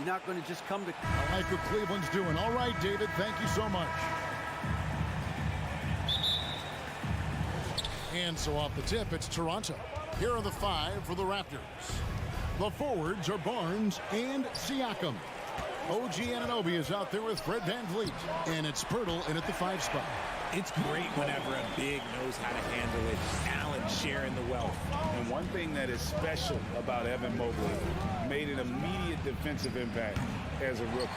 You're not going to just come to... I like what Cleveland's doing. All right, David, thank you so much. And so off the tip, it's Toronto. Here are the 5 for the Raptors. The forwards are Barnes and Siakam. OG Anunoby is out there with Fred VanVleet. And it's Pirtle in at the 5 spot. It's great whenever a big knows how to handle it. Allen sharing the wealth. And one thing that is special about Evan Mobley, made an immediate defensive impact as a rookie.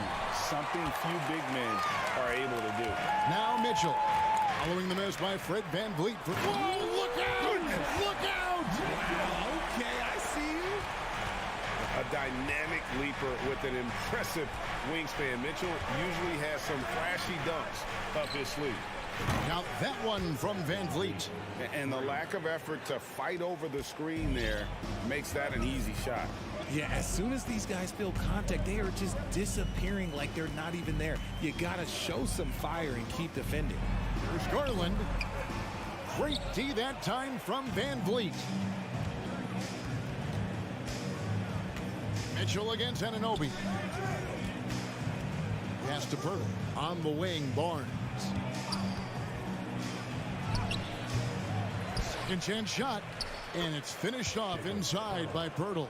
Something few big men are able to do. Now Mitchell. Following the miss by Fred VanVleet. Whoa, look out! Look out! Wow, okay, I see you. A dynamic leaper with an impressive wingspan. Mitchell usually has some flashy dunks up his sleeve. Now that one from VanVleet. And the lack of effort to fight over the screen there makes that an easy shot. Yeah, as soon as these guys feel contact, they are just disappearing like they're not even there. You got to show some fire and keep defending. Here's Garland. Great D that time from VanVleet. Mitchell against Anunoby. Pass to Pirtle. On the wing, Barnes. Second chance shot. And it's finished off inside by Pirtle.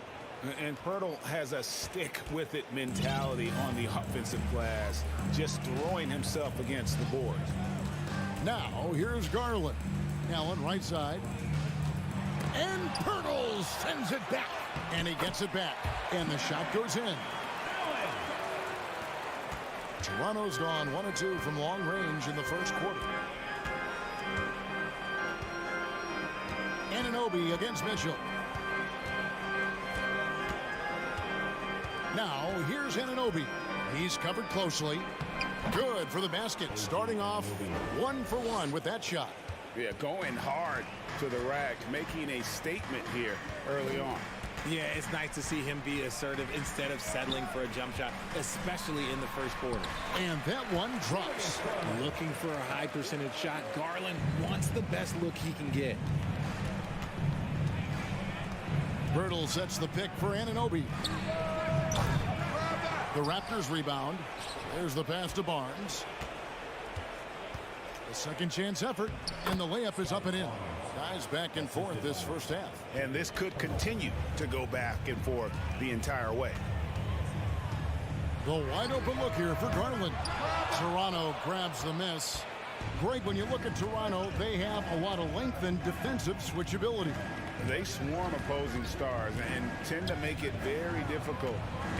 And Pirtle has a stick-with-it mentality on the offensive glass, just throwing himself against the boards. Now, here's Garland. Allen, right side. And Pirtle sends it back. And he gets it back. And the shot goes in. Toronto's gone 1 of 2 from long range in the first quarter. Anunoby against Mitchell. Now, here's Anunoby. He's covered closely. Good for the basket. Starting off 1 for 1 with that shot. Yeah, going hard to the rack, making a statement here early on. Yeah, it's nice to see him be assertive instead of settling for a jump shot, especially in the first quarter. And that one drops. Looking for a high percentage shot. Garland wants the best look he can get. Pirtle sets the pick for Anunoby. The Raptors rebound. There's the pass to Barnes. The second chance effort, and the layup is up and in. Guys back and forth this first half. And this could continue to go back and forth the entire way. The wide open look here for Garland. Toronto grabs the miss. Greg, when you look at Toronto, they have a lot of length and defensive switchability. They swarm opposing stars and tend to make it very difficult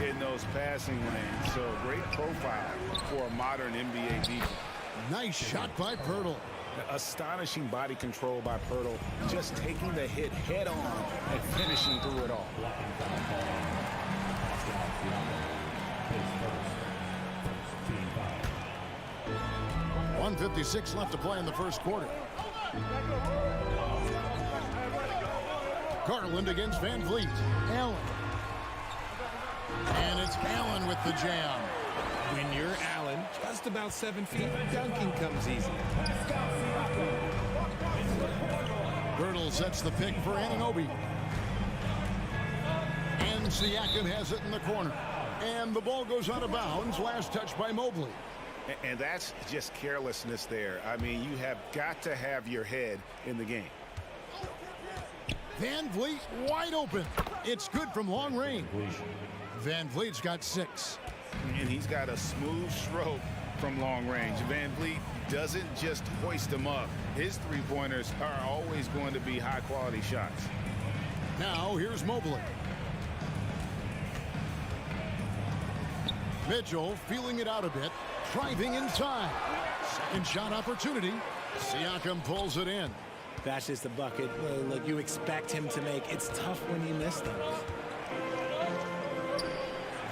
in those passing lanes. So great profile for a modern NBA defense. Nice shot by Pirtle. Astonishing body control by Pirtle, just taking the hit head on and finishing through it all. .156 left to play in the first quarter. Garland against VanVleet. Allen. And it's Allen with the jam. When you're Allen, just about 7 feet, dunking comes easy. Pirtle sets the pick for Anunoby. And Siakam has it in the corner. And the ball goes out of bounds. Last touch by Mobley. And that's just carelessness there. I mean, you have got to have your head in the game. VanVleet wide open. It's good from long range. VanVleet's got 6. And he's got a smooth stroke from long range. VanVleet doesn't just hoist them up. His three-pointers are always going to be high-quality shots. Now, here's Mobley. Mitchell feeling it out a bit. Driving inside. Second shot opportunity. Siakam pulls it in. That's just a bucket. Look, you expect him to make. It's tough when you miss those.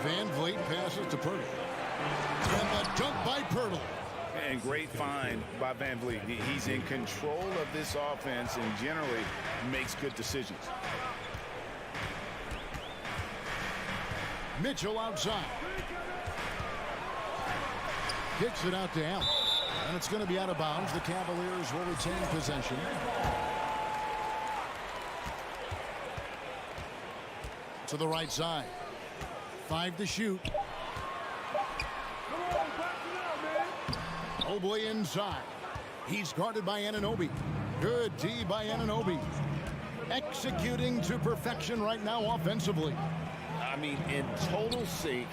VanVleet passes to Pirtle. And the dunk by Pirtle. And great find by VanVleet. He's in control of this offense and generally makes good decisions. Mitchell outside. Kicks it out to Allen. And it's going to be out of bounds. The Cavaliers will retain possession. To the right side. 5 to shoot. Mobley inside. He's guarded by Anunoby. Good D by Anunoby. Executing to perfection right now offensively. I mean, in total sync.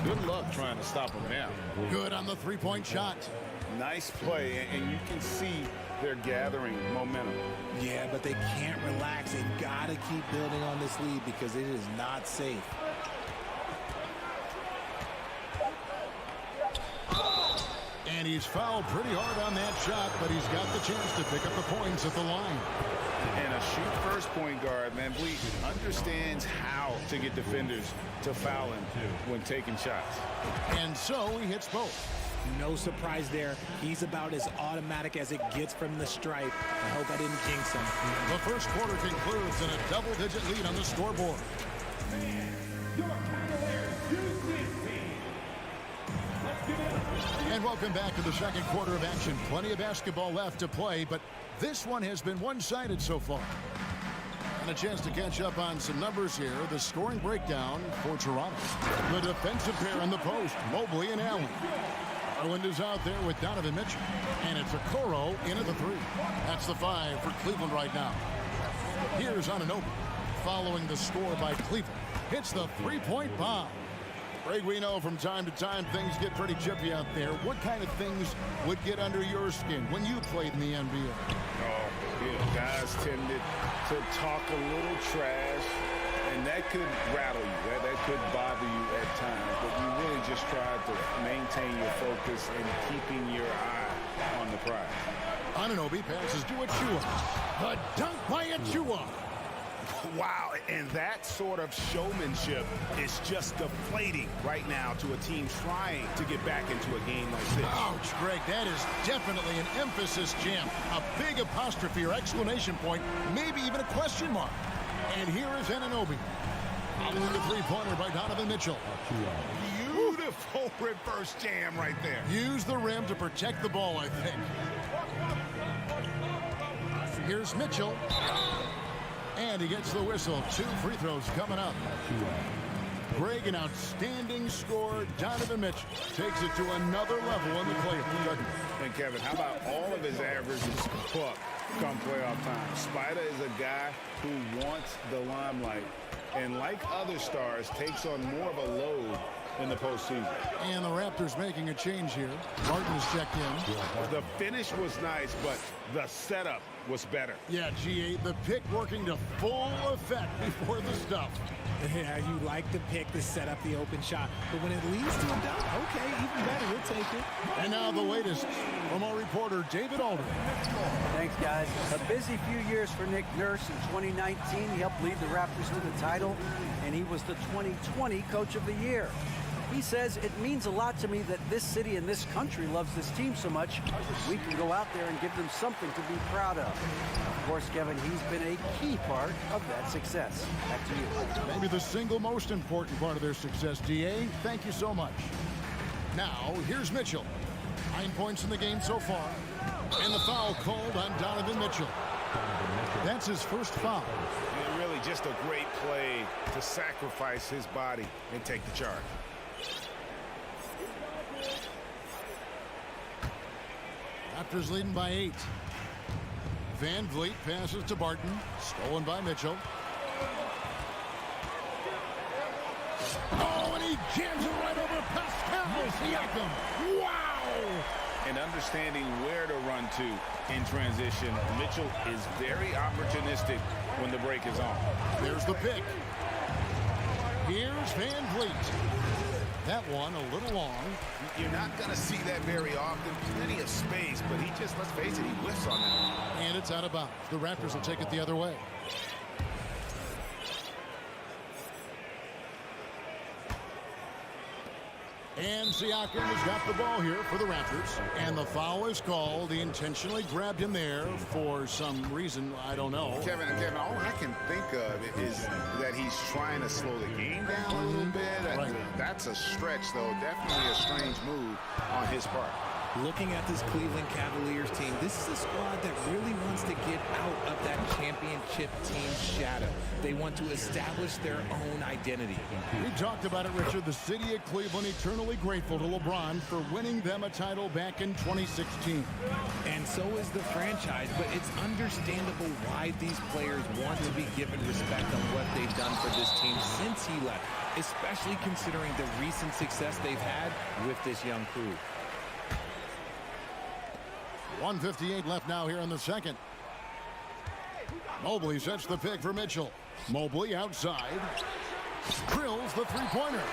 Good luck trying to stop him now. Good on the three-point shot. Nice play, and you can see they're gathering momentum. Yeah, but they can't relax. They've got to keep building on this lead because it is not safe. And he's fouled pretty hard on that shot, but he's got the chance to pick up the points at the line. And a shoot-first point guard, VanVleet, understands how to get defenders to foul him when taking shots. And so he hits both. No surprise there. He's about as automatic as it gets from the stripe. I hope I didn't jinx him. The first quarter concludes in a double-digit lead on the scoreboard. And welcome back to the second quarter of action. Plenty of basketball left to play, but this one has been one-sided so far. And a chance to catch up on some numbers here. The scoring breakdown for Toronto. The defensive pair in the post, Mobley and Allen. Garland is out there with Donovan Mitchell. And it's Okoro in at the 3. That's the 5 for Cleveland right now. Here's Anunoby. Following the score by Cleveland. Hits the three-point bomb. Greg, we know from time to time things get pretty chippy out there. What kind of things would get under your skin when you played in the NBA? Oh, you know, guys tended to talk a little trash, and that could rattle you. That could bother you at times, but you really just tried to maintain your focus and keeping your eye on the prize. Anunoby passes to Achua. The dunk by Achua. Wow, and that sort of showmanship is just deflating right now to a team trying to get back into a game like this. Ouch, Greg, that is definitely an emphasis jam. A big apostrophe or exclamation point, maybe even a question mark. And here is Anunoby. Following the three-pointer by Donovan Mitchell. Beautiful reverse jam right there. Use the rim to protect the ball, I think. Here's Mitchell. And he gets the whistle. 2 free throws coming up. Greg, an outstanding scorer. Donovan Mitchell takes it to another level in the playoffs. And Kevin, how about all of his averages come playoff time? Spider is a guy who wants the limelight, and like other stars, takes on more of a load in the postseason. And the Raptors making a change here. Martin is checked in. The finish was nice, but the setup was better. Yeah, G8, the pick working to full effect before the stuff. Yeah, you like to pick to set up the open shot, but when it leads to a dunk, okay, even better, we'll take it. And now the latest from our reporter, David Aldridge. Thanks, guys. A busy few years for Nick Nurse. In 2019, he helped lead the Raptors to the title, and he was the 2020 Coach of the Year. He says, it means a lot to me that this city and this country loves this team so much. We can go out there and give them something to be proud of. Of course, Kevin, he's been a key part of that success. Back to you. Maybe the single most important part of their success, DA. Thank you so much. Now, here's Mitchell. 9 points in the game so far. And the foul called on Donovan Mitchell. That's his first foul. And really just a great play to sacrifice his body and take the charge. Raptors leading by 8. VanVleet passes to Barton. Stolen by Mitchell. Oh, and he jams it right over Pascal Siakam. Wow! And understanding where to run to in transition, Mitchell is very opportunistic when the break is on. There's the pick. Here's VanVleet. That one a little long. You're not going to see that very often. Plenty of space, but he just, let's face it, he whiffs on that. And it's out of bounds. The Raptors will take it the other way. And Siakam has got the ball here for the Raptors. And the foul is called. He intentionally grabbed him there for some reason. I don't know. Kevin, all I can think of is that he's trying to slow the game down a little bit. Right. That's a stretch, though. Definitely a strange move on his part. Looking at this Cleveland Cavaliers team, this is a squad that really wants to get out of that championship team shadow. They want to establish their own identity. We talked about it, Richard. The city of Cleveland eternally grateful to LeBron for winning them a title back in 2016. And so is the franchise, but it's understandable why these players want to be given respect on what they've done for this team since he left, especially considering the recent success they've had with this young crew. 1:58 left now here in the second. Mobley sets the pick for Mitchell. Mobley outside. Drills the three-pointer.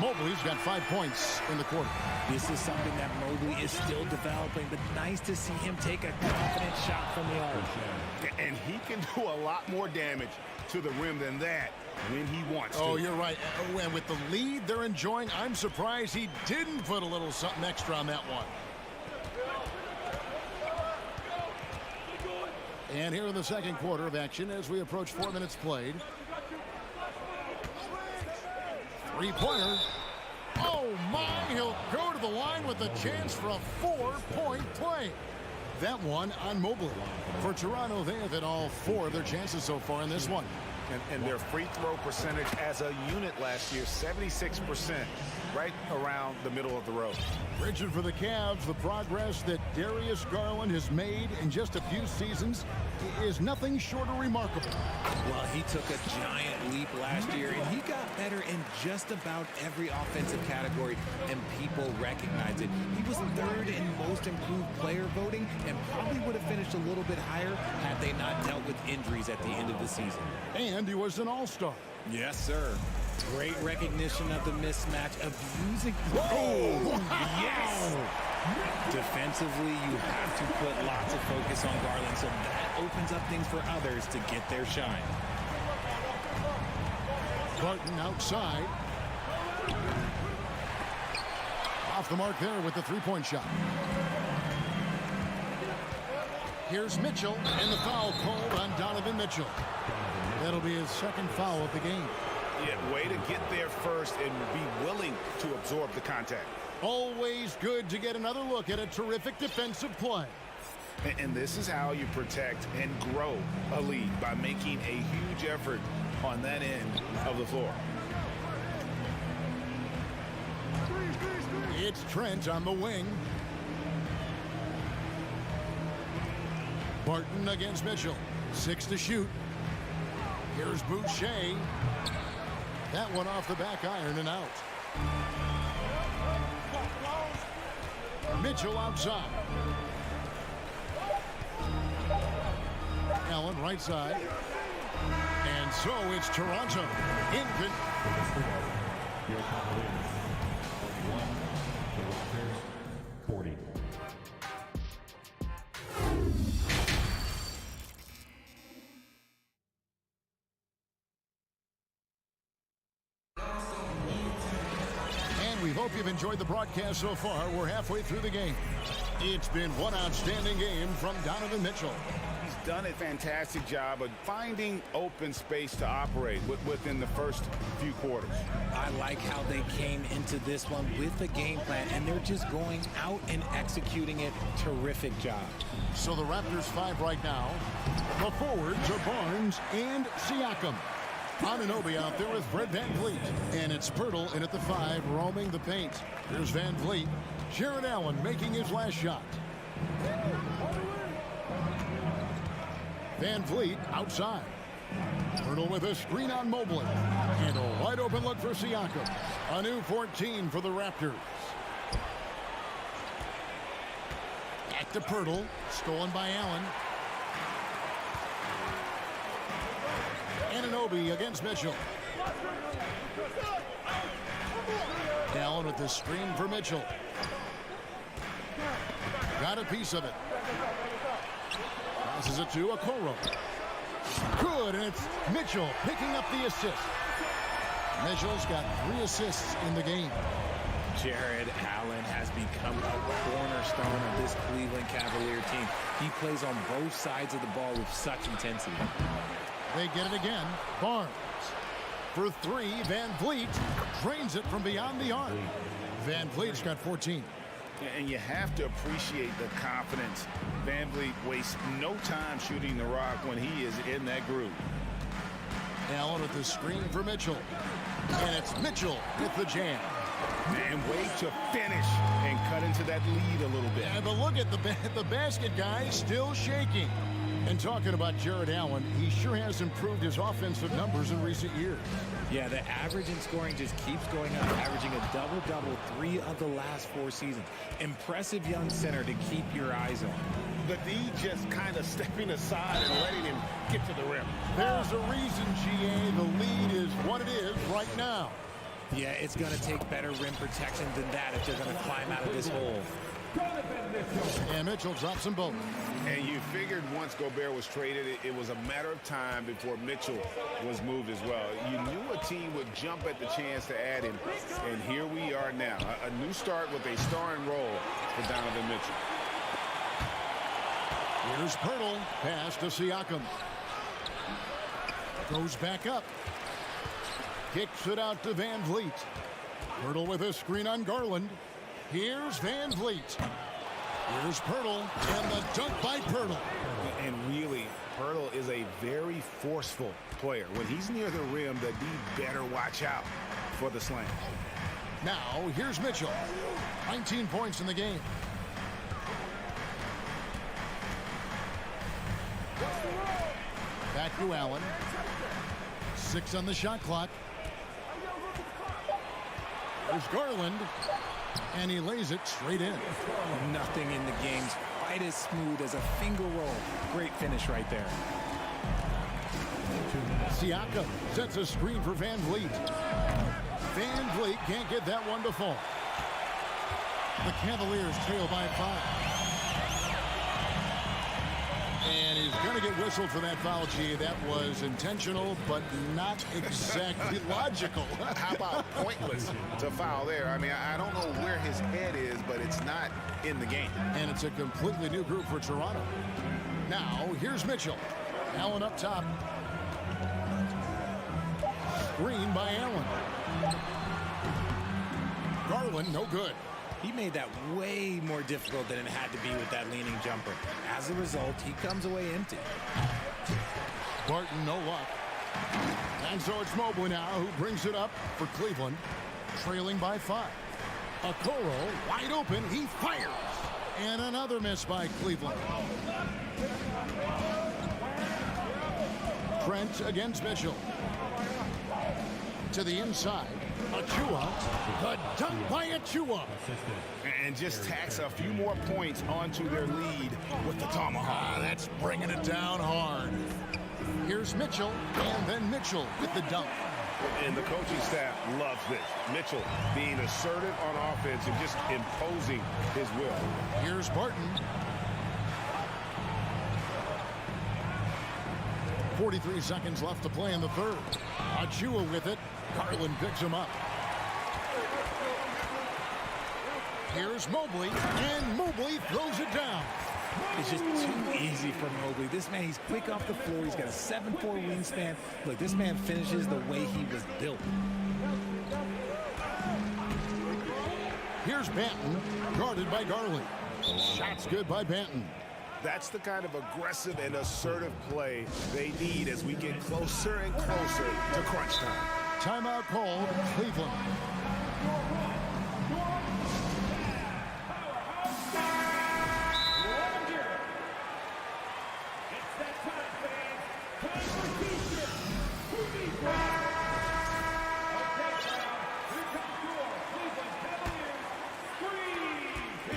Mobley's got 5 points in the quarter. This is something that Mobley is still developing, but nice to see him take a confident shot from the arc. And he can do a lot more damage to the rim than that when he wants to. Oh, you're right. And with the lead they're enjoying, I'm surprised he didn't put a little something extra on that one. And here in the second quarter of action as we approach 4 minutes played. Three-pointer. Oh, my. He'll go to the line with a chance for a 4-point play. That one on Mobley. For Toronto, they have hit all 4 of their chances so far in this one. And their free throw percentage as a unit last year, 76%, right around the middle of the road. Richard, for the Cavs, the progress that Darius Garland has made in just a few seasons is nothing short of remarkable. Well, he took a giant leap last year, and he got better in just about every offensive category, and people recognize it. He was 3rd in most improved player voting and probably would have finished a little bit higher had they not dealt with injuries at the end of the season. And he was an all-star. Yes, sir. Great recognition of the mismatch, abusing. Oh, wow. Yes! Defensively, you have to put lots of focus on Garland, so that opens up things for others to get their shine. Barton outside. Off the mark there with the three-point shot. Here's Mitchell, and the foul called on Donovan Mitchell. That'll be his second foul of the game. Yeah, way to get there first and be willing to absorb the contact. Always good to get another look at a terrific defensive play. And this is how you protect and grow a lead, by making a huge effort on that end of the floor. It's Trent on the wing. Barton against Mitchell. 6 to shoot. Here's Boucher. That one off the back iron and out. Mitchell outside. Allen right side. And so it's Toronto. Your top winners, 41, the Raptors, 40. We hope you've enjoyed the broadcast so far. We're halfway through the game. It's been one outstanding game from Donovan Mitchell. He's done a fantastic job of finding open space to operate within the first few quarters. I like how they came into this one with a game plan, and they're just going out and executing it. Terrific job. So the Raptors 5 right now. The forwards are Barnes and Siakam. Anunoby out there with Fred VanVleet. And it's Pirtle in at the 5, roaming the paint. Here's VanVleet. Jared Allen making his last shot. VanVleet outside. Pirtle with a screen on Mobley. And a wide open look for Siakam. A new 14 for the Raptors. Back to Pirtle. Stolen by Allen. Anunoby against Mitchell. Allen with the screen for Mitchell. Got a piece of it. Passes it to Okoro. Good, and it's Mitchell picking up the assist. Mitchell's got 3 assists in the game. Jared Allen has become a cornerstone of this Cleveland Cavalier team. He plays on both sides of the ball with such intensity. They get it again. Barnes. For 3, VanVleet drains it from beyond the arc. VanVleet's got 14. And you have to appreciate the confidence. Van Vliet wastes no time shooting the rock when he is in that groove. Allen with the screen for Mitchell. And it's Mitchell with the jam. And wait to finish and cut into that lead a little bit. Yeah, but look at the basket guy still shaking. And talking about Jared Allen, he sure has improved his offensive numbers in recent years. Yeah, the average in scoring just keeps going up, averaging a double-double 3 of the last 4 seasons. Impressive young center to keep your eyes on. The D just kind of stepping aside and letting him get to the rim. There's a reason, GA, the lead is what it is right now. Yeah, it's going to take better rim protection than that if they're going to climb out of this hole. And Mitchell drops them both. And you figured once Gobert was traded, it was a matter of time before Mitchell was moved as well. You knew a team would jump at the chance to add him, and here we are now. A new start with a starring role for Donovan Mitchell. Here's Pirtle, pass to Siakam. Goes back up. Kicks it out to Van Vliet. Pirtle with a screen on Garland. Here's Van Vliet. Here's Pirtle, and the dunk by Pirtle. And really, Pirtle is a very forceful player. When he's near the rim, the D better watch out for the slam. Now, here's Mitchell. 19 points in the game. Back to Allen. 6 on the shot clock. There's Garland. And he lays it straight in. Nothing in the game's quite as smooth as a finger roll. Great finish right there. Siakam sets a screen for Van Vliet. Van Vliet can't get that one to fall. The Cavaliers trail by 5. And he's going to get whistled for that foul, G. That was intentional, but not exactly logical. How about pointless to foul there? I mean, I don't know where his head is, but it's not in the game. And it's a completely new group for Toronto. Now, here's Mitchell. Allen up top. Screen by Allen. Garland, no good. He made that way more difficult than it had to be with that leaning jumper. As a result, he comes away empty. Barton, no luck. And so it's Mobley now who brings it up for Cleveland, trailing by 5. Okoro wide open, he fires. And another miss by Cleveland. Trent against Mitchell. To the inside. Achua, the dunk by Achua. And just tacks a few more points onto their lead with the tomahawk. That's bringing it down hard. Here's Mitchell, and then Mitchell with the dunk. And the coaching staff loves this. Mitchell being assertive on offense and just imposing his will. Here's Barton. 43 seconds left to play in the third. Achua with it. Garland picks him up. Here's Mobley, and Mobley throws it down. It's just too easy for Mobley. This man, he's quick off the floor. He's got a 7'4" wingspan. Look, this man finishes the way he was built. Here's Banton, guarded by Garland. Shot's good by Banton. That's the kind of aggressive and assertive play they need as we get closer and closer to crunch time. Timeout called, Cleveland.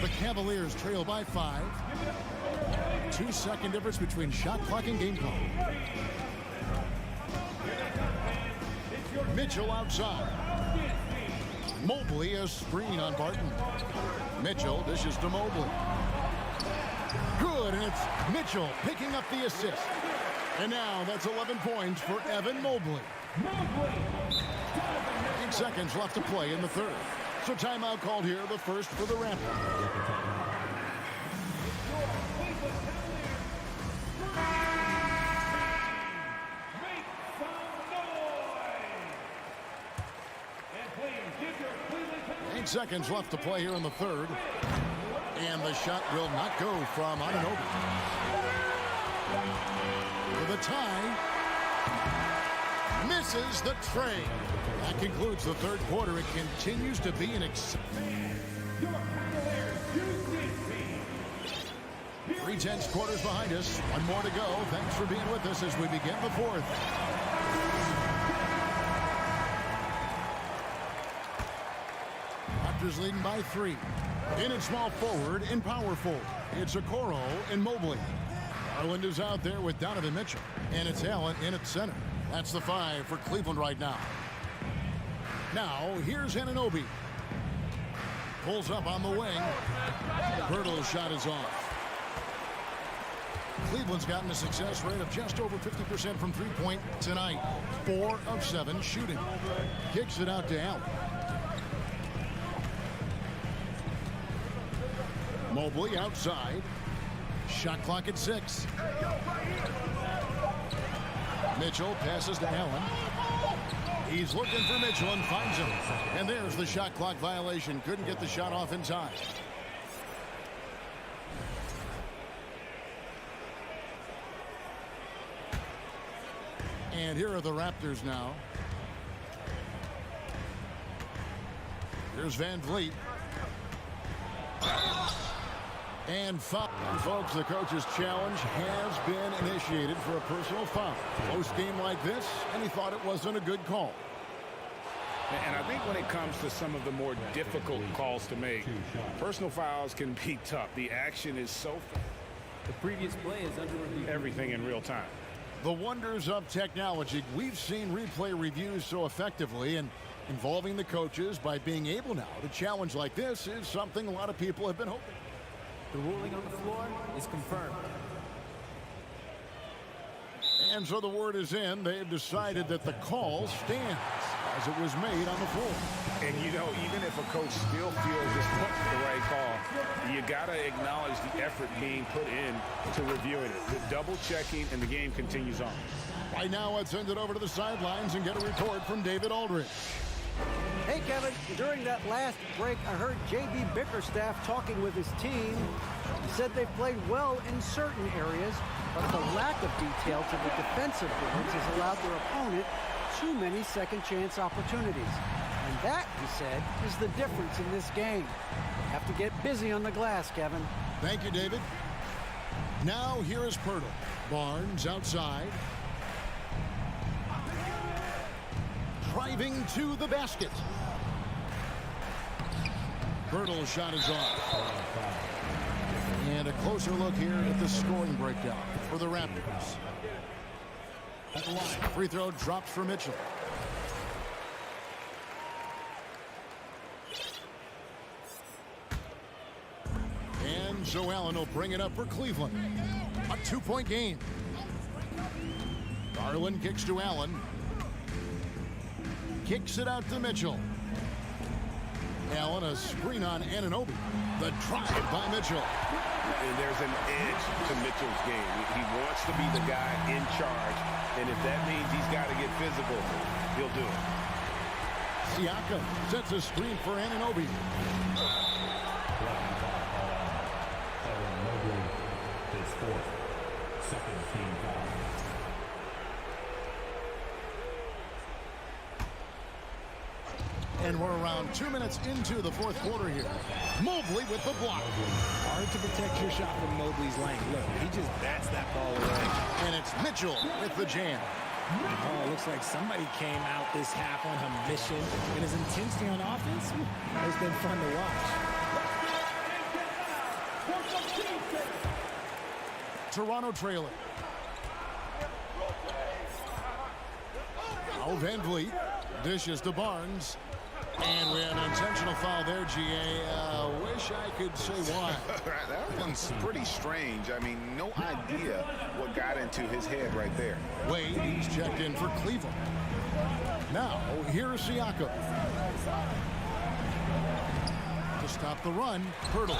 The Cavaliers trail by 5. 2-second difference between shot clock and game clock. Mitchell outside. Mobley a screen on Barton. Mitchell dishes to Mobley. Good, and it's Mitchell picking up the assist. And now that's 11 points for Evan Mobley. 8 seconds left to play in the third. So timeout called here, the first for the Raptors. seconds left to play here in the third. And the shot will not go from Anunoby. For the tie. Misses the tray. That concludes the third quarter. It continues to be an exciting. 3/10 quarters behind us. One more to go. Thanks for being with us as we begin the fourth. Raptors leading by 3. In at small forward, in power forward. It's Okoro and Mobley. Garland is out there with Donovan Mitchell. And it's Allen in at center. That's the 5 for Cleveland right now. Now, here's Anunoby. Pulls up on the wing. Hurdle's shot is off. Cleveland's gotten a success rate of just over 50% from three-point tonight. 4 of 7 shooting. Kicks it out to Allen. Mobley outside. Shot clock at 6. Mitchell passes to Allen. He's looking for Mitchell and finds him. And there's the shot clock violation. Couldn't get the shot off in time. And here are the Raptors now. Here's Van Vliet. And foul. Folks, the coach's challenge has been initiated for a personal foul. Close game like this, and he thought it wasn't a good call. And I think when it comes to some of the more difficult calls to make, personal fouls can be tough. The action is so fast. The previous play is under review. Everything in real time. The wonders of technology. We've seen replay reviews so effectively, and involving the coaches by being able now to challenge like this is something a lot of people have been hoping. The ruling on the floor is confirmed. And so the word is in. They have decided that the call stands as it was made on the floor. And, you know, even if a coach still feels this wasn't the right call, you got to acknowledge the effort being put in to reviewing it. The double checking, and the game continues on. Right now, let's send it over to the sidelines and get a report from David Aldridge. Hey, Kevin, during that last break, I heard J.B. Bickerstaff talking with his team. He said they've played well in certain areas, but the lack of detail to the defensive boards has allowed their opponent too many second-chance opportunities. And that, he said, is the difference in this game. Have to get busy on the glass, Kevin. Thank you, David. Now here is Pirtle. Barnes outside. Driving to the basket. Pirtle's shot is off. And a closer look here at the scoring breakdown for the Raptors. At the line, free throw drops for Mitchell. And so Allen will bring it up for Cleveland. A 2-point game. Garland kicks to Allen. Kicks it out to Mitchell. Allen, a screen on Anunoby. The drive by Mitchell. And there's an edge to Mitchell's game. He wants to be the guy in charge. And if that means he's got to get physical, he'll do it. Siakam sets a screen for Anunoby. Mobley, his fourth, second team foul. And we're around 2 minutes into the fourth quarter here. Mobley with the block. Hard to protect your shot from Mobley's length. Look, he just bats that ball away. And it's Mitchell with the jam. Oh, looks like somebody came out this half on a mission. And his intensity on offense has been fun to watch. Toronto trailing. Now Van Vliet dishes to Barnes. And we have an intentional foul there, GA. Wish I could say why. That one's pretty strange. I mean, no idea what got into his head right there. Wade, he's checked in for Cleveland. Now, here's Siakam. To stop the run, Pirtle.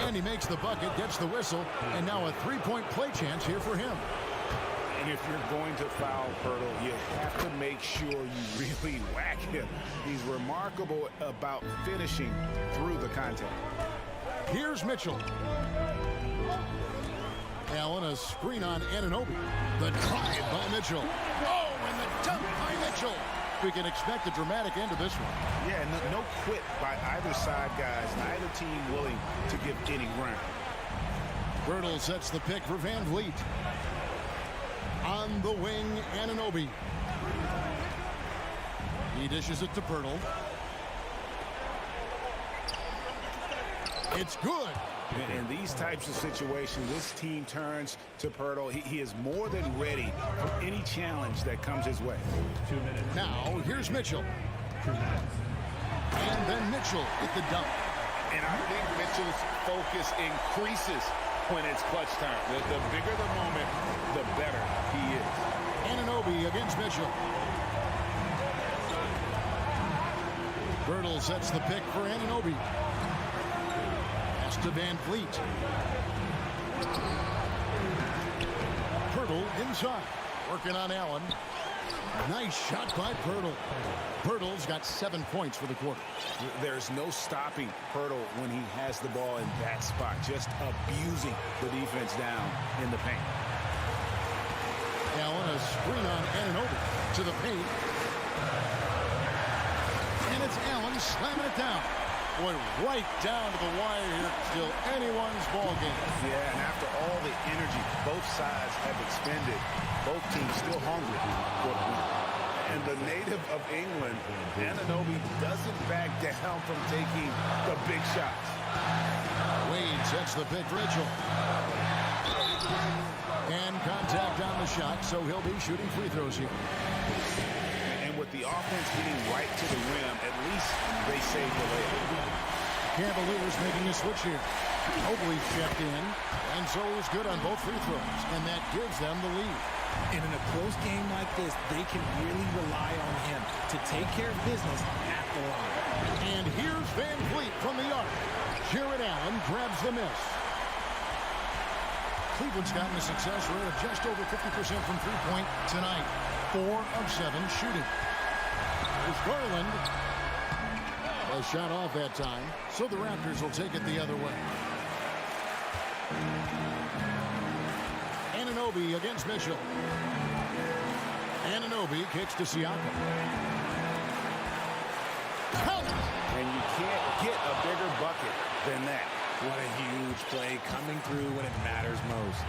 And he makes the bucket, gets the whistle, and now a three-point play chance here for him. And if you're going to foul Pirtle, you have to make sure you really whack him. He's remarkable about finishing through the contact. Here's Mitchell. Allen, a screen on Anunoby. The drive by Mitchell. Oh, and the dunk by Mitchell. We can expect a dramatic end to this one. Yeah, no quit by either side, guys. Neither team willing to give any ground. Pirtle sets the pick for Van Vliet. On the wing, Anunoby. He dishes it to Pirtle. It's good. In these types of situations, this team turns to Pirtle. He is more than ready for any challenge that comes his way. 2 minutes. Now, here's Mitchell. 2 minutes. And then Mitchell with the dunk. And I think Mitchell's focus increases when it's clutch time. The bigger the moment, the better he is. Anunoby against Mitchell. Pirtle sets the pick for Anunoby. Pass to Van Vliet. Pirtle inside. Working on Allen. Nice shot by Pirtle. Pirtle's got 7 points for the quarter. There's no stopping Pirtle when he has the ball in that spot, just abusing the defense down in the paint. Allen, a screen on Anunoby to the paint. And it's Allen slamming it down. Boy, right down to the wire here. Still anyone's ball game. Yeah, and after all the energy both sides have expended, both teams still hungry for the win. And the native of England, Anunoby, doesn't back down from taking the big shots. Wade sets the pick for Mitchell. And contact on the shot, so he'll be shooting free throws here. And with the offense getting right to the rim, at least they saved the layup. Cavaliers making a switch here. Mobley's checked in, and so is good on both free throws, and that gives them the lead. And in a close game like this, they can really rely on him to take care of business at the line. And here's Van Vliet from the arc. Jared Allen grabs the miss. Cleveland's gotten a success rate of just over 50% from three-point tonight. 4 of 7 shooting. There's Garland. A shot off that time, so the Raptors will take it the other way. Anunoby against Mitchell. Anunoby kicks to Siakam. And you can't get a bigger bucket than that. What a huge play coming through when it matters most.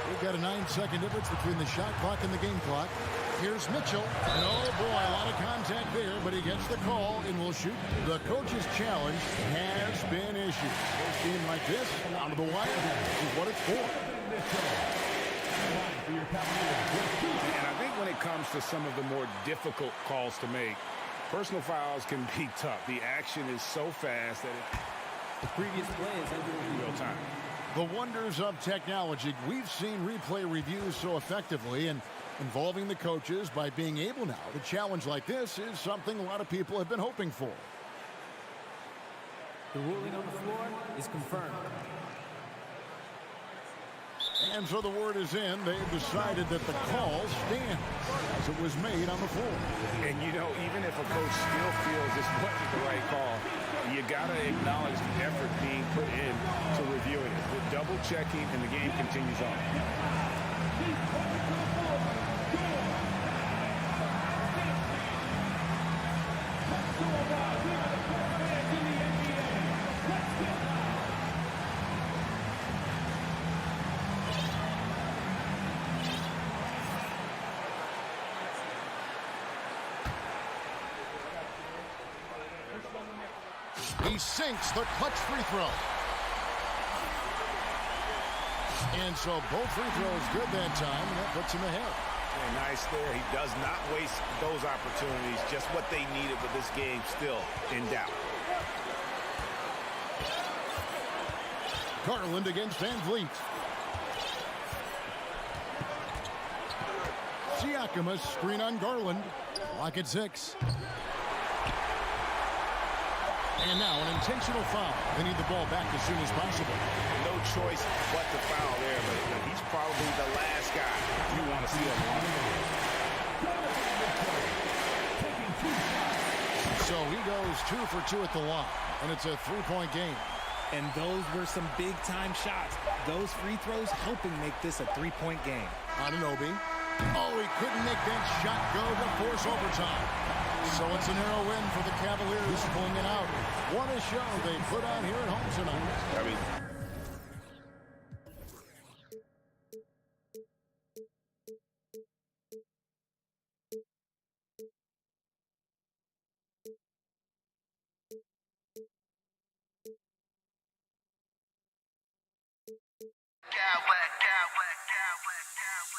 We've got a 9-second difference between the shot clock and the game clock. Here's Mitchell. And oh boy, a lot of contact there, but he gets the call and will shoot. The coach's challenge has been issued. A game like this, out of the wire, is what it's for. And I think when it comes to some of the more difficult calls to make, personal fouls can be tough. The action is so fast that The previous play is under real time. The wonders of technology. We've seen replay reviews so effectively, and involving the coaches by being able now to challenge like this is something a lot of people have been hoping for. The ruling on the floor is confirmed. And so the word is in. They've decided that the call stands as it was made on the floor. And, you know, even if a coach still feels this wasn't the right call, you got to acknowledge the effort being put in to reviewing it. With double checking, and the game continues on. He sinks the clutch free throw. And so both free throws good that time, and that puts him ahead. Yeah, nice there. He does not waste those opportunities. Just what they needed, but this game still in doubt. Garland against Van Vliet. Siakam, a screen on Garland. Lock at 6. And now an intentional foul. They need the ball back as soon as possible. No choice but to foul there, but he's probably the last guy you want to see on the line. So he goes 2 for 2 at the line, and it's a 3-point game. And those were some big-time shots. Those free throws helping make this a 3-point game. Octopi. Oh, he couldn't make that shot go to force overtime. So it's a narrow win for the Cavaliers, pulling it out. What a show they put on here at home tonight. I mean,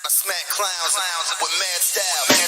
I smack clowns with mad style.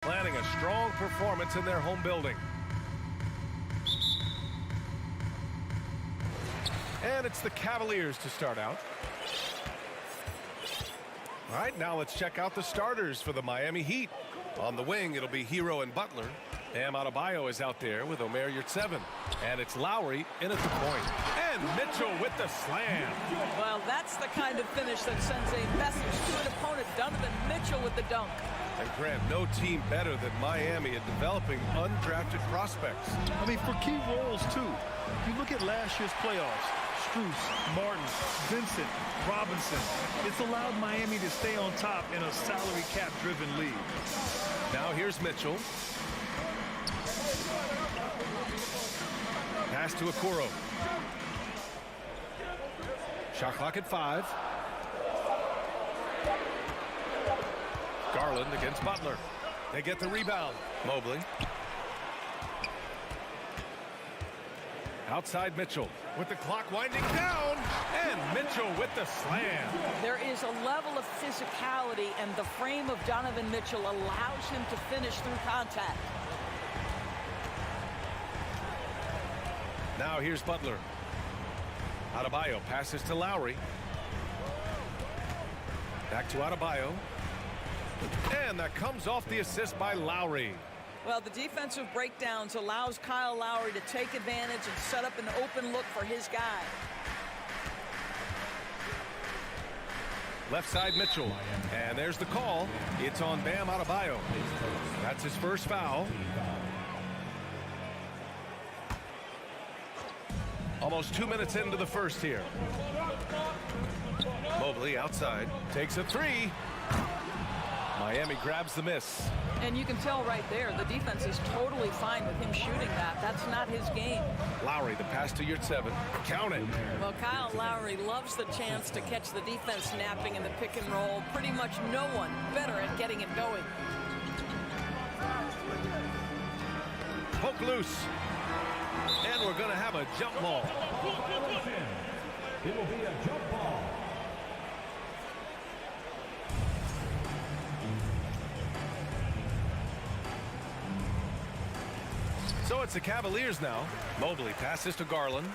Planning a strong performance in their home building. And it's the Cavaliers to start out. All right, now let's check out the starters for the Miami Heat. On the wing, it'll be Hero and Butler. Bam Adebayo is out there with Omer Yurtseven. And it's Lowry in at the point. And Mitchell with the slam. Well, that's the kind of finish that sends a message to an opponent. Donovan Mitchell with the dunk. And Grant, no team better than Miami at developing undrafted prospects. I mean, for key roles, too. You look at last year's playoffs. Strus, Martin, Vincent, Robinson. It's allowed Miami to stay on top in a salary cap-driven league. Now here's Mitchell. Pass to Okoro. Shot clock at 5. Garland against Butler. They get the rebound. Mobley. Outside Mitchell with the clock winding down. And Mitchell with the slam. There is a level of physicality, and the frame of Donovan Mitchell allows him to finish through contact. Now here's Butler. Adebayo passes to Lowry. Back to Adebayo. And that comes off the assist by Lowry. Well, the defensive breakdowns allows Kyle Lowry to take advantage and set up an open look for his guy. Left side Mitchell. And there's the call. It's on Bam Adebayo. That's his first foul. Almost 2 minutes into the first here. Mobley outside. Takes a 3. Miami grabs the miss. And you can tell right there, the defense is totally fine with him shooting that. That's not his game. Lowry, the pass to Yurtseven. Count it. Well, Kyle Lowry loves the chance to catch the defense napping in the pick and roll. Pretty much no one better at getting it going. Poke loose. And we're going to have a jump ball. It will be a jump ball. So it's the Cavaliers now. Mobley passes to Garland.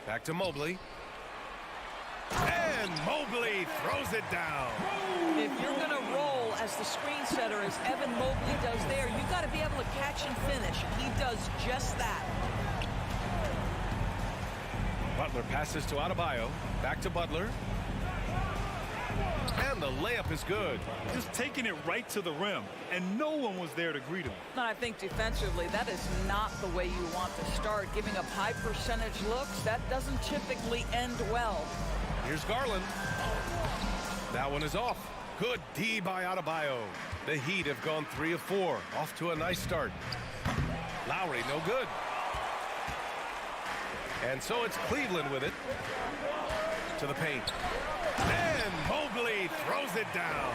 Back to Mobley. And Mobley throws it down. If you're going to roll as the screen setter, as Evan Mobley does there, you've got to be able to catch and finish. He does just that. Butler passes to Adebayo. Back to Butler. And the layup is good. Just taking it right to the rim, and no one was there to greet him. And I think defensively, that is not the way you want to start. Giving up high percentage looks, that doesn't typically end well. Here's Garland. That one is off. Good D by Adebayo. The Heat have gone 3 of 4. Off to a nice start. Lowry, no good. And so it's Cleveland with it. To the paint. And Mobley throws it down.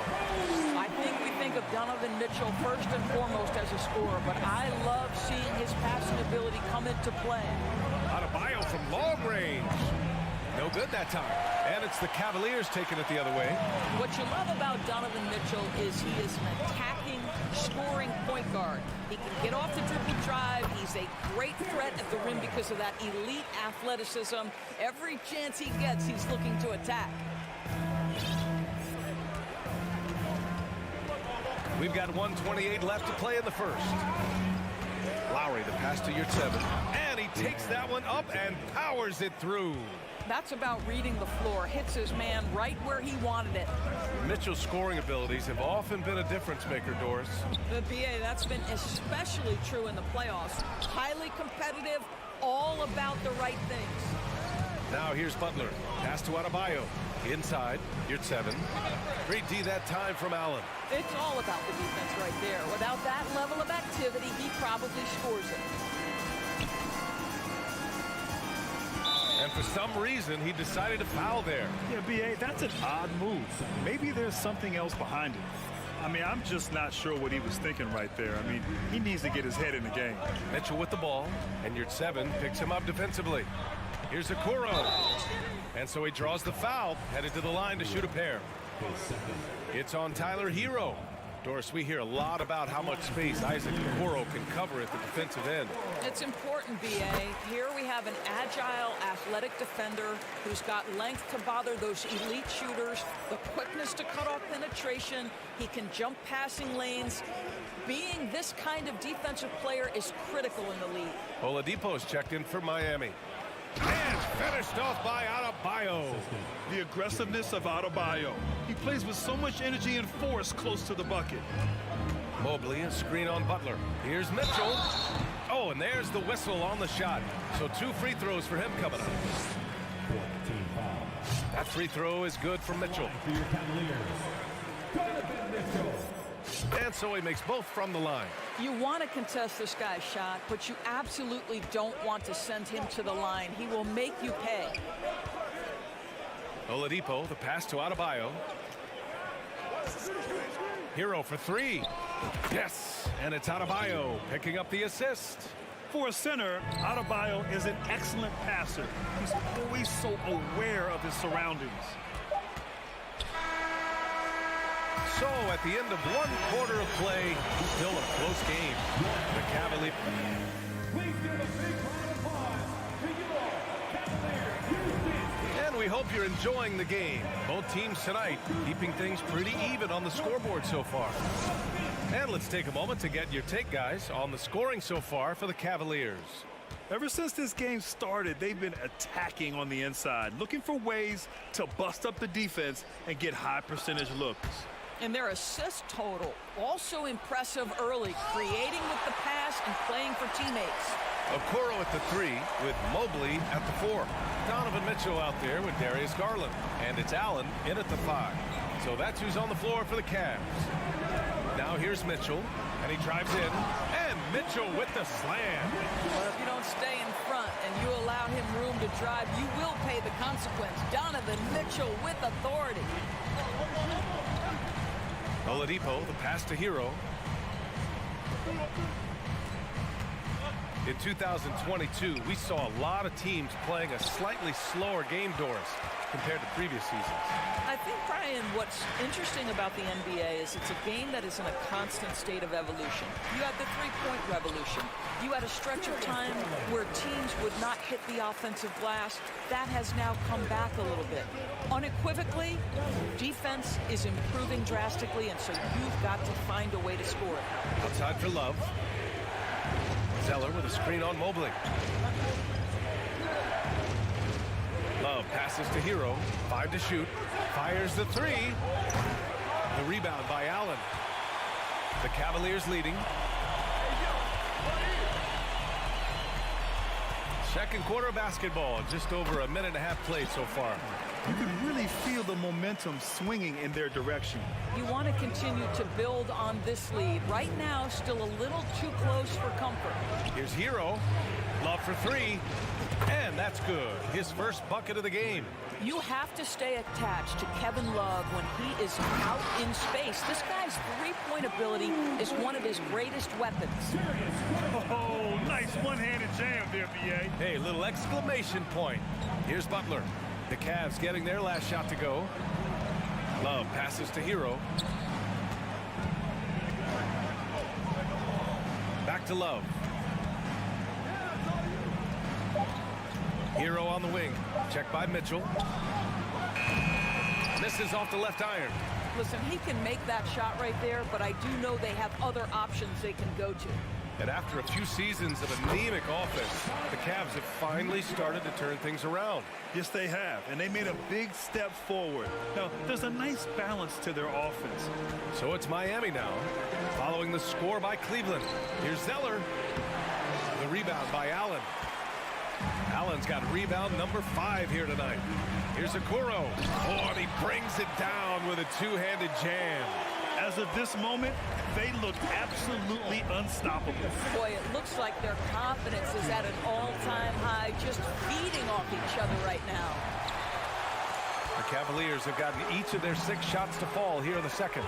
I think we think of Donovan Mitchell first and foremost as a scorer, but I love seeing his passing ability come into play. Adebayo from long range. No good that time. And it's the Cavaliers taking it the other way. What you love about Donovan Mitchell is he is an attacking, scoring point guard. He can get off the dribble drive. He's a great threat at the rim because of that elite athleticism. Every chance he gets, he's looking to attack. We've got 1:28 left to play in the first. Lowry, the pass to Yurtseven. And he takes that one up and powers it through. That's about reading the floor. Hits his man right where he wanted it. Mitchell's scoring abilities have often been a difference maker, Doris. The BA, that's been especially true in the playoffs. Highly competitive, all about the right things. Now here's Butler. Pass to Adebayo. Inside, Yurtseven. Great D that time from Allen. It's all about the defense right there. Without that level of activity, he probably scores it. And for some reason, he decided to foul there. Yeah, B.A., that's an odd move. Maybe there's something else behind it. I mean, I'm just not sure what he was thinking right there. I mean, he needs to get his head in the game. Mitchell with the ball, and your 7 picks him up defensively. Here's Okoro. And so he draws the foul, headed to the line to shoot a pair. It's on Tyler Hero. Doris, we hear a lot about how much space Isaac Okoro can cover at the defensive end. It's important, B.A. Here we have an agile, athletic defender who's got length to bother those elite shooters, the quickness to cut off penetration. He can jump passing lanes. Being this kind of defensive player is critical in the league. Oladipo's checked in for Miami. And finished off by Adebayo. The aggressiveness of Adebayo. He plays with so much energy and force close to the bucket. Mobley, a screen on Butler. Here's Mitchell. Oh, and there's the whistle on the shot. So 2 free throws for him coming up. That free throw is good for Mitchell. And so he makes both from the line. You want to contest this guy's shot, but you absolutely don't want to send him to the line. He will make you pay. Oladipo, the pass to Adebayo. Hero for 3. Yes, and it's Adebayo picking up the assist. For a center, Adebayo is an excellent passer. He's always so aware of his surroundings. So at the end of 1 quarter of play, still a close game. The Cavaliers. And we hope you're enjoying the game. Both teams tonight keeping things pretty even on the scoreboard so far. And let's take a moment to get your take, guys, on the scoring so far for the Cavaliers. Ever since this game started, they've been attacking on the inside, looking for ways to bust up the defense and get high percentage looks. And their assist total, also impressive early, creating with the pass and playing for teammates. Okoro at the 3 with Mobley at the 4. Donovan Mitchell out there with Darius Garland. And it's Allen in at the 5. So that's who's on the floor for the Cavs. Now here's Mitchell, and he drives in. And Mitchell with the slam. But if you don't stay in front and you allow him room to drive, you will pay the consequence. Donovan Mitchell with authority. Oladipo, the pass to Hero. In 2022, we saw a lot of teams playing a slightly slower game, Doris, compared to previous seasons. I think, Brian, what's interesting about the NBA is it's a game that is in a constant state of evolution. You had the three-point revolution. You had a stretch of time where teams would not hit the offensive glass. That has now come back a little bit. Unequivocally, defense is improving drastically, and so you've got to find a way to score it. Outside for Love. Zeller with a screen on Mobley. Love passes to Hero. 5 to shoot. Fires the 3. The rebound by Allen. The Cavaliers leading. Second quarter of basketball. Just over a minute and a half played so far. You can really feel the momentum swinging in their direction. You want to continue to build on this lead. Right now, still a little too close for comfort. Here's Hero. Love for 3. And that's good. His first bucket of the game. You have to stay attached to Kevin Love when he is out in space. This guy's three-point ability is one of his greatest weapons. Oh, nice one-handed jam there, B.A. Hey, little exclamation point. Here's Butler. The Cavs getting their last shot to go. Love passes to Hero. Back to Love. Hero on the wing. Checked by Mitchell. Misses off the left iron. Listen, he can make that shot right there, but I do know they have other options they can go to. And after a few seasons of anemic offense, the Cavs have finally started to turn things around. Yes, they have, and they made a big step forward. Now, there's a nice balance to their offense. So it's Miami now, following the score by Cleveland. Here's Zeller. The rebound by Allen. Allen's got rebound number 5 here tonight. Here's Okoro. Oh, and he brings it down with a two-handed jam. As of this moment, they look absolutely unstoppable. Boy, it looks like their confidence is at an all-time high, just feeding off each other right now. The Cavaliers have gotten each of their 6 shots to fall here in the second.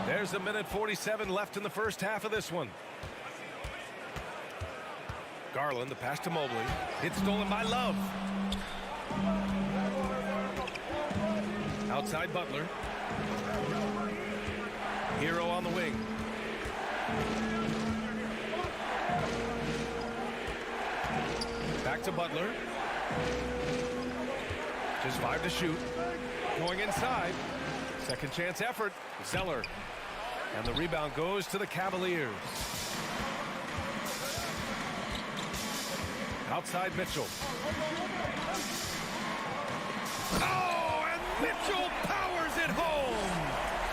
There's a minute 47 left in the first half of this one. Garland, the pass to Mobley. It's stolen by Love. Outside Butler. Hero on the wing. Back to Butler. Just 5 to shoot. Going inside. Second chance effort. Zeller. And the rebound goes to the Cavaliers. Outside Mitchell. Oh, and Mitchell powers it home.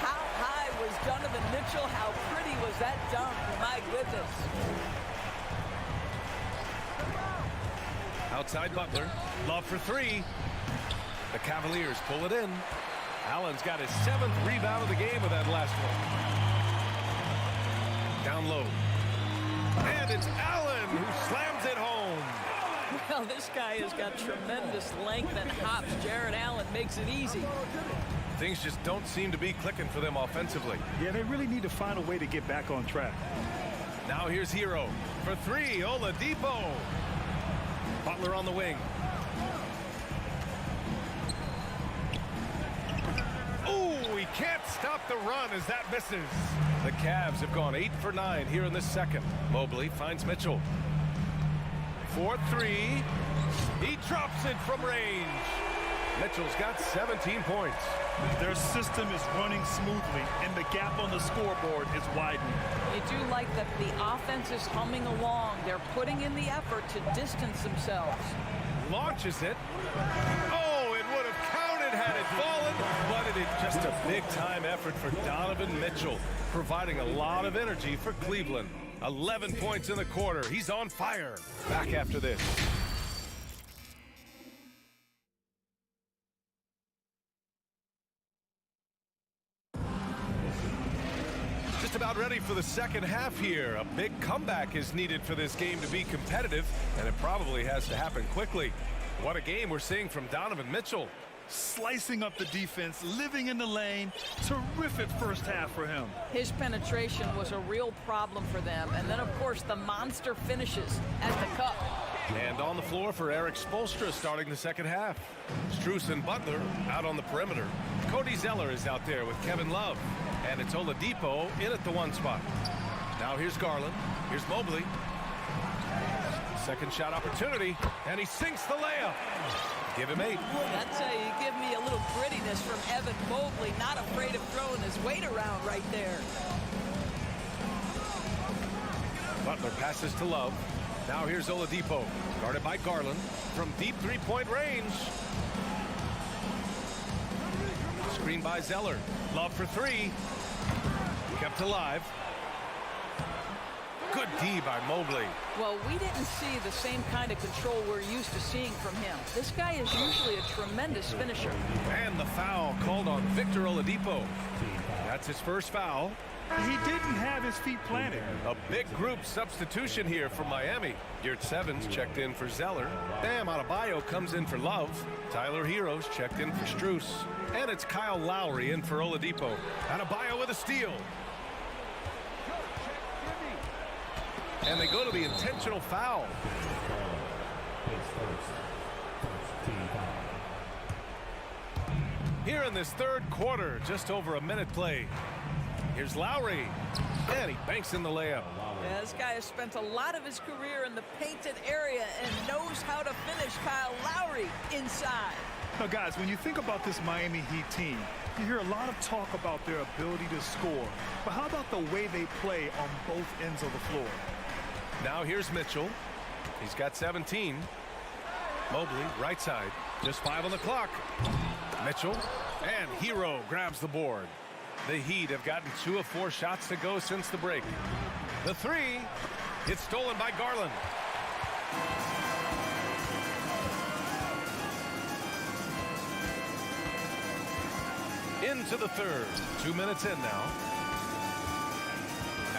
How high was Donovan Mitchell? How pretty was that dunk? My goodness. Outside Butler. Love for 3. The Cavaliers pull it in. Allen's got his 7th rebound of the game with that last one. Down low. And it's Allen who slams it home. Well, this guy has got tremendous length and hops. Jared Allen makes it easy. Things just don't seem to be clicking for them offensively. Yeah, they really need to find a way to get back on track. Now here's Hero for 3. Oladipo. Butler on the wing. Ooh, he can't stop the run as that misses. The Cavs have gone 8 for 9 here in the second. Mobley finds Mitchell. 4-3. He drops it from range. Mitchell's got 17 points. Their system is running smoothly, and the gap on the scoreboard is widening. You do like that the offense is humming along. They're putting in the effort to distance themselves. Launches it. Oh, it would have counted had it fallen, but it is just a big-time effort for Donovan Mitchell, providing a lot of energy for Cleveland. 11 points in the quarter. He's on fire. Back after this. Just about ready for the second half here. A big comeback is needed for this game to be competitive, and it probably has to happen quickly. What a game we're seeing from Donovan Mitchell. Slicing up the defense, living in the lane. Terrific first half for him. His penetration was a real problem for them. And then, of course, the monster finishes at the cup. And on the floor for Eric Spoelstra starting the second half. Strus and Butler out on the perimeter. Cody Zeller is out there with Kevin Love. And it's Oladipo in at the 1 spot. Now here's Garland. Here's Mobley. Second shot opportunity. And he sinks the layup. Give him 8. That's you give me a little grittiness from Evan Mobley. Not afraid of throwing his weight around right there. Butler passes to Love. Now here's Oladipo, guarded by Garland from deep three-point range. Screen by Zeller. Love for 3. Kept alive. Good D by Mobley. Well, we didn't see the same kind of control we're used to seeing from him. This guy is usually a tremendous finisher. And the foul called on Victor Oladipo. That's his first foul. He didn't have his feet planted. A big group substitution here for Miami. Geert-Sevens checked in for Zeller. Bam Adebayo comes in for Love. Tyler Heroes checked in for Strus. And it's Kyle Lowry in for Oladipo. Adebayo with a steal. And they go to the intentional foul. Here in this third quarter, just over a minute played. Here's Lowry, and he banks in the layup. Yeah, this guy has spent a lot of his career in the painted area and knows how to finish. Kyle Lowry inside. Now, guys, when you think about this Miami Heat team, you hear a lot of talk about their ability to score. But how about the way they play on both ends of the floor? Now here's Mitchell. He's got 17. Mobley, right side. Just 5 on the clock. Mitchell, and Hero grabs the board. The Heat have gotten 2 of 4 shots to go since the break. The 3, it's stolen by Garland. Into the third. 2 minutes in now.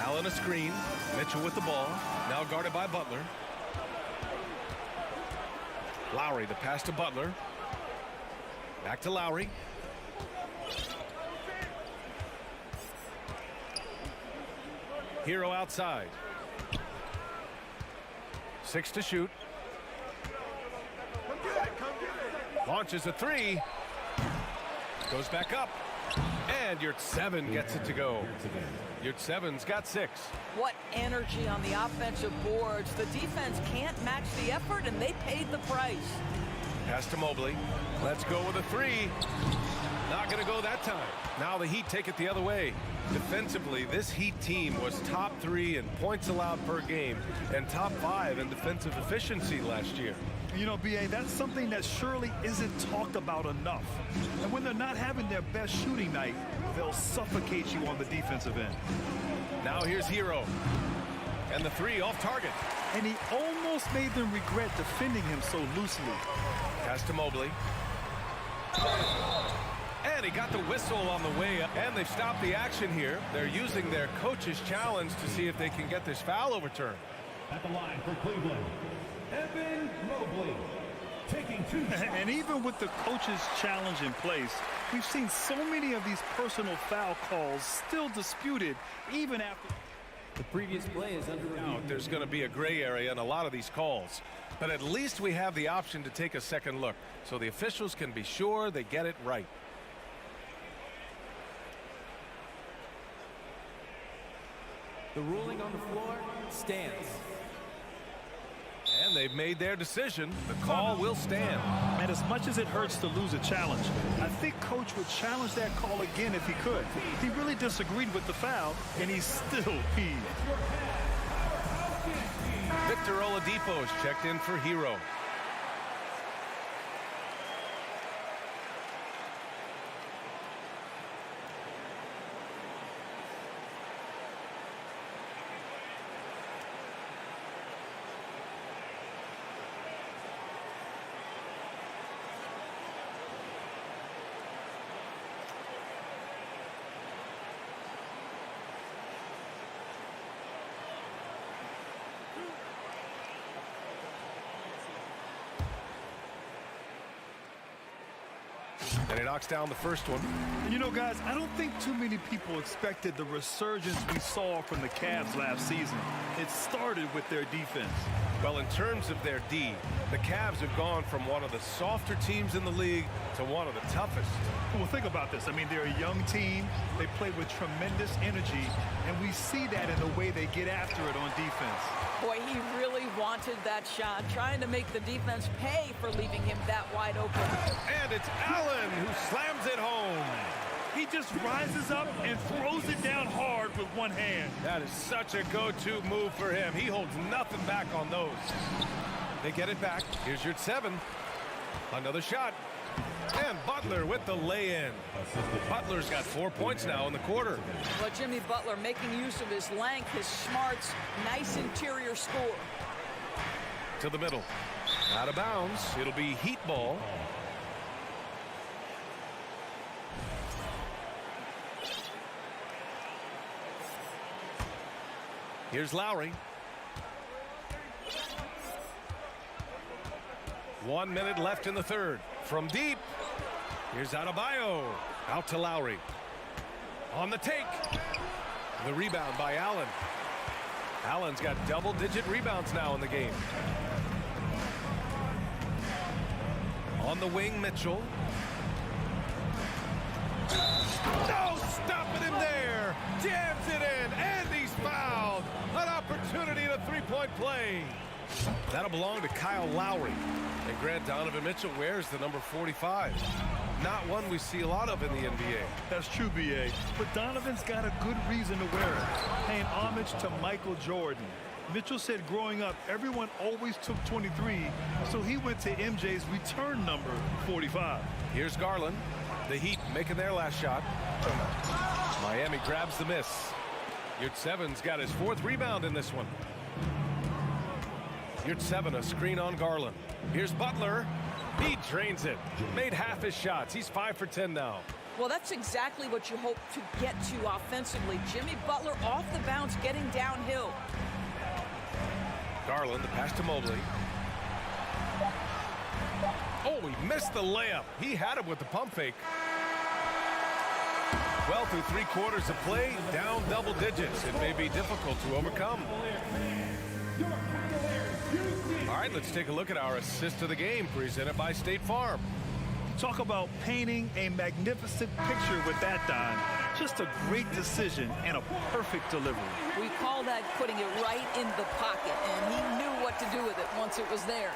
Allen a screen. Mitchell with the ball. Now guarded by Butler. Lowry, the pass to Butler. Back to Lowry. Hero outside. 6 to shoot. Launches a 3. Goes back up. And Yurt-Seven gets it to go. Yurt-Seven's got 6. What energy on the offensive boards. The defense can't match the effort, and they paid the price. Pass to Mobley. Let's go with a 3. Not going to go that time. Now the Heat take it the other way. Defensively, this Heat team was top 3 in points allowed per game and top 5 in defensive efficiency last year. You know, B.A., that's something that surely isn't talked about enough. And when they're not having their best shooting night, they'll suffocate you on the defensive end. Now here's Hero. And the 3 off target. And he almost made them regret defending him so loosely. Pass to Mobley. And he got the whistle on the way up. And they've stopped the action here. They're using their coach's challenge to see if they can get this foul overturned. At the line for Cleveland, Evan Mobley, taking 2 shots. And even with the coach's challenge in place, we've seen so many of these personal foul calls still disputed even after. The previous play is under review. There's going to be a gray area in a lot of these calls. But at least we have the option to take a second look, so the officials can be sure they get it right. The ruling on the floor stands. And they've made their decision. The call will stand. And as much as it hurts to lose a challenge, I think Coach would challenge that call again if he could. He really disagreed with the foul, and he's still peeved. Victor Oladipo's checked in for Hero. And he knocks down the first one. And you know, guys, I don't think too many people expected the resurgence we saw from the Cavs last season. It started with their defense. Well, in terms of their D, the Cavs have gone from one of the softer teams in the league to one of the toughest. Well, think about this. I mean, they're a young team. They play with tremendous energy, and we see that in the way they get after it on defense. Boy, he really wanted that shot, trying to make the defense pay for leaving him that wide open. And it's Allen who slams it home. He just rises up and throws it down hard with one hand. That is such a go-to move for him. He holds nothing back on those. They get it back. Here's Yurt-Seven. Another shot. And Butler with the lay-in. Butler's got 4 points now in the quarter. Well, Jimmy Butler making use of his length, his smarts, nice interior score. To the middle. Out of bounds. It'll be Heat ball. Here's Lowry. 1 minute left in the third. From deep. Here's Adebayo. Out to Lowry. On the take. The rebound by Allen. Allen's got double-digit rebounds now in the game. On the wing, Mitchell. No, stopping him there. Jams it in, and he's fouled. An opportunity in a three-point play. That'll belong to Kyle Lowry. And Grant Donovan Mitchell wears the number 45. Not one we see a lot of in the NBA. That's true, B.A. But Donovan's got a good reason to wear it, paying homage to Michael Jordan. Mitchell said growing up, everyone always took 23, so he went to MJ's return number 45. Here's Garland. The Heat making their last shot. Miami grabs the miss. Yurt-Seven's got his 4th rebound in this one. Yurt-Seven, a screen on Garland. Here's Butler. He drains it. Made half his shots. He's 5 for 10 now. Well, that's exactly what you hope to get to offensively. Jimmy Butler off the bounce, getting downhill. Garland, the pass to Mobley. Oh, he missed the layup. He had him with the pump fake. Well, through 3 quarters of play, down double digits. It may be difficult to overcome. All right, let's take a look at our assist of the game presented by State Farm. Talk about painting a magnificent picture with that, Don. Just a great decision and a perfect delivery. We call that putting it right in the pocket, and he knew what to do with it once it was there.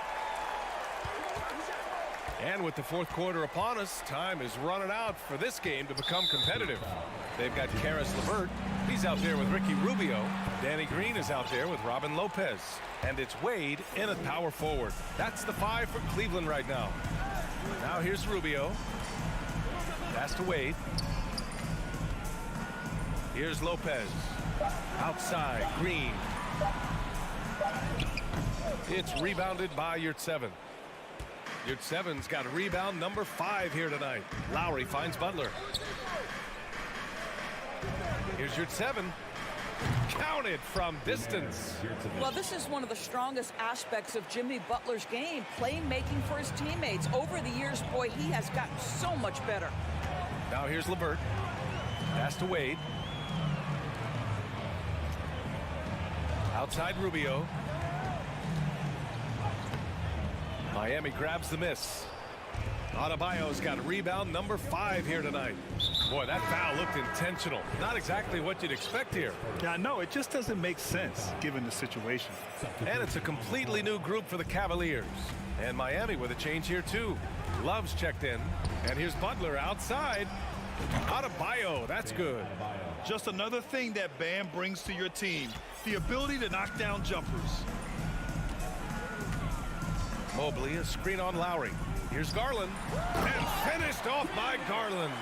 And with the 4th quarter upon us, time is running out for this game to become competitive. They've got Karis LeVert. He's out there with Ricky Rubio. Danny Green is out there with Robin Lopez. And it's Wade in at power forward. That's the 5 for Cleveland right now. Now here's Rubio. Pass to Wade. Here's Lopez. Outside, Green. It's rebounded by Yurtseven. Yurtseven's got a rebound number 5 here tonight. Lowry finds Butler. Here's Yurtseven. Counted from distance. Well, this is one of the strongest aspects of Jimmy Butler's game, playmaking for his teammates. Over the years, boy, he has gotten so much better. Now here's LeVert. Pass to Wade. Outside Rubio. Miami grabs the miss. Adebayo's got a rebound number 5 here tonight. Boy, that foul looked intentional. Not exactly what you'd expect here. Yeah, no, it just doesn't make sense given the situation. And it's a completely new group for the Cavaliers. And Miami with a change here too. Love's checked in. And here's Butler outside. Adebayo, that's good. Just another thing that Bam brings to your team. The ability to knock down jumpers. Mobley, a screen on Lowry. Here's Garland. And finished off by Garland.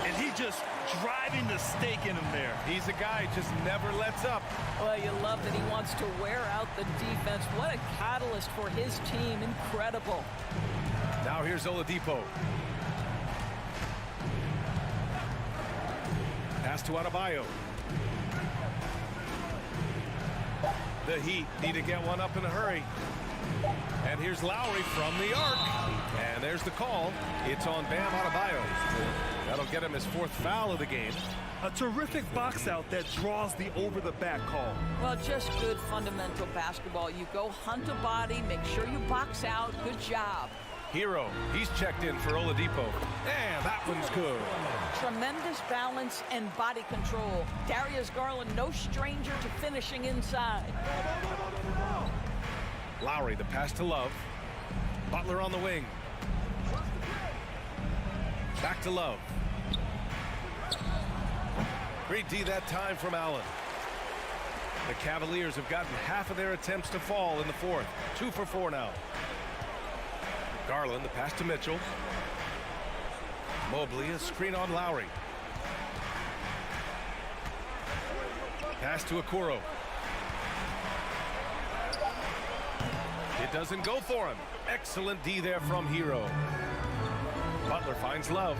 And he just driving the stake in him there. He's a guy who just never lets up. Well, you love that he wants to wear out the defense. What a catalyst for his team. Incredible. Now here's Oladipo. Pass to Adebayo. The Heat need to get one up in a hurry. And here's Lowry from the arc. And there's the call. It's on Bam Adebayo. That'll get him his 4th foul of the game. A terrific box out that draws the over-the-back call. Well, just good fundamental basketball. You go hunt a body, make sure you box out. Good job. Hero, he's checked in for Oladipo. And that one's good. Tremendous balance and body control. Darius Garland, no stranger to finishing inside. Lowry, the pass to Love. Butler on the wing. Back to Love. Great D that time from Allen. The Cavaliers have gotten half of their attempts to fall in the 4th. 2 for 4 now. Garland, the pass to Mitchell. Mobley, a screen on Lowry. Pass to Okoro. It doesn't go for him. Excellent D there from Hero. Butler finds Love.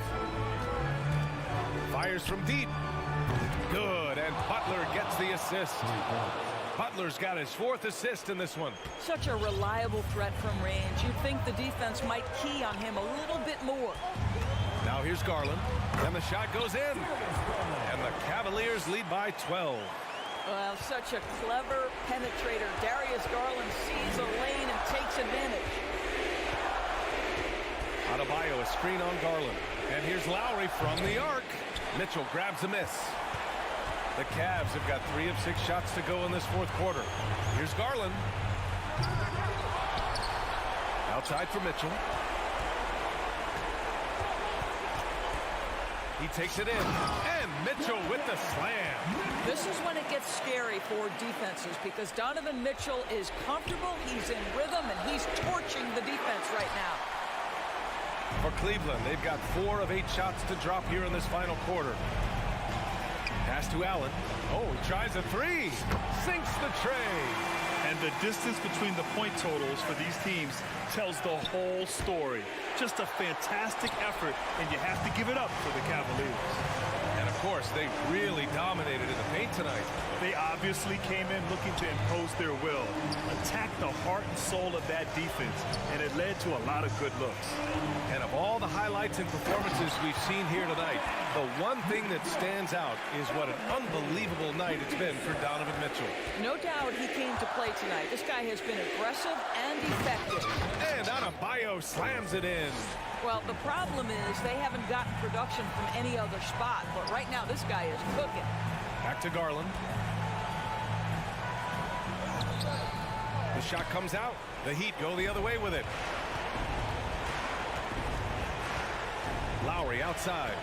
Fires from deep. Good, and Butler gets the assist. Butler's got his 4th assist in this one. Such a reliable threat from range. You'd think the defense might key on him a little bit more. Now here's Garland, and the shot goes in. And the Cavaliers lead by 12. Well, such a clever penetrator. Darius Garland sees a lane and takes advantage. Adebayo, a screen on Garland. And here's Lowry from the arc. Mitchell grabs a miss. The Cavs have got 3 of 6 shots to go in this 4th quarter. Here's Garland. Outside for Mitchell. He takes it in. And Mitchell with the slam. This is when it gets scary for defenses because Donovan Mitchell is comfortable, he's in rhythm, and he's torching the defense right now. For Cleveland, they've got 4 of 8 shots to drop here in this final quarter. Pass to Allen. Oh, he tries a 3. Sinks the tray. And the distance between the point totals for these teams tells the whole story. Just a fantastic effort, and you have to give it up for the Cavaliers. And of course, they really dominated in the paint tonight. They obviously came in looking to impose their will, attack the heart and soul of that defense, and it led to a lot of good looks. And of all the highlights and performances we've seen here tonight, The one thing that stands out is what an unbelievable night it's been for Donovan Mitchell. No doubt he came to play tonight. This guy has been aggressive and effective. And Adebayo slams it in. Well, the problem is they haven't gotten production from any other spot. But right now, this guy is cooking. Back to Garland. The shot comes out. The Heat go the other way with it. Lowry outside.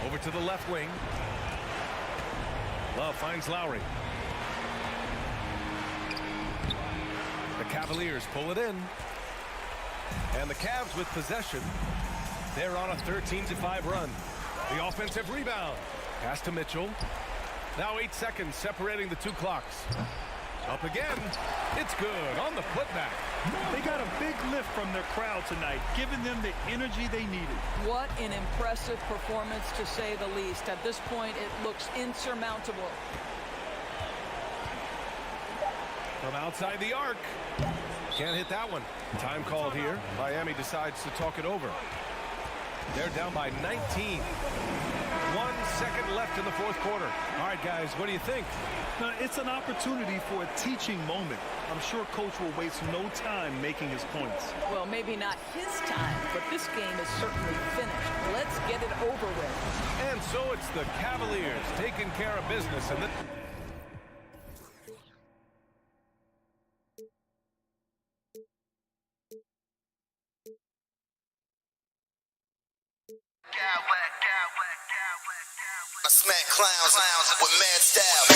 Over to the left wing. Love finds Lowry. The Cavaliers pull it in. And the Cavs with possession. They're on a 13-5 run. The offensive rebound. Pass to Mitchell. Now 8 seconds separating the two clocks. Up again. It's good on the putback. They got a big lift from their crowd tonight, giving them the energy they needed. What an impressive performance, to say the least. At this point, it looks insurmountable. From outside the arc. Can't hit that one. Time called here. Miami decides to talk it over. They're down by 19. 1 second left in the fourth quarter. All right, guys, what do you think? Now, it's an opportunity for a teaching moment. I'm sure Coach will waste no time making his points. Well, maybe not his time, but this game is certainly finished. Let's get it over with. And so it's the Cavaliers taking care of business. And I smack clowns with mad style.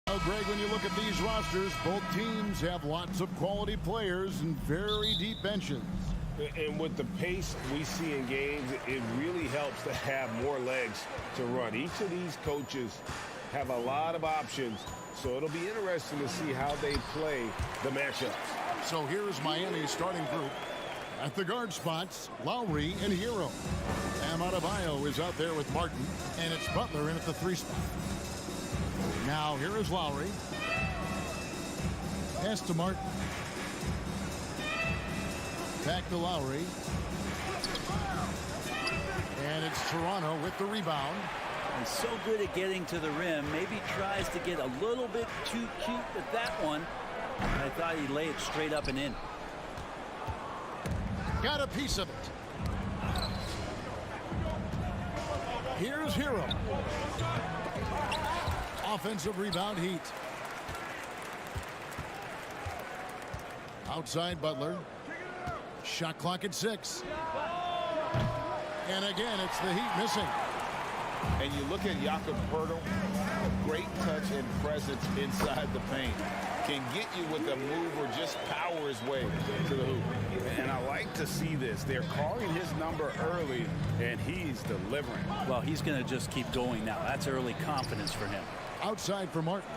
Well, Greg, when you look at these rosters, both teams have lots of quality players and very deep benches. And with the pace we see in games, it really helps to have more legs to run. Each of these coaches have a lot of options, so it'll be interesting to see how they play the matchups. So here's Miami's starting group. At the guard spots, Lowry and Hero. Bam Adebayo is out there with Martin, and it's Butler in at the 3 spot. Now here is Lowry. Pass to Martin. Back to Lowry. And it's Toronto with the rebound. He's so good at getting to the rim. Maybe tries to get a little bit too cute with that one. I thought he'd lay it straight up and in. Got a piece of it. Here's Hero. Offensive rebound, Heat. Outside Butler. Shot clock at 6. And again, it's the Heat missing. And you look at Jakob Poeltl, great touch and presence inside the paint. Can get you with a move or just power his way to the hoop. And I like to see this. They're calling his number early, and he's delivering. Well, he's going to just keep going now. That's early confidence for him. Outside for Martin.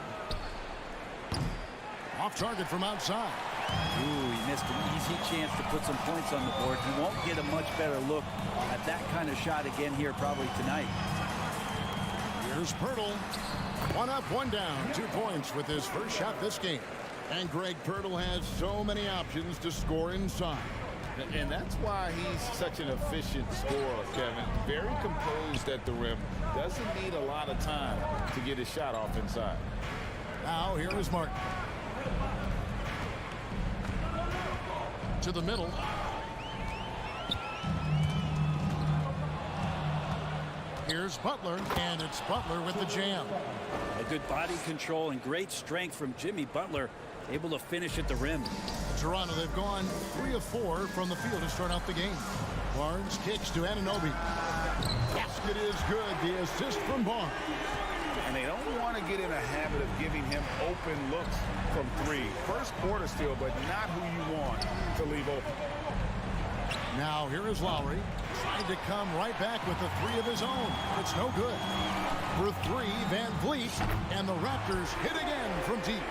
Off target from outside. Ooh, he missed an easy chance to put some points on the board. He won't get a much better look at that kind of shot again here probably tonight. Here's Poeltl. 1 up, 1 down. 2 points with his first shot this game. And Greg, Poeltl has so many options to score inside. And that's why he's such an efficient scorer, Kevin. Very composed at the rim. Doesn't need a lot of time to get his shot off inside. Now here is Martin. To the middle. Here's Butler, and it's Butler with the jam. A good body control and great strength from Jimmy Butler, able to finish at the rim. Toronto, they've gone 3 of 4 from the field to start out the game. Barnes kicks to Anunoby. Basket is good. The assist from Barnes. And they don't want to get in a habit of giving him open looks from 3. First quarter still, but not who you want to leave open. Now here is Lowry. Tried to come right back with a 3 of his own. It's no good. For 3, Van Vliet, and the Raptors hit again from deep.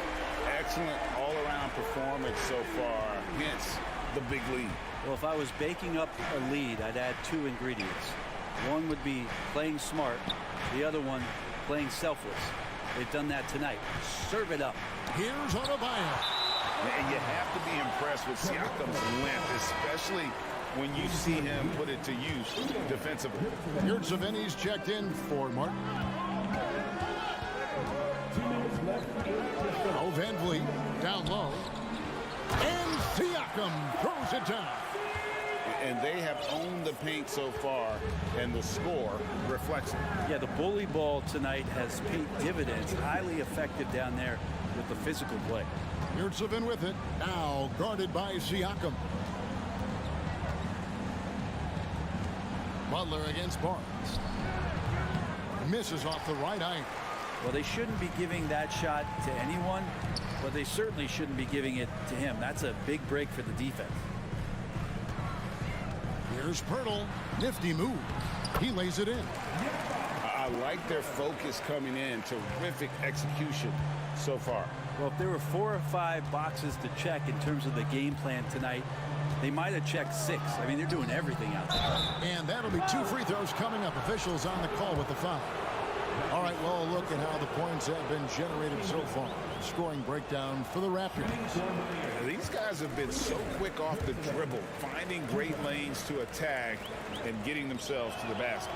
Excellent all-around performance so far. Hence the big lead. Well, if I was baking up a lead, I'd add 2 ingredients. One would be playing smart. The other one, playing selfless. They've done that tonight. Serve it up. Here's Adebayo. And you have to be impressed with Siakam's length, especially when you see him put it to use defensively. Yurtseven's checked in for Martin. Oh, Van Vliet down low. And Siakam throws it down. And they have owned the paint so far, and the score reflects it. Yeah, the bully ball tonight has paid dividends. Highly effective down there with the physical play. Yurtseven with it. Now guarded by Siakam. Butler against Barnes. Misses off the right eye. Well, they shouldn't be giving that shot to anyone, but they certainly shouldn't be giving it to him. That's a big break for the defense. Here's Poeltl. Nifty move. He lays it in. I like their focus coming in. Terrific execution so far. Well, if there were 4 or 5 boxes to check in terms of the game plan tonight, they might have checked 6. I mean, they're doing everything out there. And that'll be 2 free throws coming up. Officials on the call with the foul. All right, well, look at how the points have been generated so far. Scoring breakdown for the Raptors. These guys have been so quick off the dribble, finding great lanes to attack and getting themselves to the basket.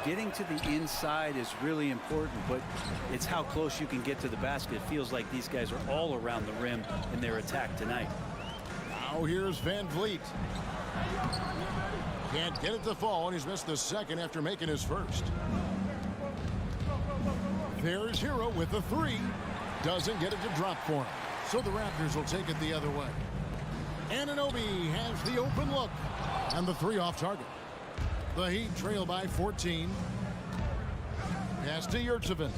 Getting to the inside is really important, but it's how close you can get to the basket. It feels like these guys are all around the rim in their attack tonight. Now here's Van Vliet. Can't get it to fall, and he's missed the second after making his first. There's Hero with the 3. Doesn't get it to drop for him. So the Raptors will take it the other way. Anunoby has the open look. And the 3 off target. The Heat trail by 14. Pass to Yurtseven.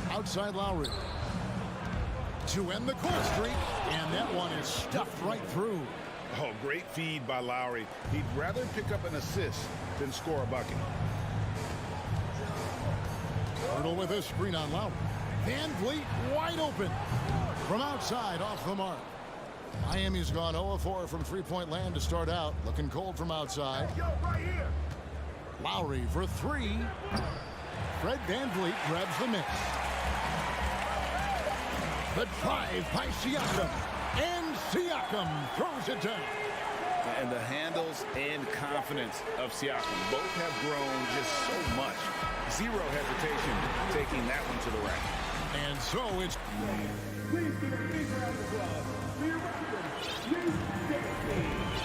Outside Lowry. To end the cold streak. And that one is stuffed right through. Oh, great feed by Lowry. He'd rather pick up an assist than score a bucket. Hurdle with a screen on Lowry. Van Vliet wide open. From outside, off the mark. Miami's gone 0-4 from three-point land to start out. Looking cold from outside. Lowry for three. Fred Van Vliet grabs the miss. The drive by Siakam. And Siakam throws it down. And the handles and confidence of Siakam both have grown just so much. Zero hesitation taking that one to the rack. And so it's...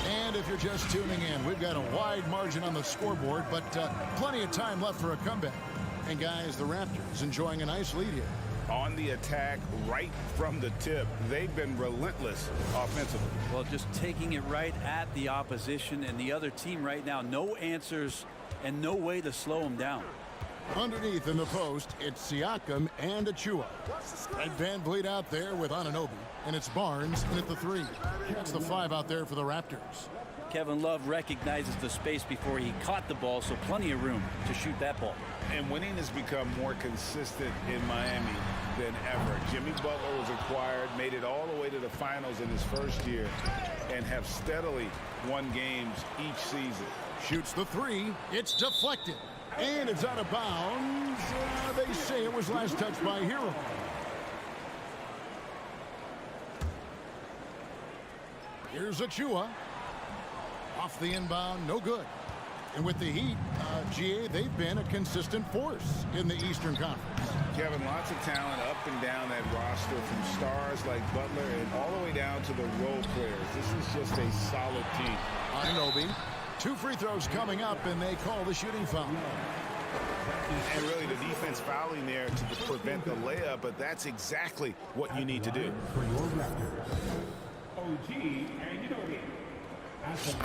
And if you're just tuning in, we've got a wide margin on the scoreboard, but plenty of time left for a comeback. And guys, the Raptors enjoying a nice lead here. On the attack right from the tip. They've been relentless offensively. Well, just taking it right at the opposition and the other team right now. No answers and no way to slow them down. Underneath in the post, it's Siakam and Achua. Fred Van Vliet out there with Anunoby, and it's Barnes in at the three. That's the five out there for the Raptors. Kevin Love recognizes the space before he caught the ball, so plenty of room to shoot that ball. And winning has become more consistent in Miami than ever. Jimmy Butler was acquired, made it all the way to the finals in his first year, and have steadily won games each season. Shoots the three. It's deflected. And it's out of bounds. They say it was last touched by Hero. Here's Achua. Off the inbound, no good. And with the Heat, GA, they've been a consistent force in the Eastern Conference. Kevin, lots of talent up and down that roster, from stars like Butler and all the way down to the role players. This is just a solid team. Anunoby. 2 free throws coming up, and they call the shooting foul. And really the defense fouling there to prevent the layup, but that's exactly what you need to do.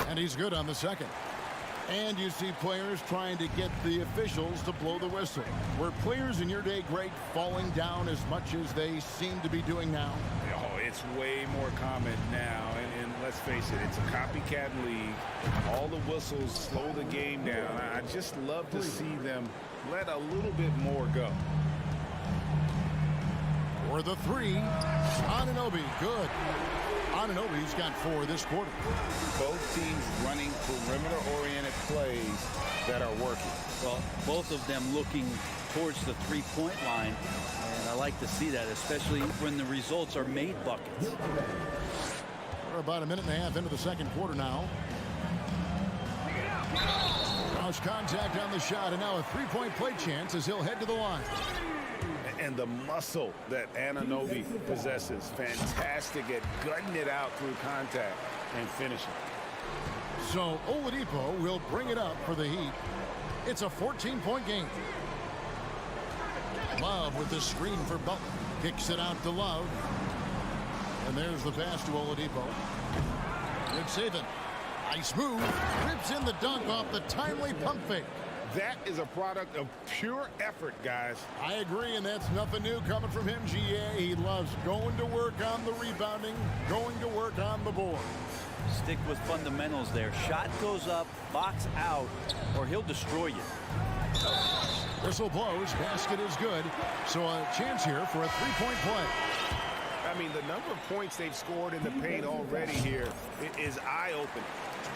And he's good on the second. And you see players trying to get the officials to blow the whistle. Were players in your day great falling down as much as they seem to be doing now? Oh, it's way more common now. And let's face it, it's a copycat league. All the whistles slow the game down. I just love to see them let a little bit more go. For the three, Anunoby, good. Anunoby's got 4 this quarter. Both teams running perimeter-oriented plays that are working. Well, both of them looking towards the three-point line, and I like to see that, especially when the results are made buckets. We're about a minute and a half into the second quarter now. Cross contact on the shot, and now a three-point play chance as he'll head to the line. And the muscle that Anunoby possesses, fantastic at gutting it out through contact and finishing. So Oladipo will bring it up for the Heat. It's a 14-point game. Love with the screen for Butler. Kicks it out to Love. And there's the pass to Oladipo. Good saving. Nice move. Rips in the dunk off the timely pump fake. That is a product of pure effort, guys. I agree, and that's nothing new coming from him, GA. He loves going to work on the rebounding, going to work on the board. Stick with fundamentals there. Shot goes up, box out, or he'll destroy you. Whistle blows. Basket is good. So a chance here for a three-point play. I mean, the number of points they've scored in the paint already here is eye-opening.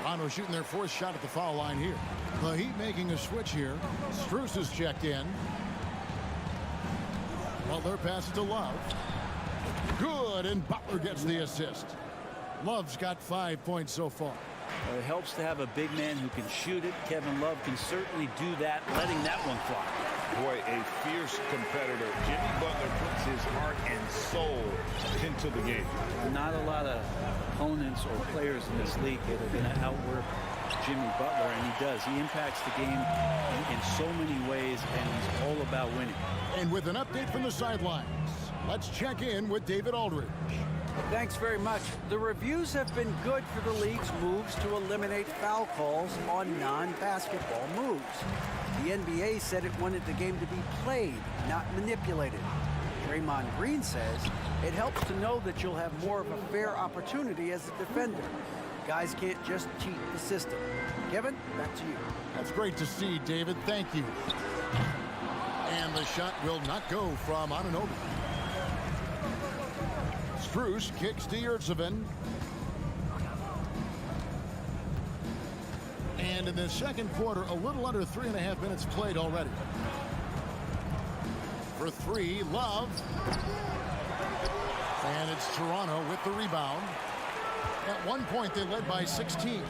Toronto shooting their 4th shot at the foul line here. The Heat making a switch here. Strus is checked in. Butler passes to Love. Good, and Butler gets the assist. Love's got 5 points so far. It helps to have a big man who can shoot it. Kevin Love can certainly do that, letting that one fly. Boy, a fierce competitor. Jimmy Butler puts his heart and soul into the game. Not a lot of opponents or players in this league that are going to outwork Jimmy Butler, and he does. He impacts the game in so many ways, and he's all about winning. And with an update from the sidelines, let's check in with David Aldridge. Thanks very much. The reviews have been good for the league's moves to eliminate foul calls on non-basketball moves. The NBA said it wanted the game to be played, not manipulated. Draymond Green says it helps to know that you'll have more of a fair opportunity as a defender. Guys can't just cheat the system. Kevin, back to you. That's great to see, David. Thank you. And the shot will not go from Anunoby. Strus kicks to Yurtseven. And in the second quarter, a little under 3.5 minutes played already. For three, Love. And it's Toronto with the rebound. At one point, they led by 16.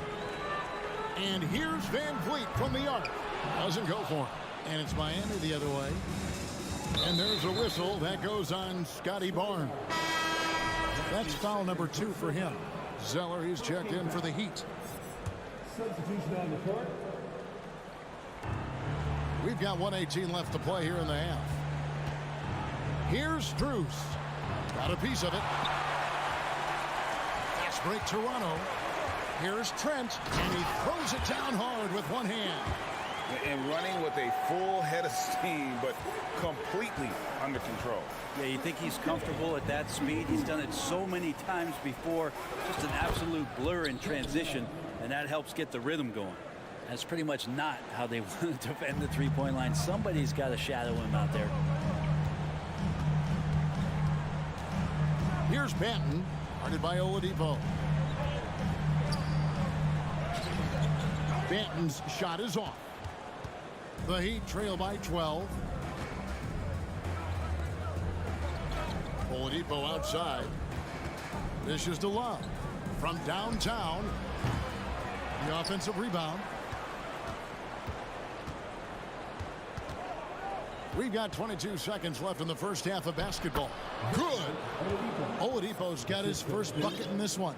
And here's Van Vliet from the arc. Doesn't go for him. And it's Miami the other way. And there's a whistle that goes on Scotty Barnes. That's foul number 2 for him. Zeller, he's checked in for the Heat. Substitution on the court. We've got 1:18 left to play here in the half. Here's Strus. Got a piece of it. Fast break Toronto. Here's Trent, and he throws it down hard with one hand. And running with a full head of steam, but completely under control. Yeah, you think he's comfortable at that speed. He's done it so many times before. Just an absolute blur in transition, and that helps get the rhythm going. That's pretty much not how they want to defend the three-point line. Somebody's got to shadow him out there. Here's Banton, guarded by Oladipo. Banton's shot is off. The Heat trail by 12. Oladipo outside. This is to Love. From downtown. The offensive rebound. We've got 22 seconds left in the first half of basketball. Good. Oladipo's got his first bucket in this one.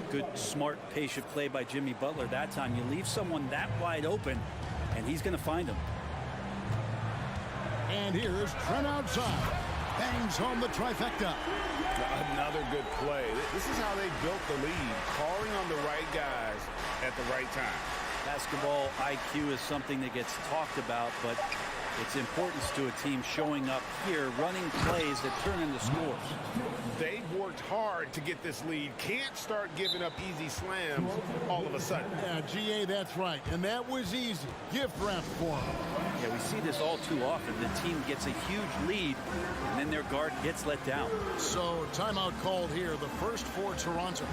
Good, smart, patient play by Jimmy Butler. That time you leave someone that wide open, and he's going to find him. And here's Trent outside. Bangs home the trifecta. Another good play. This is how they built the lead, calling on the right guys at the right time. Basketball IQ is something that gets talked about, but its importance to a team showing up here, running plays that turn into scores. They've worked hard to get this lead. Can't start giving up easy slams all of a sudden. Yeah, GA, that's right. And that was easy. Gift wrap for them. Yeah, we see this all too often. The team gets a huge lead, and then their guard gets let down. So, timeout called here, the first for Toronto.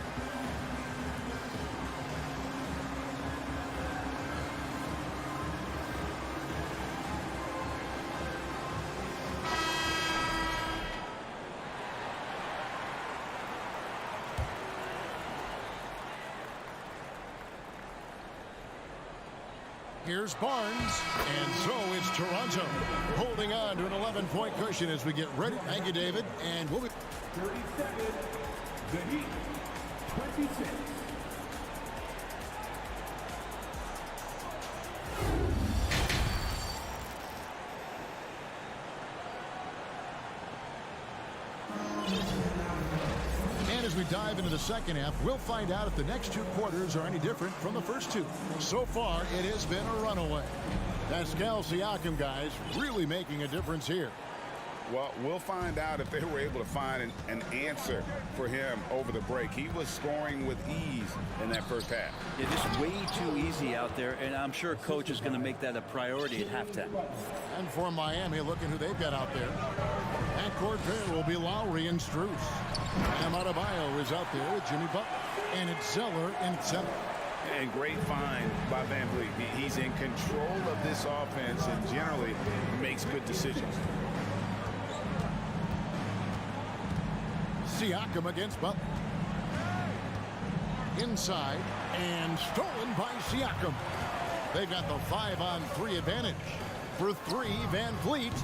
Here's Barnes, and so it's Toronto holding on to an 11-point cushion as we get ready. Thank you, David, and we'll be 30 seconds. The Heat, 26. And as we dive into the second half, we'll find out if the next two quarters are any different from the first two. So far, it has been a runaway. Pascal Siakam, guys, really making a difference here. Well, we'll find out if they were able to find an answer for him over the break. He was scoring with ease in that first half. Yeah, just way too easy out there, and I'm sure coach is going to make that a priority at halftime. And for Miami, look at who they've got out there. At court pair will be Lowry and Strus. And Adebayo is out there with Jimmy Butler. And it's Zeller and center. And great find by Van Vliet. He's in control of this offense and generally makes good decisions. Siakam against Butler. Inside and stolen by Siakam. They've got the 5-on-3 advantage. For three, Van Vliet.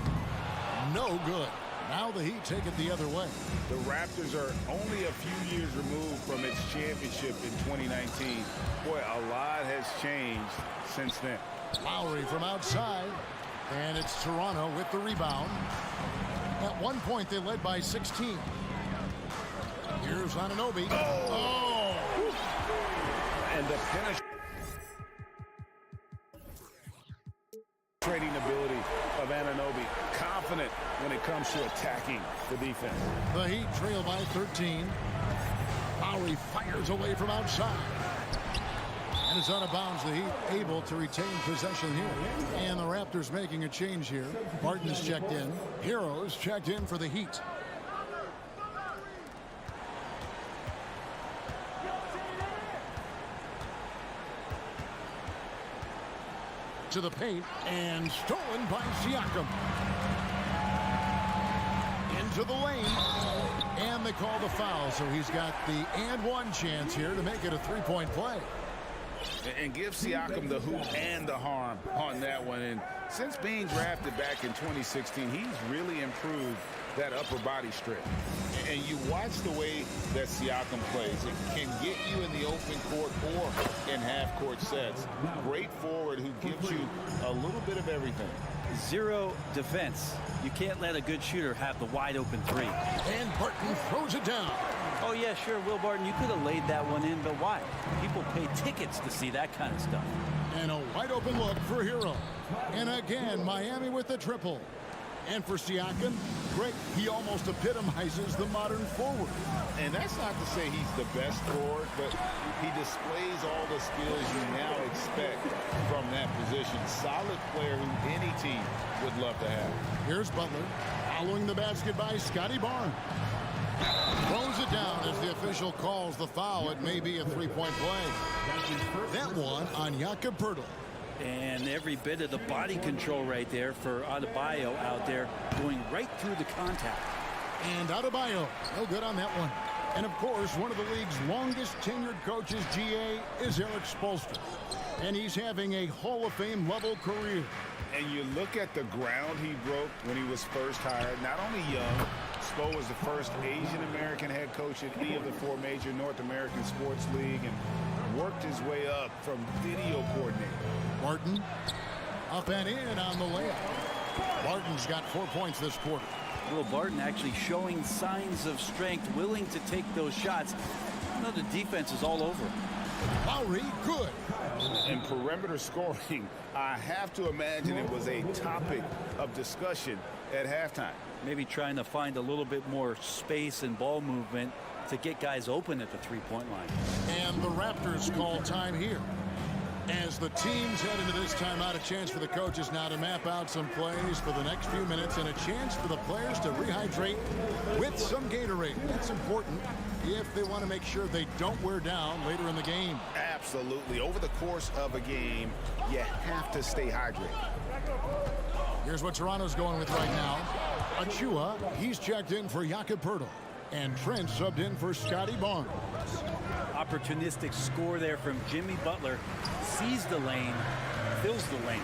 No good. Now the Heat take it the other way. The Raptors are only a few years removed from its championship in 2019. Boy, a lot has changed since then. Lowry from outside. And it's Toronto with the rebound. At one point, they led by 16. Here's Anunoby. And the penetrating ability of Anunoby. Confident when it comes to attacking the defense. The Heat trail by 13. Lowry fires away from outside. And it's out of bounds. The Heat able to retain possession here. And the Raptors making a change here. Barton's checked in. Heroes checked in for the Heat. To the paint and stolen by Siakam. Into the lane. And they call the foul, so he's got the and one chance here to make it a three-point play. And give Siakam the hoop and the harm on that one. And since being drafted back in 2016, he's really improved that upper body strength. And you watch the way that Siakam plays. It can get you in the open court or in half-court sets. Great forward who gives you a little bit of everything. Zero defense. You can't let a good shooter have the wide open three. And Barton throws it down. Oh, yeah, sure, Will Barton, you could have laid that one in, but why? People pay tickets to see that kind of stuff. And a wide open look for Hero. And again, Miami with the triple. And for Siakam, great. He almost epitomizes the modern forward. And that's not to say he's the best forward, but he displays all the skills you now expect from that position. Solid player who any team would love to have. Here's Butler. Following the basket by Scotty Barnes. Throws it down as the official calls the foul. It may be a three-point play. That one on Jakob Poeltl. And every bit of the body control right there for Adebayo out there going right through the contact. And Adebayo, no good on that one. And of course, one of the league's longest tenured coaches, GA, is Eric Spoelstra. And he's having a Hall of Fame level career. And you look at the ground he broke when he was first hired. Not only young, Spo was the first Asian-American head coach at any of the four major North American sports league and worked his way up from video coordinator. Barton up and in on the layup. Barton's got 4 points this quarter. Will Barton actually showing signs of strength, willing to take those shots. You know, the defense is all over. Lowry, good. And perimeter scoring, I have to imagine it was a topic of discussion at halftime. Maybe trying to find a little bit more space and ball movement to get guys open at the three-point line. And the Raptors call time here. As the teams head into this timeout, a chance for the coaches now to map out some plays for the next few minutes and a chance for the players to rehydrate with some Gatorade. That's important if they want to make sure they don't wear down later in the game. Absolutely. Over the course of a game, you have to stay hydrated. Here's what Toronto's going with right now. Achua, he's checked in for Jakob Poeltl. And Trent subbed in for Scotty Barnes. Opportunistic score there from Jimmy Butler. Sees the lane, fills the lane.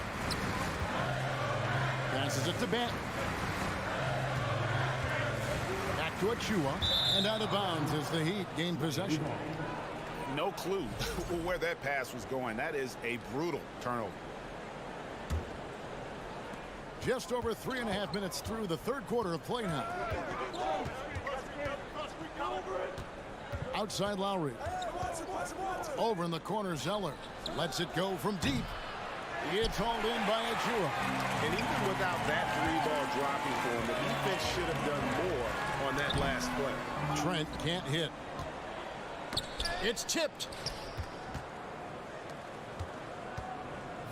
Passes it to Benton. Back to Achua. And out of bounds as the Heat gain possession. No clue where that pass was going. That is a brutal turnover. Just over 3.5 minutes through the third quarter of play now. Outside Lowry. Over in the corner, Zeller. Lets it go from deep. It's hauled in by Achua. And even without that three-ball dropping for him, the defense should have done more on that last play. Trent can't hit. It's tipped.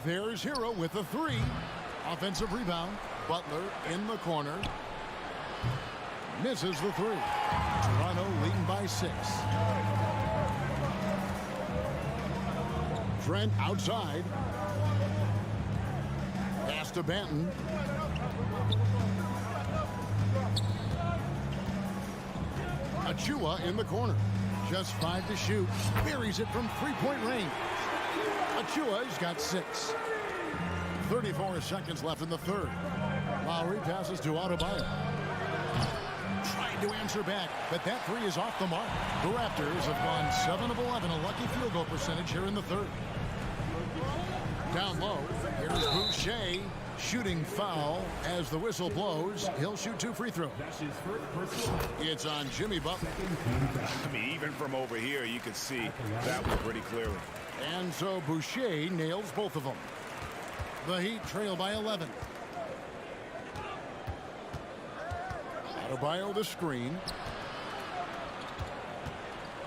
There's Hero with a three. Offensive rebound. Butler in the corner. Misses the three. Toronto leading by 6. Trent outside. Pass to Benton. Achua in the corner. Just 5 to shoot. Buries it from three-point range. Achua's got 6. 34 seconds left in the third. Lowry passes to Adebayo. Trying to answer back, but that three is off the mark. The Raptors have gone 7 of 11, a lucky field goal percentage here in the third. Down low, here's Boucher. Shooting foul as the whistle blows. He'll shoot 2 free throws. It's on Jimmy Butler. I mean, even from over here, you could see that one pretty clearly. And so Boucher nails both of them. The Heat trail by 11. Adebayo the screen.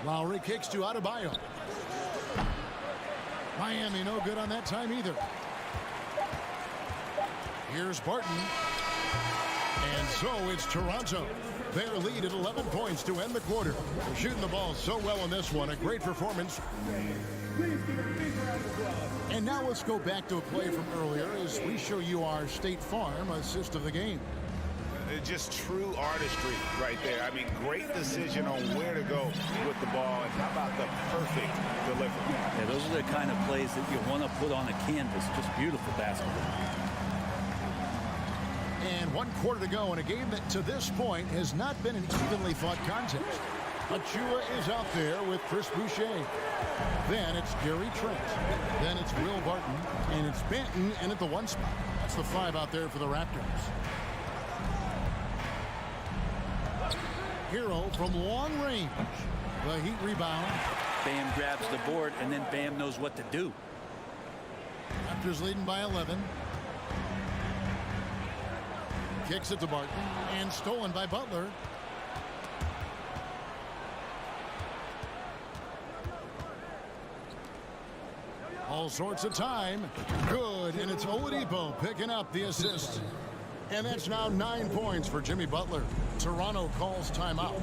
Lowry kicks to Adebayo. Miami no good on that time either. Here's Barton. And so it's Toronto. Their lead at 11 points to end the quarter. They're shooting the ball so well in this one. A great performance. And now let's go back to a play from earlier as we show you our State Farm assist of the game. Just true artistry right there. I mean, great decision on where to go with the ball, and how about the perfect delivery. Yeah, those are the kind of plays that you want to put on a canvas. Just beautiful basketball. And 1 quarter to go in a game that to this point has not been an evenly fought contest. Achua is out there with Chris Boucher. Then it's Gary Trent. Then it's Will Barton. And it's Benton in at the 1 spot. That's the 5 out there for the Raptors. Hero from long range. The Heat rebound. Bam grabs the board, and then Bam knows what to do. Raptors leading by 11. Kicks it to Barton. And stolen by Butler. All sorts of time. Good. And it's Oladipo picking up the assist. And that's now 9 points for Jimmy Butler. Toronto calls timeout.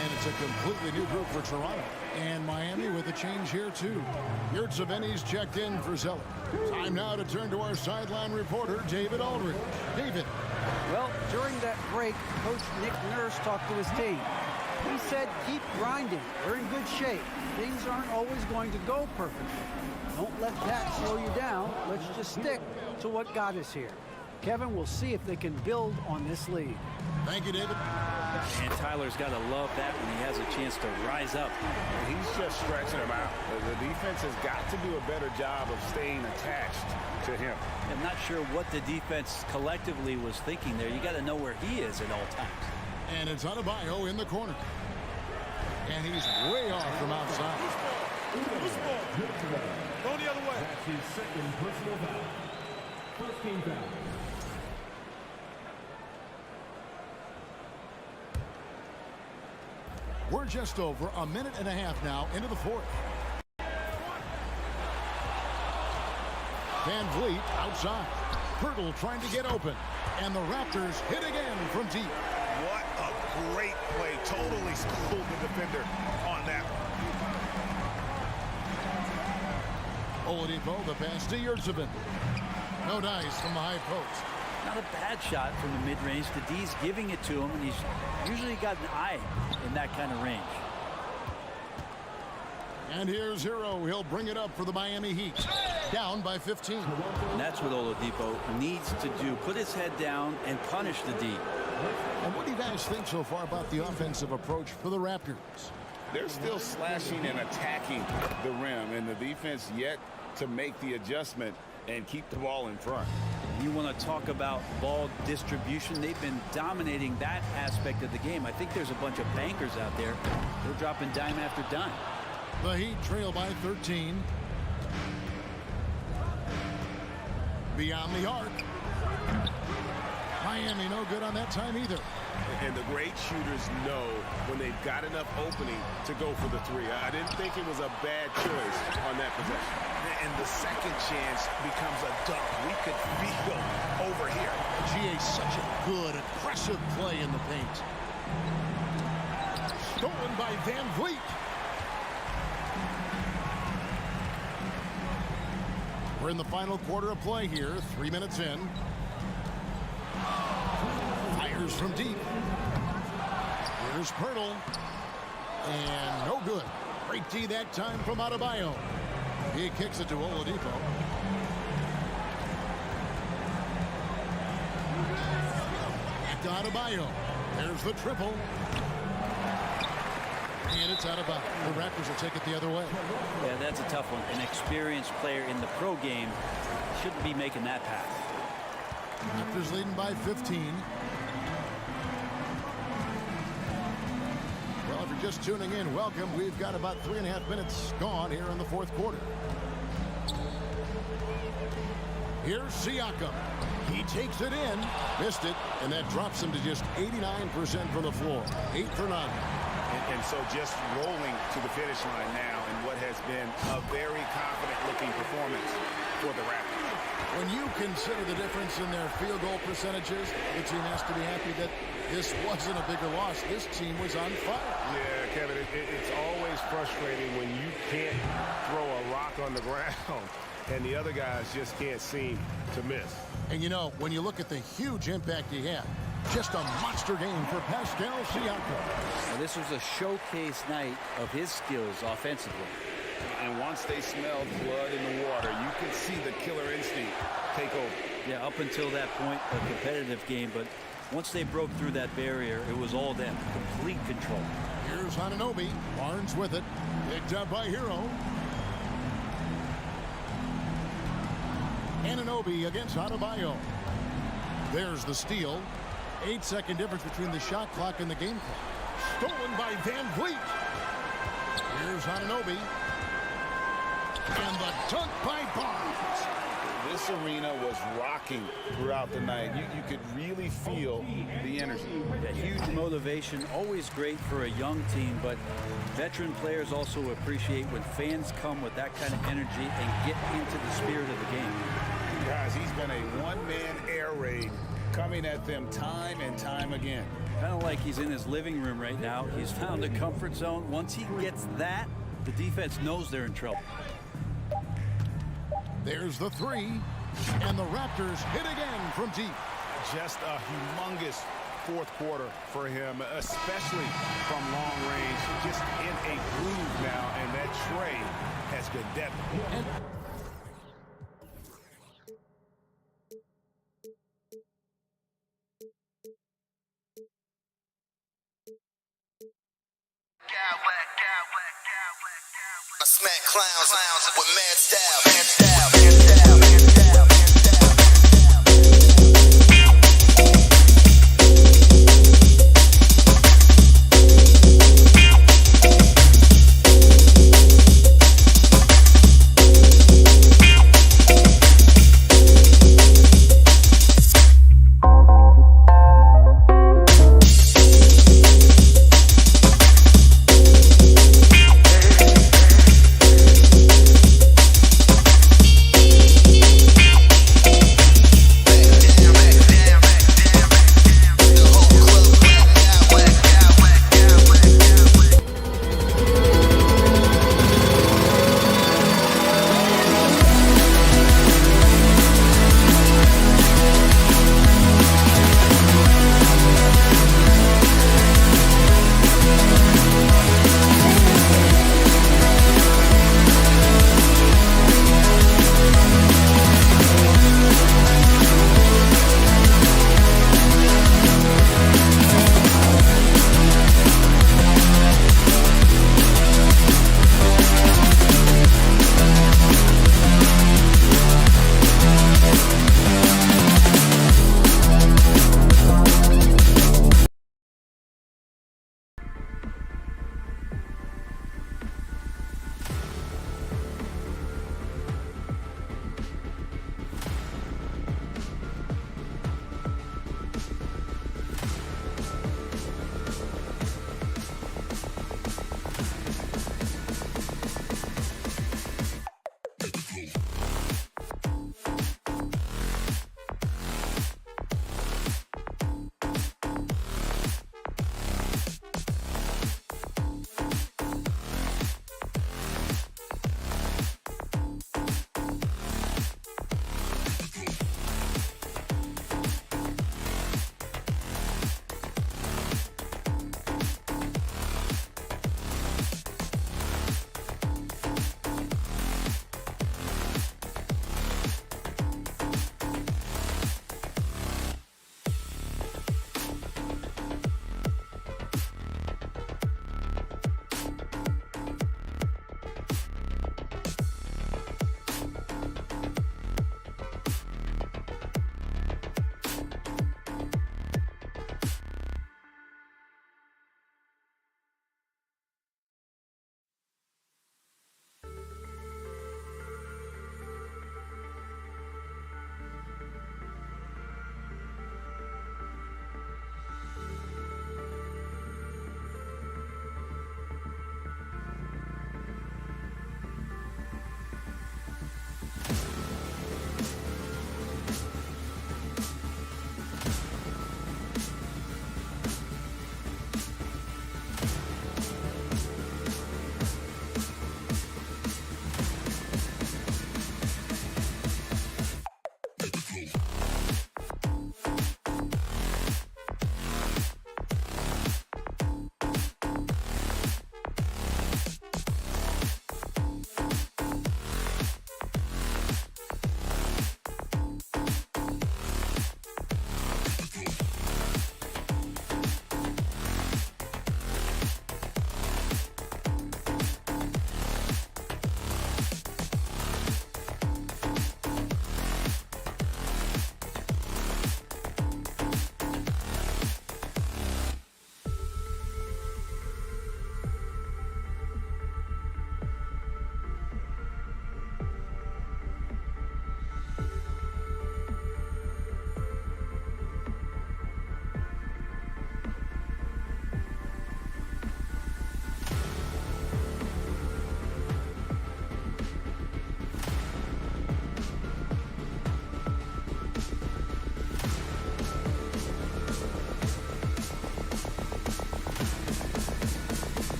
And it's a completely new group for Toronto. And Miami with a change here, too. Yurtseven's checked in for Zeller. Time now to turn to our sideline reporter, David Aldridge. David. Well, during that break, Coach Nick Nurse talked to his team. He said, keep grinding. We're in good shape. Things aren't always going to go perfectly. Don't let that slow you down. Let's just stick to what got us here. Kevin, we'll see if they can build on this lead. Thank you, David. And Tyler's got to love that when he has a chance to rise up. He's just stretching him out. The defense has got to do a better job of staying attached to him. I'm not sure what the defense collectively was thinking there. You got to know where he is at all times. And it's Adebayo in the corner. And he's way off from outside. Go the other way. That's his second personal foul. First team foul. We're just over a minute and a half now into the fourth. Van Vliet outside. Pirtle trying to get open. And the Raptors hit again from deep. What a great play. Totally schooled the defender on that one. Oladipo, the pass to Yurtseven. No dice from the high post. Not a bad shot from the mid-range. The D's giving it to him, and he's usually got an eye in that kind of range. And here's Hero. He'll bring it up for the Miami Heat. Down by 15. And that's what Oladipo needs to do. Put his head down and punish the D. And what do you guys think so far about the offensive approach for the Raptors? They're still slashing and attacking the rim, and the defense yet to make the adjustment and keep the ball in front. You want to talk about ball distribution. They've been dominating that aspect of the game. I think there's a bunch of bankers out there. They're dropping dime after dime. The Heat trail by 13. Beyond the arc. Miami no good on that time either. And the great shooters know when they've got enough opening to go for the three. I didn't think it was a bad choice on that possession. And the second chance becomes a dunk. We could feel over here. GA, such a good, aggressive play in the paint. Stolen by Van Vliet. We're in the final quarter of play here. 3 minutes in. Fires from deep. Here's Pirtle. And no good. Great D that time from Adebayo. He kicks it to Oladipo. Adebayo. There's the triple. And it's out of bounds. The Raptors will take it the other way. Yeah, that's a tough one. An experienced player in the pro game shouldn't be making that pass. Raptors leading by 15. Well, if you're just tuning in, welcome. We've got about 3.5 minutes gone here in the fourth quarter. Here's Siakam. He takes it in, missed it, and that drops him to just 89% from the floor. 8 for 9. And so just rolling to the finish line now in what has been a very confident-looking performance for the Raptors. When you consider the difference in their field goal percentages, the team has to be happy that this wasn't a bigger loss. This team was on fire. Yeah, Kevin, it's always frustrating when you can't throw a rock on the ground and the other guys just can't seem to miss. And you know, when you look at the huge impact he had, just a monster game for Pascal Siakam. Well, this was a showcase night of his skills offensively. And once they smelled blood in the water, you could see the killer instinct take over. Yeah, up until that point, a competitive game, but once they broke through that barrier, it was all them. Complete control. Here's Anunoby. Barnes with it. Picked up by Hero. Anunoby against Adebayo. There's the steal. 8-second difference between the shot clock and the game clock. Stolen by Van Vliet. Here's Anunoby. And the dunk by Barnes. This arena was rocking throughout the night. You could really feel the energy. Yeah, huge motivation, always great for a young team, but veteran players also appreciate when fans come with that kind of energy and get into the spirit of the game. Guys, he's been a one-man air raid coming at them time and time again. Kind of like he's in his living room right now. He's found a comfort zone. Once he gets that, the defense knows they're in trouble. There's the three, and the Raptors hit again from deep. Just a humongous fourth quarter for him, especially from long range. Just in a groove now, and that tray has good depth. I smack clowns with mad style.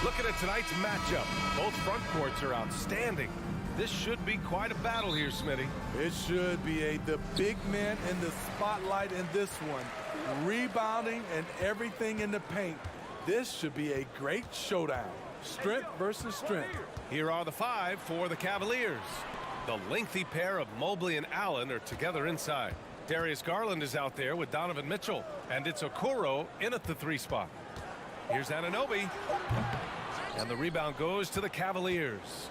Looking at tonight's matchup, both front courts are outstanding. This should be quite a battle here, Smitty. It should be. The big men in the spotlight in this one. Rebounding and everything in the paint. This should be a great showdown. Strength versus strength. Here are the 5 for the Cavaliers. The lengthy pair of Mobley and Allen are together inside. Darius Garland is out there with Donovan Mitchell. And it's Okoro in at the 3 spot. Here's Anunoby. And the rebound goes to the Cavaliers.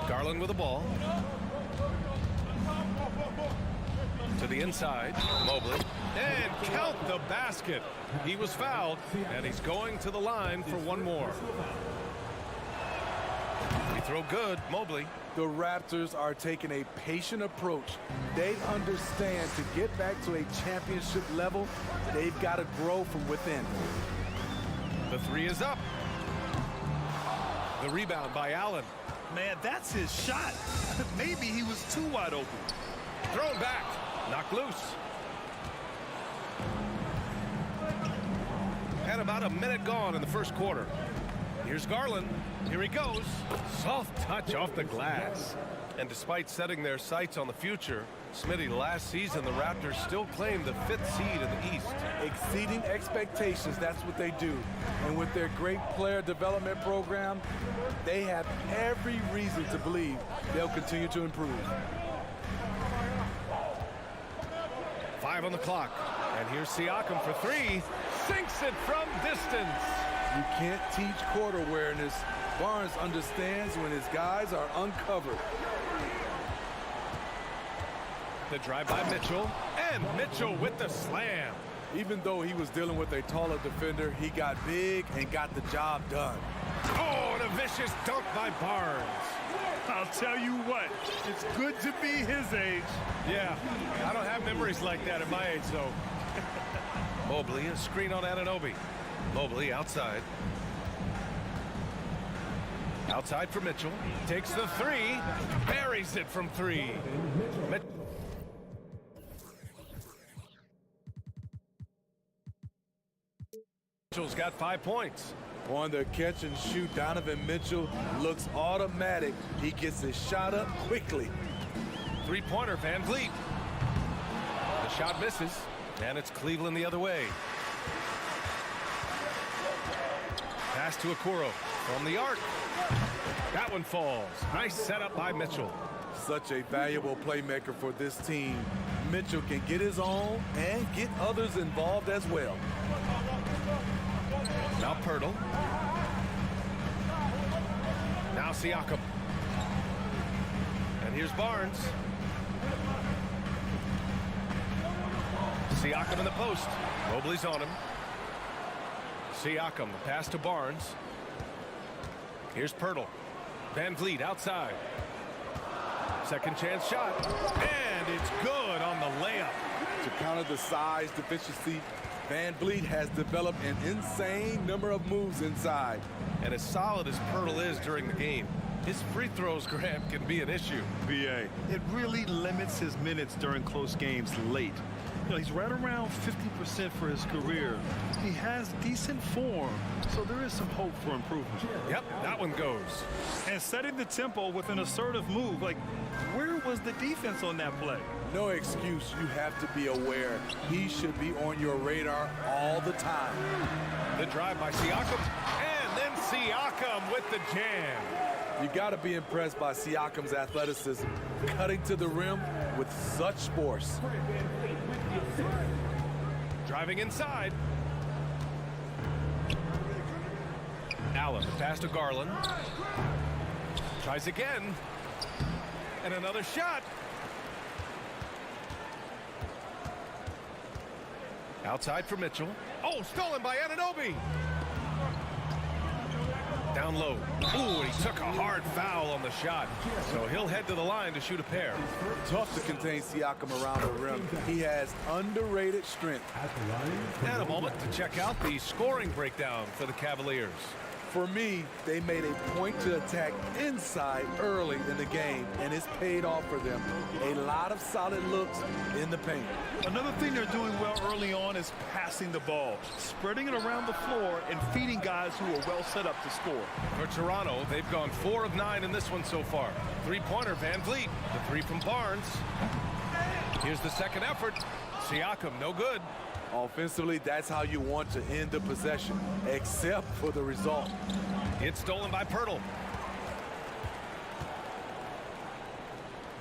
Garland with the ball. To the inside. Mobley. And count the basket. He was fouled, and he's going to the line for one more. He throw good. Mobley. The Raptors are taking a patient approach. They understand to get back to a championship level, they've got to grow from within. The 3 is up. The rebound by Allen. Man, that's his shot. Maybe he was too wide open. Thrown back. Knocked loose. And about a minute gone in the first quarter. Here's Garland. Here he goes. Soft touch off the glass. And despite setting their sights on the future, Smitty, last season the Raptors still claimed the 5th seed in the East. Exceeding expectations, that's what they do. And with their great player development program, they have every reason to believe they'll continue to improve. 5 on the clock. And here's Siakam for 3. Sinks it from distance. You can't teach court awareness. Barnes understands when his guys are uncovered. The drive by Mitchell. And Mitchell with the slam. Even though he was dealing with a taller defender, he got big and got the job done. Oh, and a vicious dunk by Barnes. I'll tell you what, it's good to be his age. Yeah, I don't have memories like that at my age, though. Mobley, a screen on Anunoby. Mobley outside. Outside for Mitchell. Takes the 3. Buries it from 3. Mitchell's got 5 points. On the catch and shoot, Donovan Mitchell looks automatic. He gets his shot up quickly. 3-pointer, Van Vliet. The shot misses, and it's Cleveland the other way. Pass to Okoro from the arc. That one falls. Nice setup by Mitchell. Such a valuable playmaker for this team. Mitchell can get his own and get others involved as well. Now Pirtle. Now Siakam. And here's Barnes. Siakam in the post. Mobley's on him. Siakam, the pass to Barnes. Here's Pirtle. Van Vliet outside. Second chance shot. And it's good on the layup. To counter the size deficiency, Van Vliet has developed an insane number of moves inside. And as solid as Pirtle is during the game, his free throws, Grant, can be an issue. BA, it really limits his minutes during close games late. You know, he's right around 50% for his career. He has decent form, so there is some hope for improvement. Yep, that one goes. And setting the tempo with an assertive move, like, where was the defense on that play? No excuse. You have to be aware. He should be on your radar all the time. The drive by Siakam, and then Siakam with the jam. You got to be impressed by Siakam's athleticism, cutting to the rim with such force. Driving inside. Allen, pass to Garland. Tries again. And another shot. Outside for Mitchell. Oh, stolen by Anunoby. Down low. Ooh, he took a hard foul on the shot. So he'll head to the line to shoot a pair. Tough to contain Siakam around the rim. He has underrated strength. And a moment to check out the scoring breakdown for the Cavaliers. For me, they made a point to attack inside early in the game, and it's paid off for them. A lot of solid looks in the paint. Another thing they're doing well early on is passing the ball, spreading it around the floor and feeding guys who are well set up to score. For Toronto, they've gone 4 of 9 in this one so far. Three-pointer, Van Vliet. The three from Barnes. Here's the second effort. Siakam, no good. Offensively, that's how you want to end the possession, except for the result. It's stolen by Pirtle.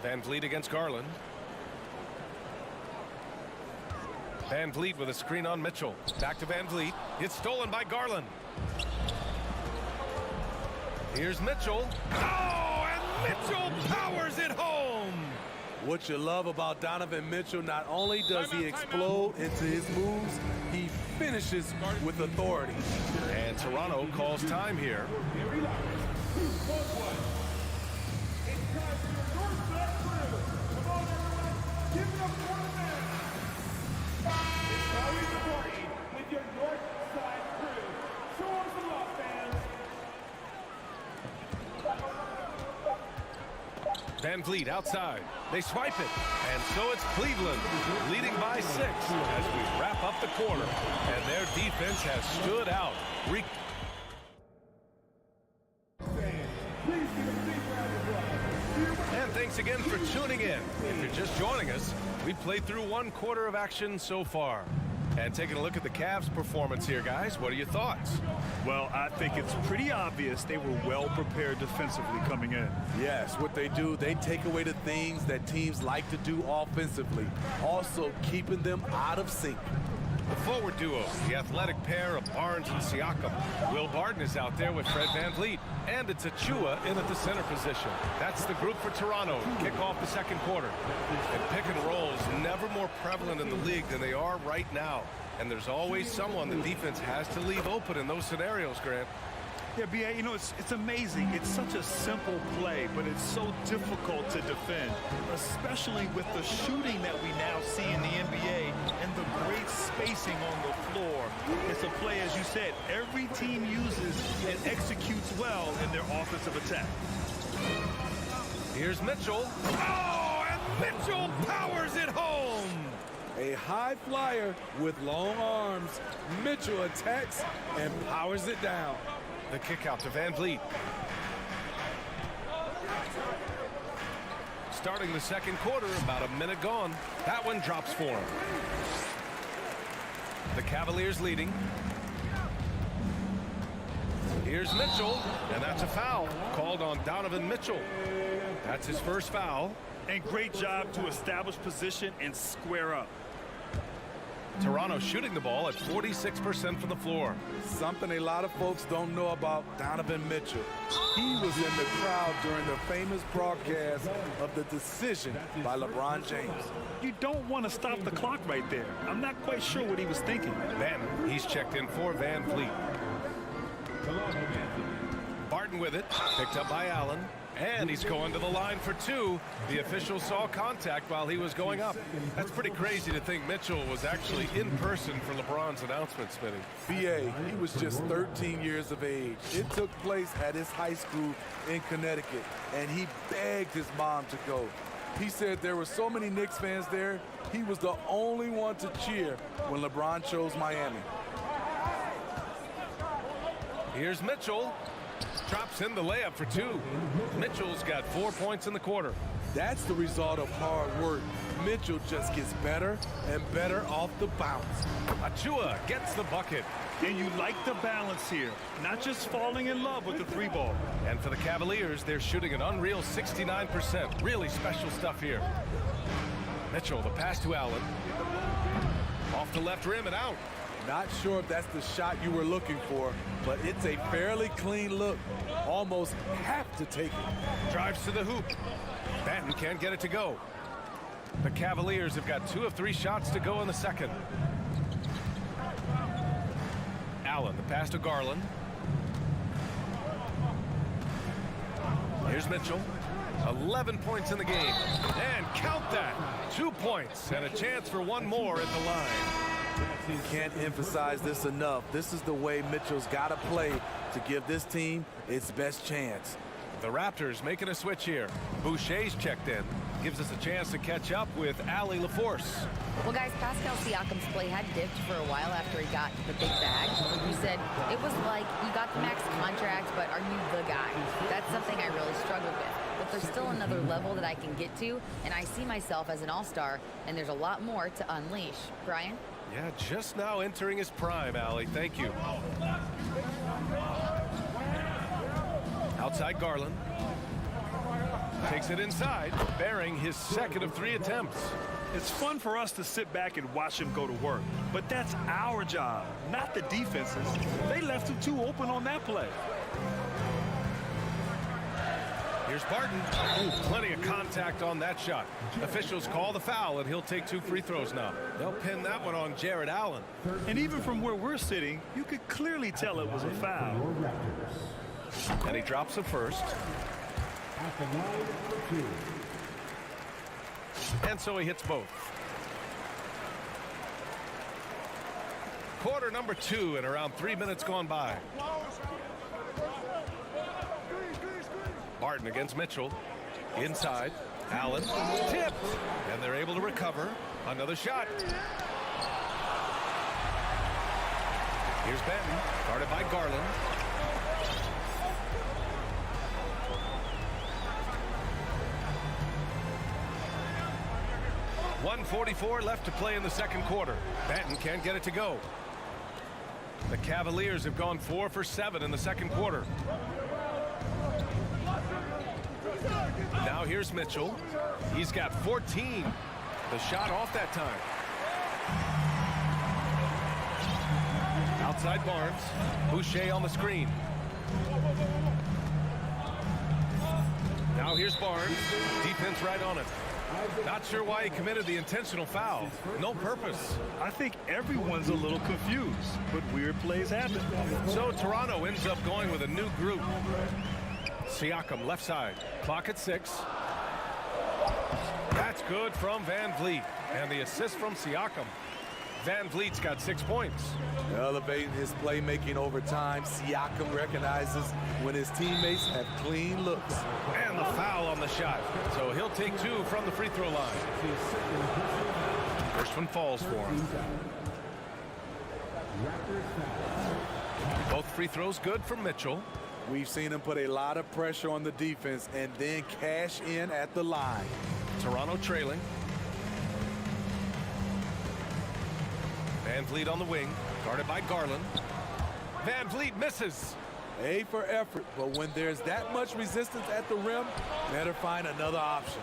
Van Vliet against Garland. Van Vliet with a screen on Mitchell. Back to Van Vliet. It's stolen by Garland. Here's Mitchell. Oh, and Mitchell powers it home. What you love about Donovan Mitchell, not only does he explode into his moves, he finishes with authority. And Toronto calls time here. Van Vliet outside. They swipe it. And so it's Cleveland leading by 6 as we wrap up the quarter. And their defense has stood out. And thanks again for tuning in. If you're just joining us, we've played through 1 quarter of action so far. And taking a look at the Cavs' performance here, guys, what are your thoughts? Well, I think it's pretty obvious they were well prepared defensively coming in. Yes, what they do, they take away the things that teams like to do offensively, also keeping them out of sync. The forward duo, the athletic pair of Barnes and Siakam. Will Barton is out there with Fred Van Vliet. And it's Achua in at the center position. That's the group for Toronto to kick off the second quarter. And pick and rolls never more prevalent in the league than they are right now. And there's always someone the defense has to leave open in those scenarios, Grant. Yeah, B.A., you know, it's amazing. It's such a simple play, but it's so difficult to defend, especially with the shooting that we now see in the NBA and the great spacing on the floor. It's a play, as you said, every team uses and executes well in their offensive attack. Here's Mitchell. Oh, and Mitchell powers it home. A high flyer with long arms. Mitchell attacks and powers it down. The kick out to Van Vliet. Starting the second quarter, about a minute gone. That one drops for him. The Cavaliers leading. Here's Mitchell, and that's a foul called on Donovan Mitchell. That's his first foul. And great job to establish position and square up. Toronto shooting the ball at 46% from the floor. Something a lot of folks don't know about Donovan Mitchell. He was in the crowd during the famous broadcast of the decision by LeBron James. You don't want to stop the clock right there. I'm not quite sure what he was thinking. Then he's checked in for Van Vliet. Barton with it, picked up by Allen. And he's going to the line for 2. The official saw contact while he was going up. That's pretty crazy to think Mitchell was actually in person for LeBron's announcement, Smitty. B.A., he was just 13 years of age. It took place at his high school in Connecticut, and he begged his mom to go. He said there were so many Knicks fans there, he was the only one to cheer when LeBron chose Miami. Here's Mitchell. Drops in the layup for 2. Mitchell's got 4 points in the quarter. That's the result of hard work. Mitchell just gets better and better off the bounce. Achua gets the bucket. And you like the balance here, not just falling in love with the 3-ball. And for the Cavaliers, they're shooting an unreal 69%. Really special stuff here. Mitchell, the pass to Allen. Off the left rim and out. Not sure if that's the shot you were looking for, but it's a fairly clean look. Almost have to take it. Drives to the hoop. Banton can't get it to go. The Cavaliers have got 2 of 3 shots to go in the second. Allen, the pass to Garland. Here's Mitchell. 11 points in the game. And count that. 2 points and a chance for one more at the line. Can't emphasize this enough. This is the way Mitchell's got to play to give this team its best chance. The Raptors making a switch here. Boucher's checked in. Gives us a chance to catch up with Ali LaForce. Well, guys, Pascal Siakam's play had dipped for a while after he got the big bag. He said it was like you got the max contract, but are you the guy? That's something I really struggled with. But there's still another level that I can get to, and I see myself as an all-star, and there's a lot more to unleash. Brian? Yeah, just now entering his prime, Ali. Thank you. Outside Garland. Takes it inside, bearing his second of 3 attempts. It's fun for us to sit back and watch him go to work, but that's our job, not the defense's. They left him too open on that play. Here's Barton. Ooh, plenty of contact on that shot. Officials call the foul, and he'll take 2 free throws now. They'll pin that one on Jared Allen. And even from where we're sitting, you could clearly tell it was a foul. And he drops the first. And so he hits both. Quarter number 2 and around 3 minutes gone by. Barton against Mitchell. Inside. Allen. Tipped. And they're able to recover. Another shot. Here's Benton. Guarded by Garland. .144 left to play in the second quarter. Benton can't get it to go. The Cavaliers have gone 4 for 7 in the second quarter. Now here's Mitchell. He's got 14. The shot off that time. Outside Barnes. Boucher on the screen. Now here's Barnes. Defense right on it. Not sure why he committed the intentional foul. No purpose. I think everyone's a little confused, but weird plays happen. So Toronto ends up going with a new group. Siakam left side. Clock at 6. That's good from Van Vliet. And the assist from Siakam. Van Vliet's got 6 points. Elevating his playmaking over time, Siakam recognizes when his teammates have clean looks. And the foul on the shot. So he'll take 2 from the free throw line. First one falls for him. Both free throws good from Mitchell. We've seen him put a lot of pressure on the defense and then cash in at the line. Toronto trailing. Van Vliet on the wing, guarded by Garland. Van Vliet misses. A for effort, but when there's that much resistance at the rim, better find another option.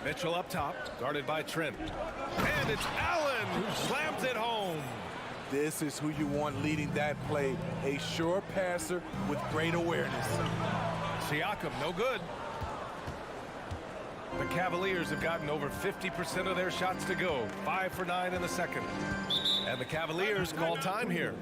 Mitchell up top, guarded by Trent. And it's Allen who slams it home. This is who you want leading that play, a sure passer with great awareness. Siakam, no good. The Cavaliers have gotten over 50% of their shots to go. 5 for 9 in the second. And the Cavaliers call time here.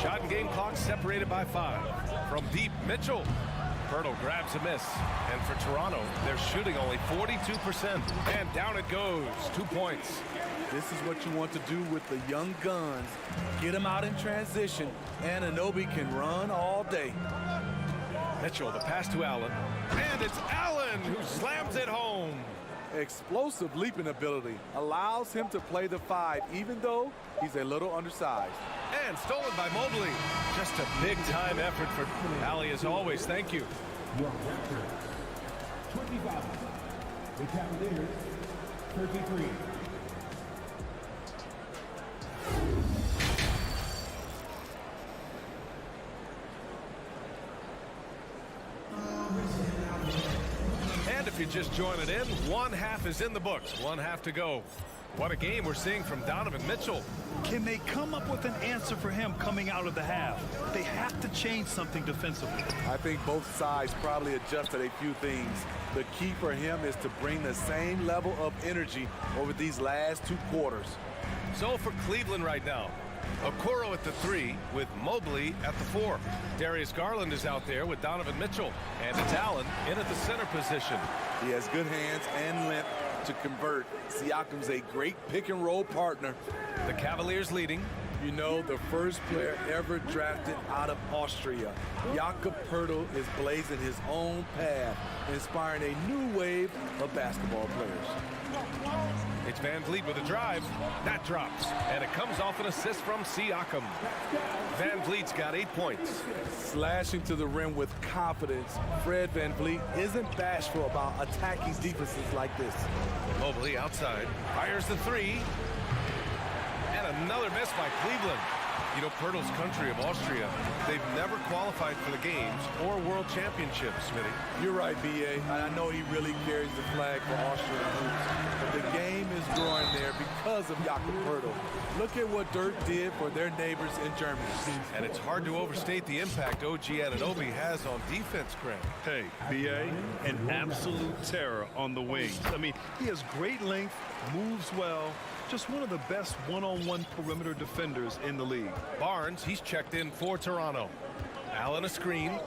Shot and game clock separated by 5. From deep, Mitchell. Bertle grabs a miss. And for Toronto, they're shooting only 42%. And down it goes. 2 points. This is what you want to do with the young guns. Get them out in transition. And Anunoby can run all day. Mitchell, the pass to Allen. And it's Allen who slams it home. Explosive leaping ability allows him to play the 5, even though he's a little undersized. And stolen by Mobley. Just a big-time effort for Ali as always. Thank you. 25. The Cavaliers, 33. And if you're just joining in, 1 half is in the books. 1 half to go. What a game we're seeing from Donovan Mitchell. Can they come up with an answer for him coming out of the half? They have to change something defensively. I think both sides probably adjusted a few things. The key for him is to bring the same level of energy over these last 2 quarters. So for Cleveland right now, Okoro at the 3 with Mobley at the 4. Darius Garland is out there with Donovan Mitchell. And it's Allen in at the center position. He has good hands and length to convert. Siakam's a great pick-and-roll partner. The Cavaliers leading. You know, the first player ever drafted out of Austria. Jakob Poeltl is blazing his own path, inspiring a new wave of basketball players. It's Van Vliet with a drive. That drops. And it comes off an assist from Siakam. Van Vliet's got 8 points. Slashing to the rim with confidence. Fred Van Vliet isn't bashful about attacking defenses like this. Mobley outside. Fires the 3. And another miss by Cleveland. You know, Poeltl's country of Austria, they've never qualified for the games or world championships, Smitty. You're right, B.A. And I know he really carries the flag for Austria hoops. But the game is growing there because of Jakob Poeltl. Look at what Dirk did for their neighbors in Germany. And it's hard to overstate the impact OG Anunoby has on defense, Grant. Hey, B.A., an absolute terror on the wings. I mean, he has great length, moves well, just one of the best one-on-one perimeter defenders in the league. Barnes, he's checked in for Toronto. Allen a screen.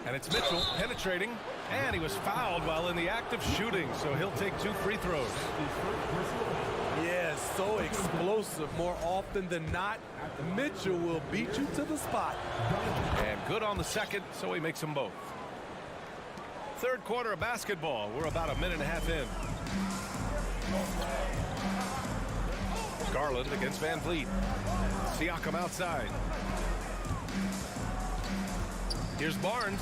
And it's Mitchell penetrating. And he was fouled while in the act of shooting, so he'll take 2 free throws. Yes, so explosive more often than not. Mitchell will beat you to the spot. And good on the second, so he makes them both. Third quarter of basketball. We're about a minute and a half in. Garland against Van Vliet. Siakam outside. Here's Barnes.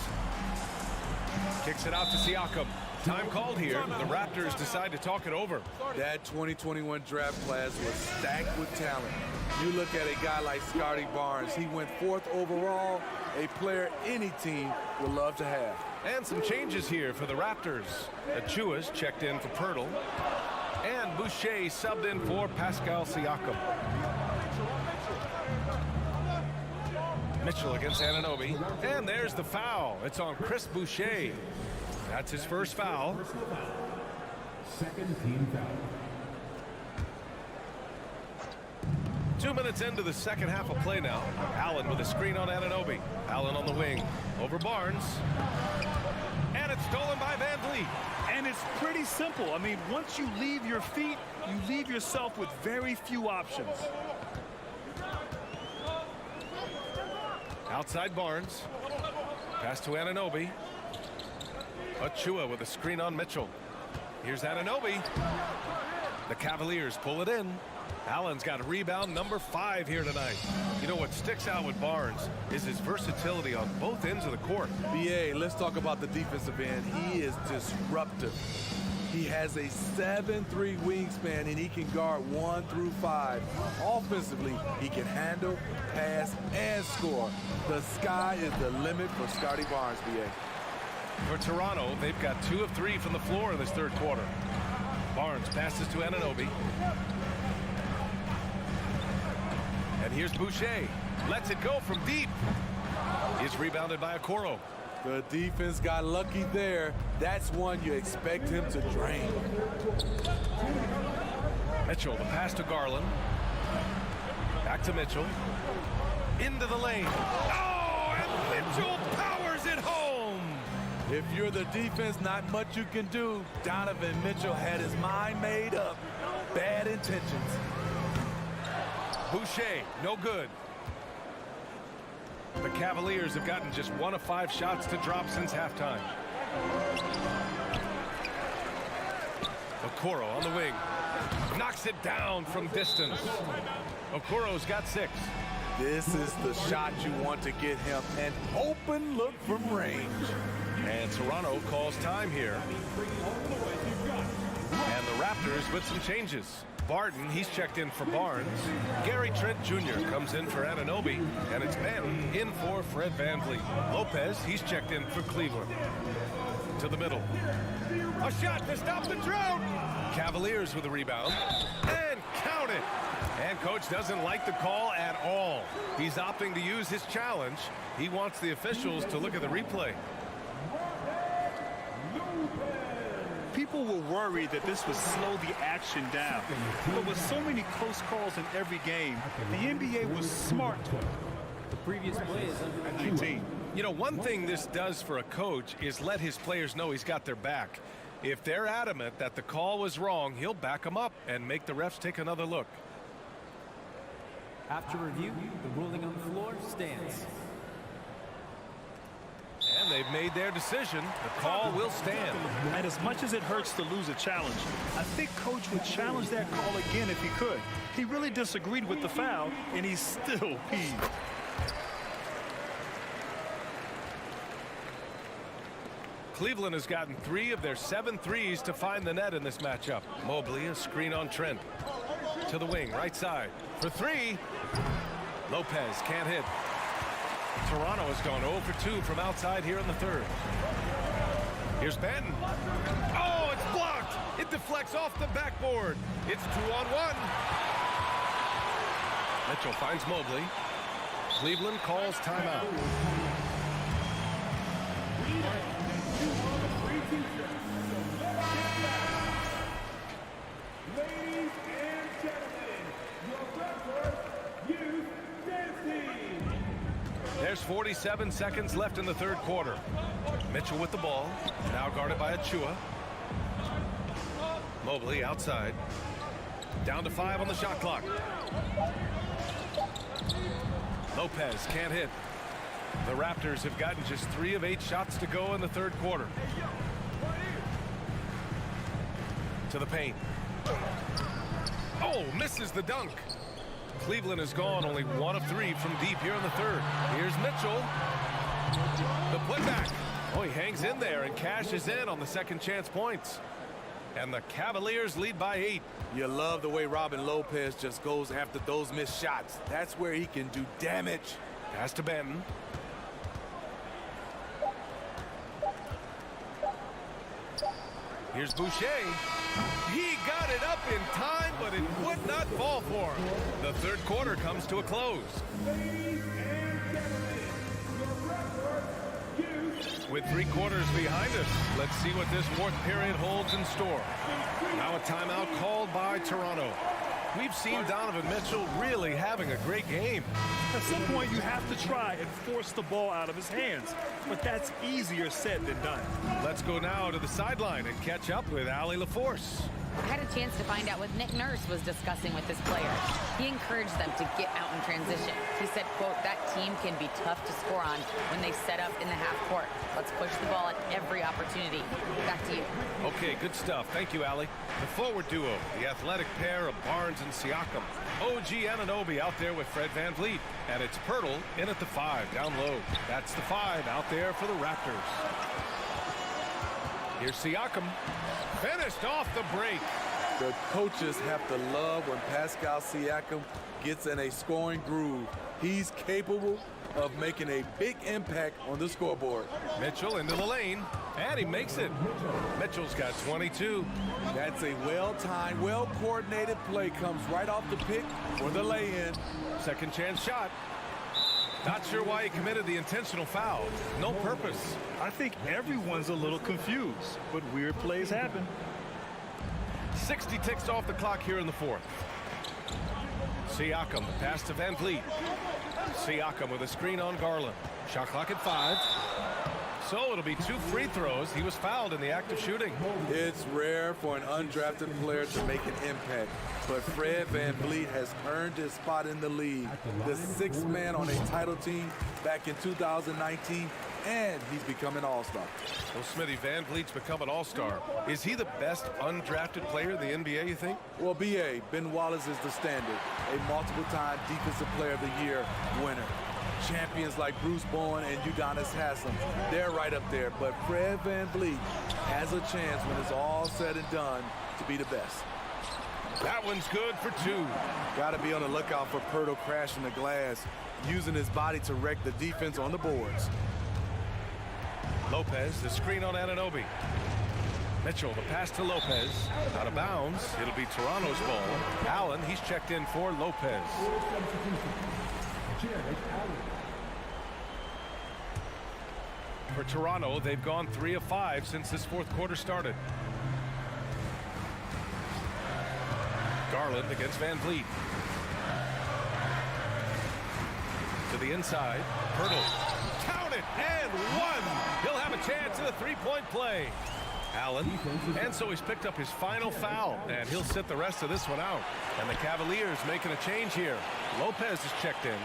Kicks it out to Siakam. Time called here. The Raptors decide to talk it over. That 2021 draft class was stacked with talent. You look at a guy like Scotty Barnes. He went 4th overall, a player any team would love to have. And some changes here for the Raptors. Achua's checked in for Poeltl. And Boucher subbed in for Pascal Siakam. Mitchell against Anunoby. And there's the foul. It's on Chris Boucher. That's his first foul. Second team foul. 2 minutes into the second half of play now. Allen with a screen on Anunoby. Allen on the wing. Over Barnes. And it's stolen by Van Vliet. And it's pretty simple. I mean, once you leave your feet, you leave yourself with very few options. Outside Barnes. Pass to Anunoby. Achua with a screen on Mitchell. Here's Anunoby. The Cavaliers pull it in. Allen's got rebound number 5 here tonight. You know what sticks out with Barnes is his versatility on both ends of the court. B.A., let's talk about the defensive end. He is disruptive. He has a 7'3" wingspan, and he can guard 1 through 5. Offensively, he can handle, pass, and score. The sky is the limit for Scotty Barnes, B.A. For Toronto, they've got 2 of 3 from the floor in this third quarter. Barnes passes to Anunoby. And here's Boucher. Lets it go from deep. He's rebounded by Okoro. The defense got lucky there. That's one you expect him to drain. Mitchell, the pass to Garland. Back to Mitchell. Into the lane. Oh, and Mitchell powers it home. If you're the defense, not much you can do. Donovan Mitchell had his mind made up. Bad intentions. Boucher, no good. The Cavaliers have gotten just 1 of 5 shots to drop since halftime. Okoro on the wing. Knocks it down from distance. Okoro's got 6. This is the shot you want to get him. An open look from range. And Toronto calls time here. And the Raptors with some changes. Barton, he's checked in for Barnes. Gary Trent Jr. comes in for Anunoby. And it's Banton in for Fred Van Vliet. Lopez, he's checked in for Cleveland. To the middle. A shot to stop the drought. Cavaliers with a rebound. And count it. And coach doesn't like the call at all. He's opting to use his challenge. He wants the officials to look at the replay. People were worried that this would slow the action down. But with so many close calls in every game, the NBA was smart. The previous play is under 19. You know, one thing this does for a coach is let his players know he's got their back. If they're adamant that the call was wrong, he'll back them up and make the refs take another look. After review, the ruling on the floor stands. And they've made their decision. The call will stand. And as much as it hurts to lose a challenge, I think Coach would challenge that call again if he could. He really disagreed with the foul, and he's still peeved. Cleveland has gotten 3 of their 7 threes to find the net in this matchup. Mobley, a screen on Trent. To the wing, right side. For 3. Lopez can't hit. Toronto has gone 0 for 2 from outside here in the third. Here's Benton. Oh, it's blocked. It deflects off the backboard. It's 2-on-1. Mitchell finds Mobley. Cleveland calls timeout. Ladies and gentlemen, your Raptors youth dance team. There's 47 seconds left in the third quarter. Mitchell with the ball, now guarded by Achua. Mobley outside. Down to 5 on the shot clock. Lopez can't hit. The Raptors have gotten just 3 of 8 shots to go in the third quarter. To the paint. Oh, misses the dunk. Cleveland has gone only 1 of 3 from deep here in the third. Here's Mitchell. The putback. Oh, he hangs in there and cashes in on the second chance points. And the Cavaliers lead by 8. You love the way Robin Lopez just goes after those missed shots. That's where he can do damage. Pass to Benton. Here's Boucher. He got it up in time, but it would not fall for him. The third quarter comes to a close. With 3 quarters behind us, let's see what this fourth period holds in store. Now a timeout called by Toronto. We've seen Donovan Mitchell really having a great game. At some point, you have to try and force the ball out of his hands, but that's easier said than done. Let's go now to the sideline and catch up with Allie LaForce. I had a chance to find out what Nick Nurse was discussing with his players. He encouraged them to get out in transition. He said, quote, that team can be tough to score on when they set up in the half court. Let's push the ball at every opportunity. Back to you. Okay, good stuff. Thank you, Allie. The forward duo, the athletic pair of Barnes and Siakam. OG Anunoby out there with Fred VanVleet. And it's Pirtle in at the 5, down low. That's the 5 out there for the Raptors. Here's Siakam. Finished off the break. The coaches have to love when Pascal Siakam gets in a scoring groove. He's capable of making a big impact on the scoreboard. Mitchell into the lane, and he makes it. Mitchell's got 22. That's a well-timed, well-coordinated play. Comes right off the pick for the lay-in. Second chance shot. Not sure why he committed the intentional foul. No purpose. I think everyone's a little confused, but weird plays happen. 60 ticks off the clock here in the fourth. Siakam, pass to VanVleet. Siakam with a screen on Garland. Shot clock at 5. So it'll be 2 free throws. He was fouled in the act of shooting. It's rare for an undrafted player to make an impact, but Fred VanVleet has earned his spot in the league. The 6th man on a title team back in 2019, and he's become an all-star. Well, Smitty, VanVleet's become an all-star. Is he the best undrafted player in the NBA, you think? Well, Ben Wallace is the standard, a multiple-time Defensive Player of the Year winner. Champions like Bruce Bowen and Udonis Haslem, they're right up there. But Fred VanVleet has a chance when it's all said and done to be the best. That one's good for 2. Got to be on the lookout for Pirtle crashing the glass, using his body to wreck the defense on the boards. Lopez, the screen on Anunoby. Mitchell, the pass to Lopez. Out of bounds. It'll be Toronto's ball. Allen, he's checked in for Lopez. For Toronto, they've gone 3 of 5 since this fourth quarter started. Garland against Van Vliet. To the inside. Hurdle. Count it and one. He'll have a chance at a three-point play. Allen. And so he's picked up his final foul, and he'll sit the rest of this one out. And the Cavaliers making a change here. Lopez is checked in.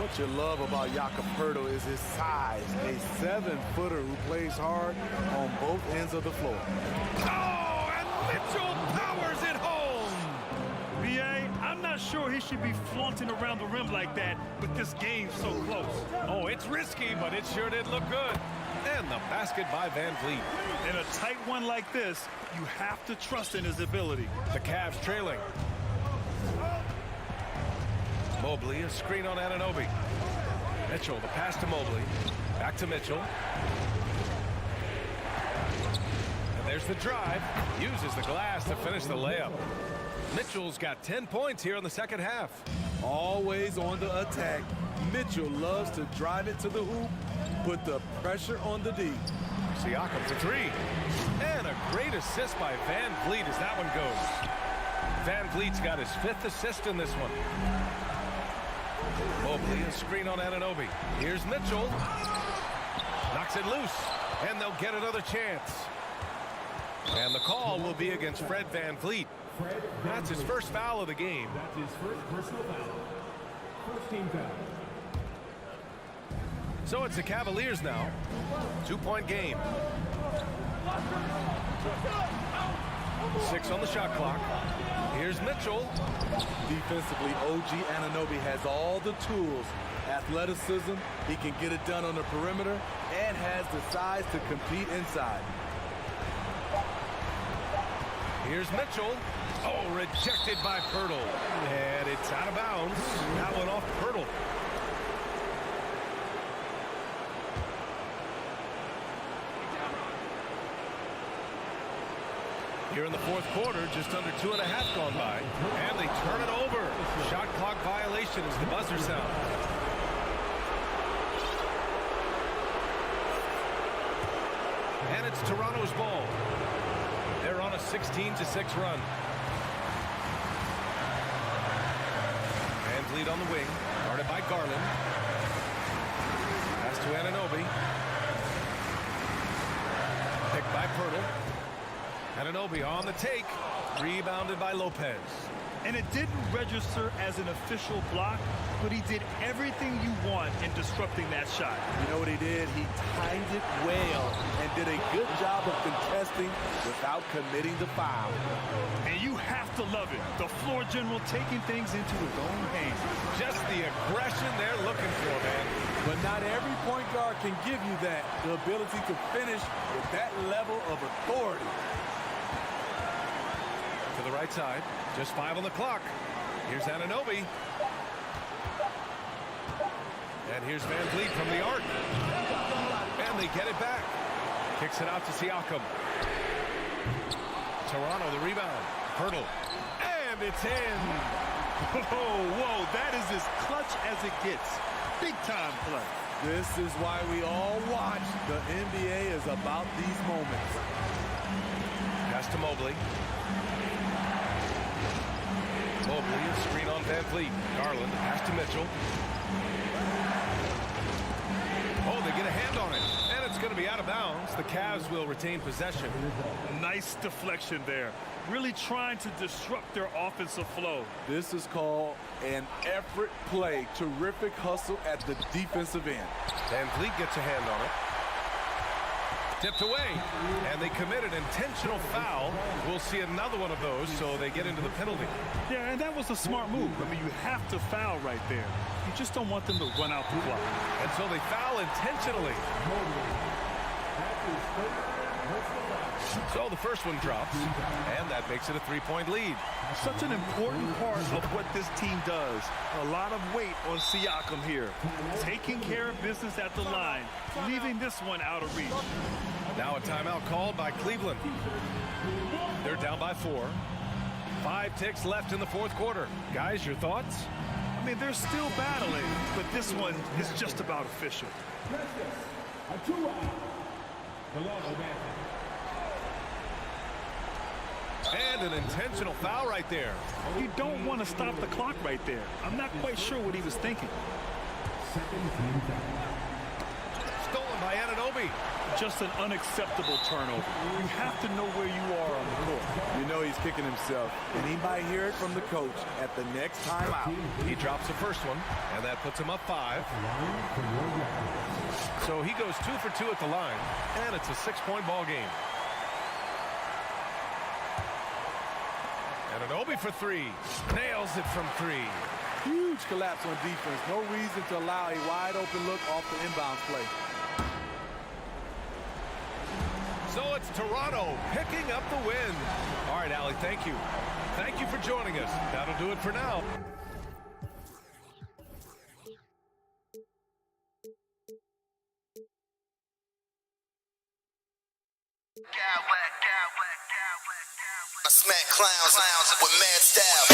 What you love about Jakob Poeltl is his size. A 7-footer who plays hard on both ends of the floor. Oh, and Mitchell powers it home. B.A., I'm not sure he should be flaunting around the rim like that, but this game's so close. Oh, it's risky, but it sure did look good. And the basket by Van Vliet. In a tight one like this, you have to trust in his ability. The Cavs trailing. Mobley, a screen on Anunoby. Mitchell, the pass to Mobley. Back to Mitchell. And there's the drive. Uses the glass to finish the layup. Mitchell's got 10 points here in the second half. Always on the attack. Mitchell loves to drive it to the hoop, put the pressure on the D. Siakam for three. And a great assist by Van Vliet as that one goes. Van Vliet's got his 5th assist in this one. Mobley, a screen on Anunoby. Here's Mitchell. Knocks it loose. And they'll get another chance. And the call will be against Fred Van Vliet. That's his first foul of the game. That's his first personal foul. First team foul. So it's the Cavaliers now. 2-point game. 6 on the shot clock. Here's Mitchell. Defensively, OG Anunoby has all the tools. Athleticism, he can get it done on the perimeter, and has the size to compete inside. Here's Mitchell. Oh, rejected by Poeltl. And it's out of bounds. That one off Poeltl. Here in the fourth quarter, just under 2.5 gone by. And they turn it over. Shot clock violation as the buzzer sounds. And it's Toronto's ball. They're on a 16-6 run. Van Vliet on the wing. Guarded by Garland. Pass to Anunoby. Picked by Poeltl. Anunoby on the take. Rebounded by Lopez. And it didn't register as an official block, but he did everything you want in disrupting that shot. You know what he did? He timed it well and did a good job of contesting without committing the foul. And you have to love it. The floor general taking things into his own hands. Just the aggression they're looking for, man. But not every point guard can give you that. The ability to finish with that level of authority. To the right side. Just 5 on the clock. Here's Anunoby. And here's Van Vliet from the arc. And they get it back. Kicks it out to Siakam. Toronto, the rebound. Poeltl. And it's in. Whoa, that is as clutch as it gets. Big time play. This is why we all watch. The NBA is about these moments. Pass to Mobley. Mobley, a screen on Van Vliet. Garland, pass to Mitchell. Oh, they get a hand on it. And it's going to be out of bounds. The Cavs will retain possession. Nice deflection there. Really trying to disrupt their offensive flow. This is called an effort play. Terrific hustle at the defensive end. Van Vliet gets a hand on it. Tipped away, and they commit an intentional foul. We'll see another one of those, so they get into the penalty. Yeah, and that was a smart move. I mean, you have to foul right there. You just don't want them to run out the clock. And so they foul intentionally. So the first one drops, and that makes it a 3-point lead. Such an important part of what this team does. A lot of weight on Siakam here. Taking care of business at the line, leaving this one out of reach. Now a timeout called by Cleveland. They're down by 4. 5 ticks left in the fourth quarter. Guys, your thoughts? I mean, they're still battling, but this one is just about official. And an intentional foul right there. You don't want to stop the clock right there. I'm not quite sure what he was thinking. Stolen by Anunoby. Just an unacceptable turnover. You have to know where you are on the court. You know he's kicking himself, and he might hear it from the coach at the next timeout. He drops the first one, and that puts him up 5. So he goes 2 for 2 at the line, and it's a 6-point ball game. Anunoby for 3. Nails it from 3. Huge collapse on defense. No reason to allow a wide open look off the inbound play. So it's Toronto picking up the win. All right, Allie, thank you. Thank you for joining us. That'll do it for now. I smack clowns with mad style.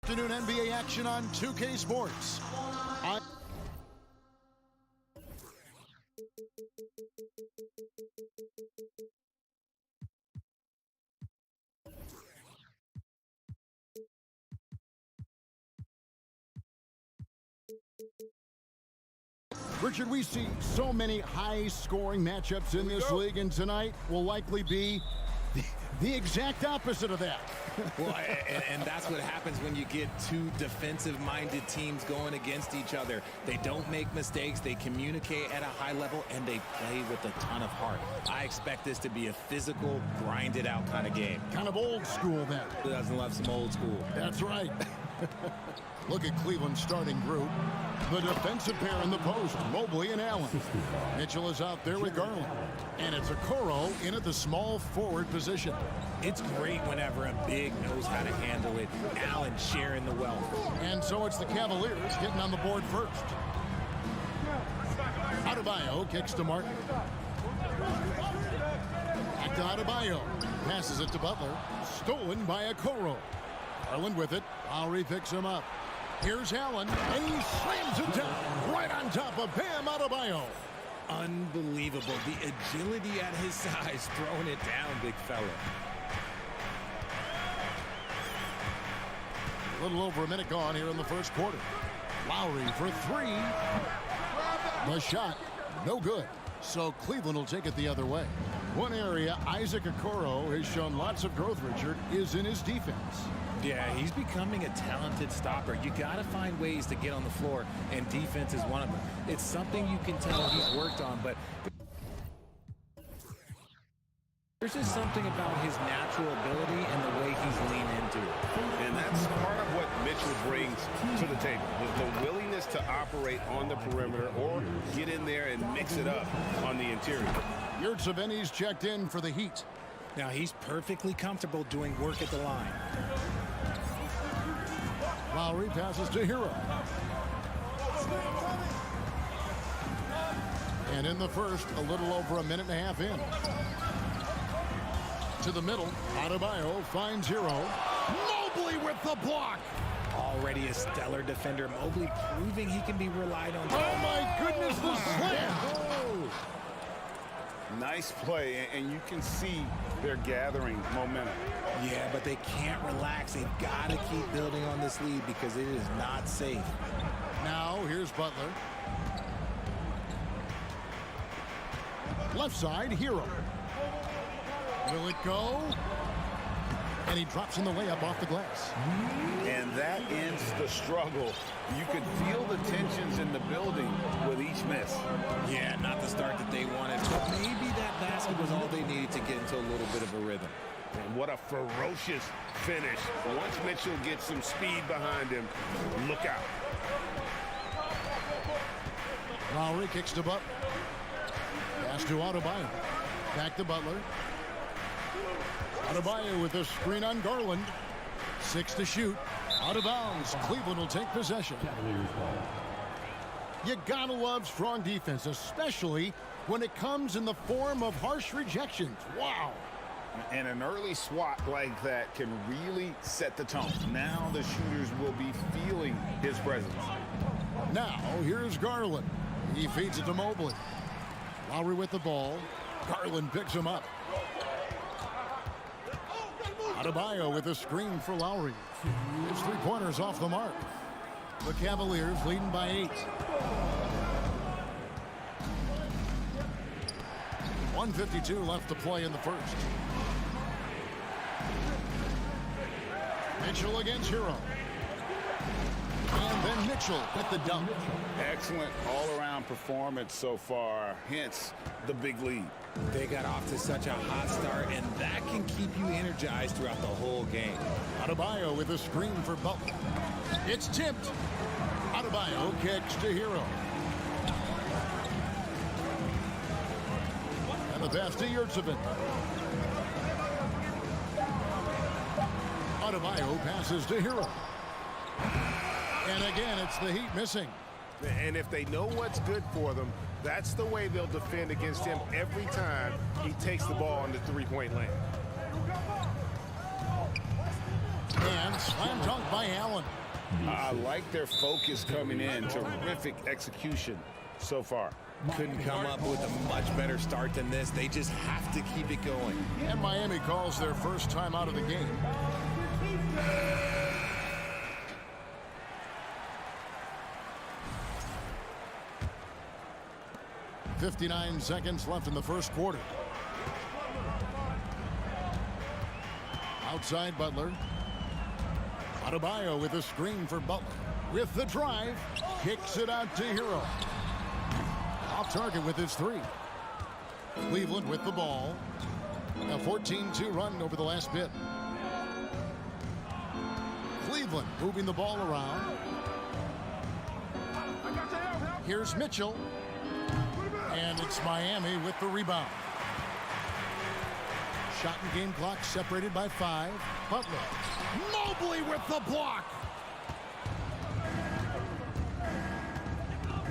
Afternoon NBA action on 2K Sports. Richard, we see so many high-scoring matchups in this league, and tonight will likely be the exact opposite of that. Well, and that's what happens when you get two defensive-minded teams going against each other. They don't make mistakes, they communicate at a high level, and they play with a ton of heart. I expect this to be a physical, grinded-out kind of game. Kind of old school, then. Who doesn't love some old school? That's right. Look at Cleveland's starting group. The defensive pair in the post, Mobley and Allen. Mitchell is out there with Garland. And it's Okoro in at the small forward position. It's great whenever a big knows how to handle it. Allen sharing the wealth. And so it's the Cavaliers getting on the board first. Adebayo kicks to Martin. Back to Adebayo. Passes it to Butler. Stolen by Okoro. Garland with it. Lowry picks him up. Here's Allen, and he slams it down right on top of Bam Adebayo. Unbelievable. The agility at his size, throwing it down, big fella. A little over a minute gone here in the first quarter. Lowry for three. The shot, no good. So Cleveland will take it the other way. One area Isaac Okoro has shown lots of growth, Richard, is in his defense. Yeah, he's becoming a talented stopper. You got to find ways to get on the floor, and defense is one of them. It's something you can tell he's worked on, but there's just something about his natural ability and the way he's leaned into it. And that's part of what Mitchell brings to the table. The willingness to operate on the perimeter or get in there and mix it up on the interior. Yurtseven's checked in for the Heat. Now he's perfectly comfortable doing work at the line. Lowry passes to Hero. And in the first, a little over a minute and a half in. To the middle, Adebayo finds Hero. Mobley with the block. Already a stellar defender. Mobley proving he can be relied on. Oh my goodness, the slam. Oh. Nice play, and you can see they're gathering momentum. Yeah, but they can't relax. They've got to keep building on this lead because it is not safe. Now, here's Butler. Left side, Hero. Will it go? And he drops in the layup off the glass. And that ends the struggle. You could feel the tensions in the building with each miss. Yeah, not the start that they wanted, but maybe that basket was all they needed to get into a little bit of a rhythm. And what a ferocious finish. Once Mitchell gets some speed behind him, look out. Lowry kicks to Butler. Pass to Adebayo. Back to Butler. Adebayo with a screen on Garland. 6 to shoot. Out of bounds. Cleveland will take possession. You gotta love strong defense, especially when it comes in the form of harsh rejections. Wow. And an early swat like that can really set the tone. Now the shooters will be feeling his presence. Now here's Garland. He feeds it to Mobley. Lowry with the ball. Garland picks him up. Adebayo with a screen for Lowry. His three-pointers off the mark. The Cavaliers leading by 8. 1:52 left to play in the first. Mitchell against Hero. And then Mitchell with the dunk. Excellent all-around performance so far, hence the big lead. They got off to such a hot start, and that can keep you energized throughout the whole game. Adebayo with a screen for Butler. It's tipped. Adebayo kicks to Hero. And the pass to Yurtseven. Adebayo passes to Hero. And again, it's the Heat missing. And if they know what's good for them, that's the way they'll defend against him every time he takes the ball in the three-point lane. And slam dunk by Allen. I like their focus coming in. Terrific execution so far. Couldn't come up with a much better start than this. They just have to keep it going. And Miami calls their first time out of the game. .59 seconds left in the first quarter. Outside Butler. Adebayo with a screen for Butler. With the drive, kicks it out to Hero. Off target with his three. Cleveland with the ball. A 14-2 run over the last bit. Cleveland moving the ball around. Here's Mitchell. And it's Miami with the rebound. Shot and game clock separated by 5. Butler. Mobley with the block.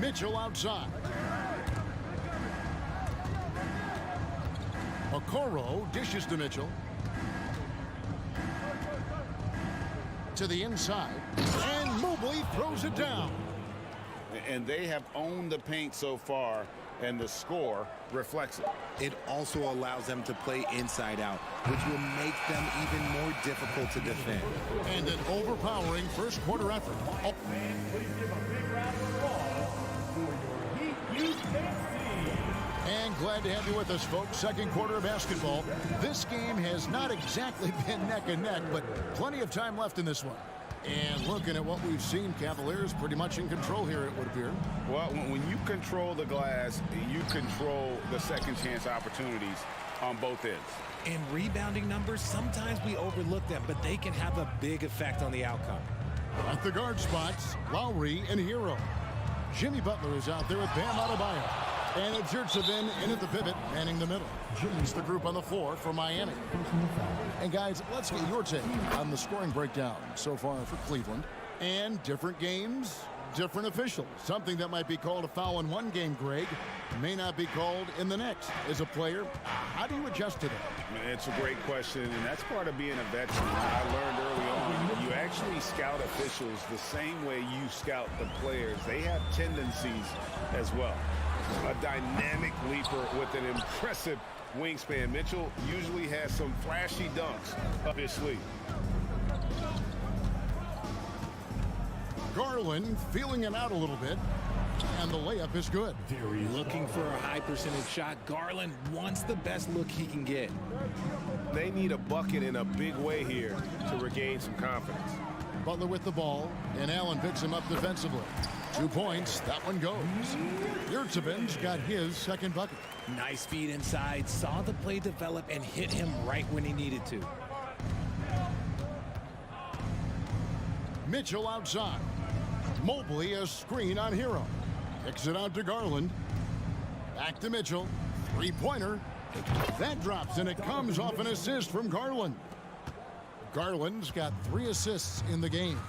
Mitchell outside. Okoro dishes to Mitchell. To the inside. And Mobley throws it down. And they have owned the paint so far, and the score reflects it. It also allows them to play inside out, which will make them even more difficult to defend. And an overpowering first quarter effort. Oh. And glad to have you with us, folks. Second quarter of basketball. This game has not exactly been neck and neck, but plenty of time left in this one. And looking at what we've seen, Cavaliers pretty much in control here, it would appear. Well, when you control the glass, you control the second chance opportunities on both ends. In rebounding numbers, sometimes we overlook them, but they can have a big effect on the outcome. At the guard spots, Lowry and Hero. Jimmy Butler is out there with Bam Adebayo. And it's Yurtsevin in at the pivot, manning the middle. It's the group on the floor for Miami. And guys, let's get your take on the scoring breakdown so far for Cleveland. And different games, different officials. Something that might be called a foul in one game, Greg, may not be called in the next. As a player, how do you adjust to that? It's a great question, and that's part of being a veteran. I learned early on, you actually scout officials the same way you scout the players. They have tendencies as well. A dynamic leaper with an impressive wingspan. Mitchell usually has some flashy dunks up his sleeve. Garland feeling it out a little bit, and the layup is good. Looking for a high percentage shot. Garland wants the best look he can get. They need a bucket in a big way here to regain some confidence. Butler with the ball, and Allen picks him up defensively. 2 points, that one goes. Yurtsevin's got his second bucket. Nice feed inside, saw the play develop and hit him right when he needed to. Mitchell outside. Mobley a screen on Hero. Kicks it out to Garland. Back to Mitchell. Three-pointer. That drops, and it comes off an assist from Garland. Garland's got 3 assists in the game.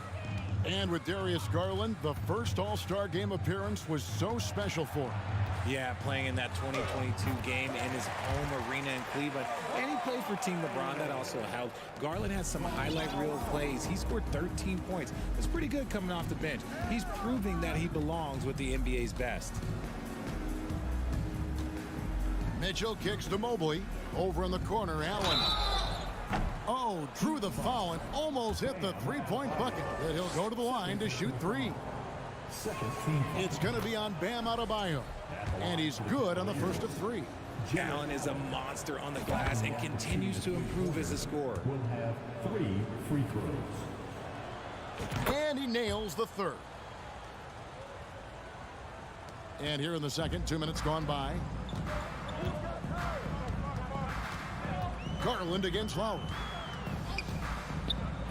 And with Darius Garland, the first All-Star game appearance was so special for him. Yeah, playing in that 2022 game in his home arena in Cleveland. And he played for Team LeBron. That also helped. Garland had some highlight reel plays. He scored 13 points. That's pretty good coming off the bench. He's proving that he belongs with the NBA's best. Mitchell kicks to Mobley. Over in the corner, Allen. Oh, drew the foul and almost hit the three-point bucket. But he'll go to the line to shoot 3. It's going to be on Bam Adebayo. And he's good on the first of 3. Allen is a monster on the glass and continues to improve as a scorer. Will have 3 free throws. And he nails the third. And here in the second, 2 minutes gone by. Garland against Lowry.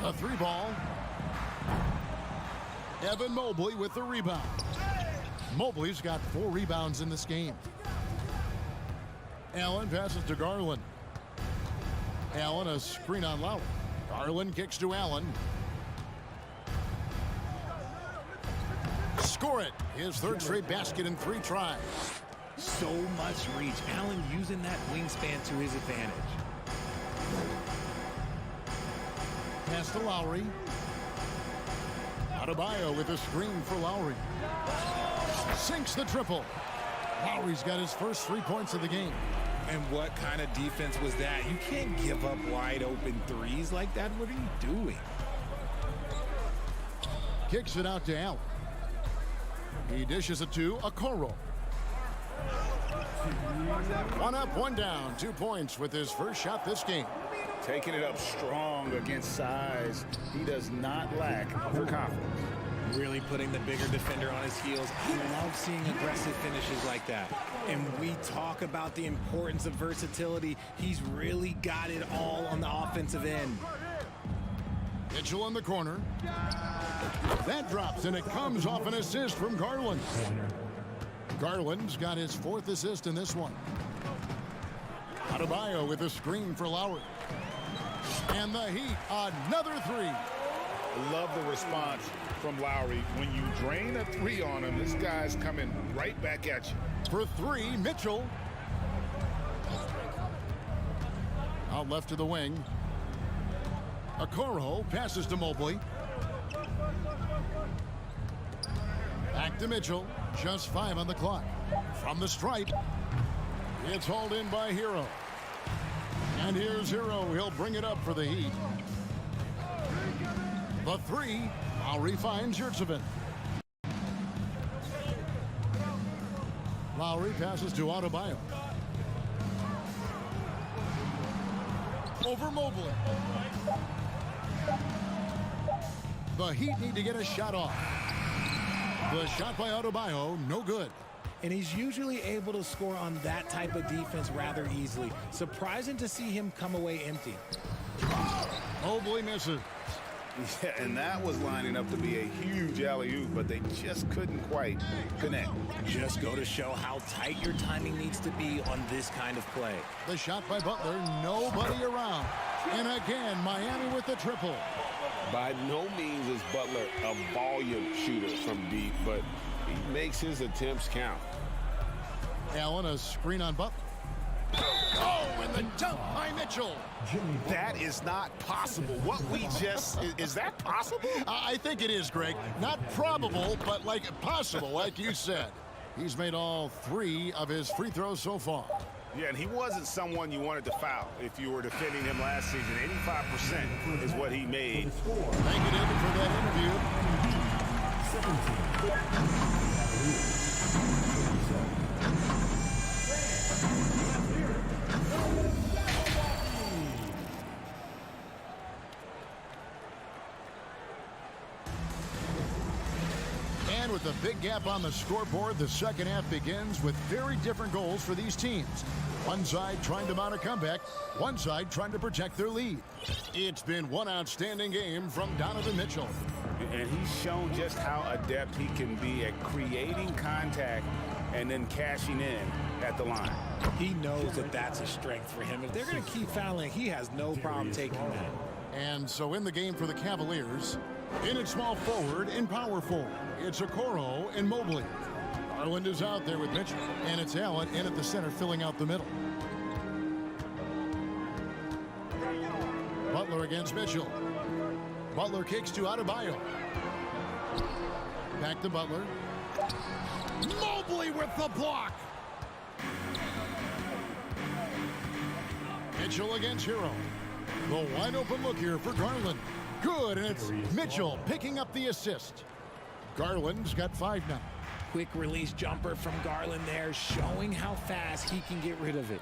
A 3-ball. Evan Mobley with the rebound. Mobley's got 4 rebounds in this game. Allen passes to Garland. Allen a screen on Lowry. Garland kicks to Allen. score it. His third straight basket in 3 tries. So much reach. Allen using that wingspan to his advantage. Pass to Lowry. Adebayo with a screen for Lowry. Sinks the triple. Lowry's got his first 3 points of the game. And what kind of defense was that? You can't give up wide open threes like that. What are you doing? Kicks it out to Allen. He dishes it to Okoro. 1 up, 1 down. 2 points with his first shot this game. Taking it up strong against size. He does not lack for confidence. Really putting the bigger defender on his heels. I love seeing aggressive finishes like that. And we talk about the importance of versatility. He's really got it all on the offensive end. Mitchell in the corner. That drops, and it comes off an assist from Garland. Garland's got his 4th assist in this one. Adebayo with a screen for Lowry. And the Heat, another 3. I love the response from Lowry. When you drain a 3 on him, this guy's coming right back at you. For 3, Mitchell. Out left to the wing. Okoro passes to Mobley. Back to Mitchell. Just 5 on the clock. From the stripe. It's hauled in by Hero. And here's Hero. He'll bring it up for the Heat. The 3. Lowry finds Yurtseven. Lowry passes to Adebayo. Over Mobley. The Heat need to get a shot off. The shot by Adebayo, no good. And he's usually able to score on that type of defense rather easily. Surprising to see him come away empty. Mobley misses. Yeah, and that was lining up to be a huge alley-oop, but they just couldn't quite connect. Just go to show how tight your timing needs to be on this kind of play. The shot by Butler, nobody around. And again, Miami with the triple. By no means is Butler a volume shooter from deep, but he makes his attempts count. Allen, a screen on Butler. Oh, and the dunk by Mitchell. That is not possible. What we just, is that possible? I think it is, Greg. Not probable, but like possible, like you said. He's made all 3 of his free throws so far. Yeah, and he wasn't someone you wanted to foul if you were defending him last season. 85% is what he made. Thank you, David, for that interview. And with a big gap on the scoreboard, the second half begins with very different goals for these teams. One side trying to mount a comeback, one side trying to protect their lead. It's been one outstanding game from Donovan Mitchell. And he's shown just how adept he can be at creating contact and then cashing in at the line. He knows that that's a strength for him. If they're going to keep fouling, he has no problem taking that. And so in the game for the Cavaliers, in at small forward and power forward, it's Okoro and Mobley. Garland is out there with Mitchell, and it's Allen in at the center filling out the middle. Butler against Mitchell. Butler kicks to Adebayo. Back to Butler. Mobley with the block. Mitchell against Hero. The wide open look here for Garland. Good, and it's Mitchell picking up the assist. Garland's got 5 now. Quick release jumper from Garland there, showing how fast he can get rid of it.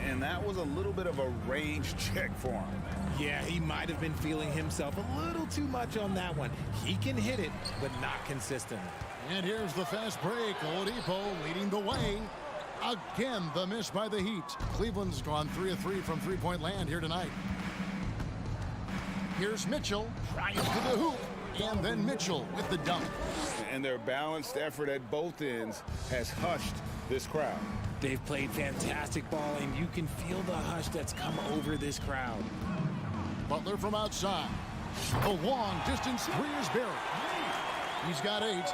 And that was a little bit of a range check for him. Yeah, he might have been feeling himself a little too much on that one. He can hit it, but not consistently. And here's the fast break. Oladipo leading the way. Again, the miss by the Heat. Cleveland's gone 3 of 3 from three-point land here tonight. Here's Mitchell, tries to the hoop, and then Mitchell with the dunk. And their balanced effort at both ends has hushed this crowd. They've played fantastic ball, and you can feel the hush that's come over this crowd. Butler from outside. The long distance 3 is buried. He's got 8.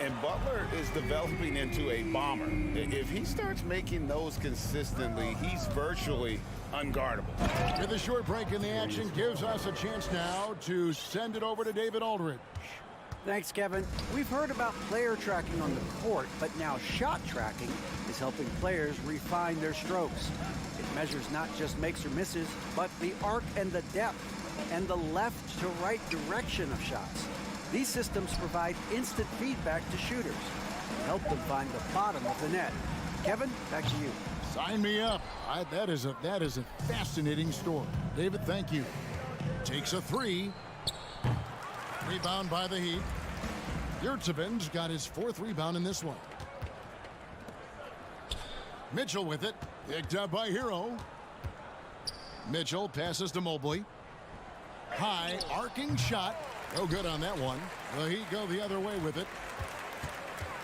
And Butler is developing into a bomber. If he starts making those consistently, he's virtually unguardable. With a short break in the action, gives us a chance now to send it over to David Aldridge. Thanks, Kevin. We've heard about player tracking on the court, but now shot tracking is helping players refine their strokes. It measures not just makes or misses, but the arc and the depth and the left to right direction of shots. These systems provide instant feedback to shooters and help them find the bottom of the net. Kevin, back to you. Sign me up. That is a fascinating story. David, thank you. Takes a three. Rebound by the Heat. Yurtseven's got his 4th rebound in this one. Mitchell with it. Picked up by Hero. Mitchell passes to Mobley. High arcing shot. No good on that one. The Heat go the other way with it.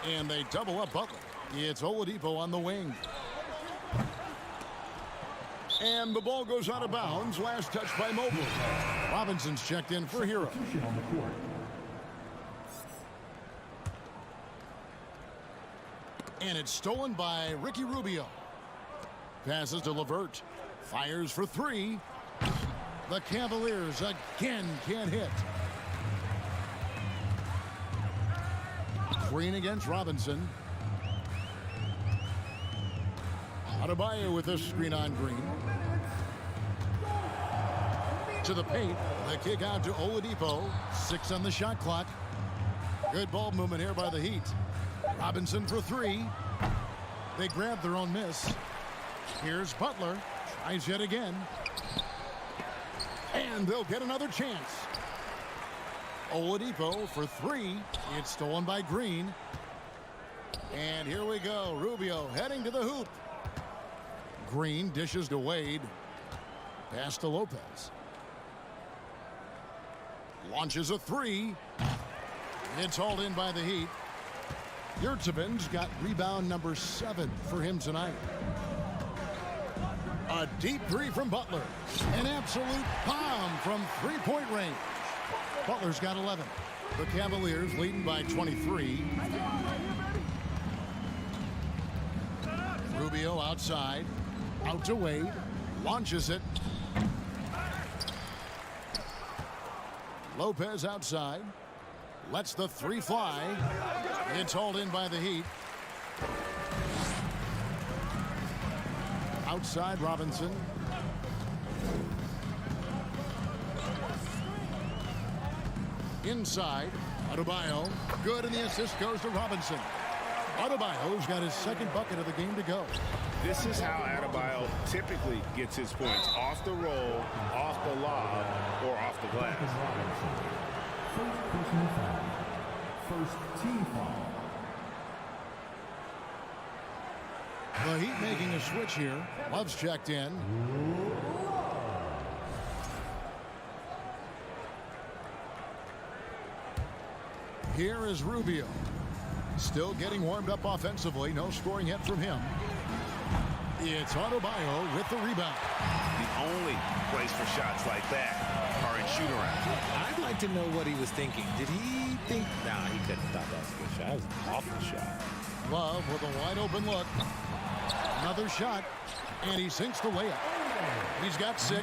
And they double up Butler. It's Oladipo on the wing. And the ball goes out of bounds. Last touch by Mobley. Robinson's checked in for Hero. And it's stolen by Ricky Rubio. Passes to LeVert. Fires for 3. The Cavaliers again can't hit. Green against Robinson. Adebayo with a screen on Green. To the paint. The kick out to Oladipo. 6 on the shot clock. Good ball movement here by the Heat. Robinson for 3. They grab their own miss. Here's Butler. Tries yet again. And they'll get another chance. Oladipo for 3. It's stolen by Green. And here we go. Rubio heading to the hoop. Green dishes to Wade. Pass to Lopez. Launches a 3. It's hauled in by the Heat. Yurtseven's got rebound number 7 for him tonight. A deep 3 from Butler. An absolute bomb from 3-point range. Butler's got 11. The Cavaliers leading by 23. Rubio outside. Out to Wade. Launches it. Lopez outside. Lets the 3 fly. It's hauled in by the Heat. Outside Robinson. Inside. Adebayo. Good, and the assist goes to Robinson. Adebayo's got his 2nd bucket of the game to go. This is how Adebayo typically gets his points. Off the roll, off the lob, or off the glass. First personal foul. First team foul. The Heat making a switch here. Love's checked in. Here is Rubio. Still getting warmed up offensively. No scoring yet from him. It's Adebayo with the rebound. The only place for shots like that are in shoot-around. I'd like to know what he was thinking. Did he think... Nah, he couldn't have thought that was a good shot. That was an awful shot. Love with a wide open look. Another shot, and he sinks the layup. He's got 6.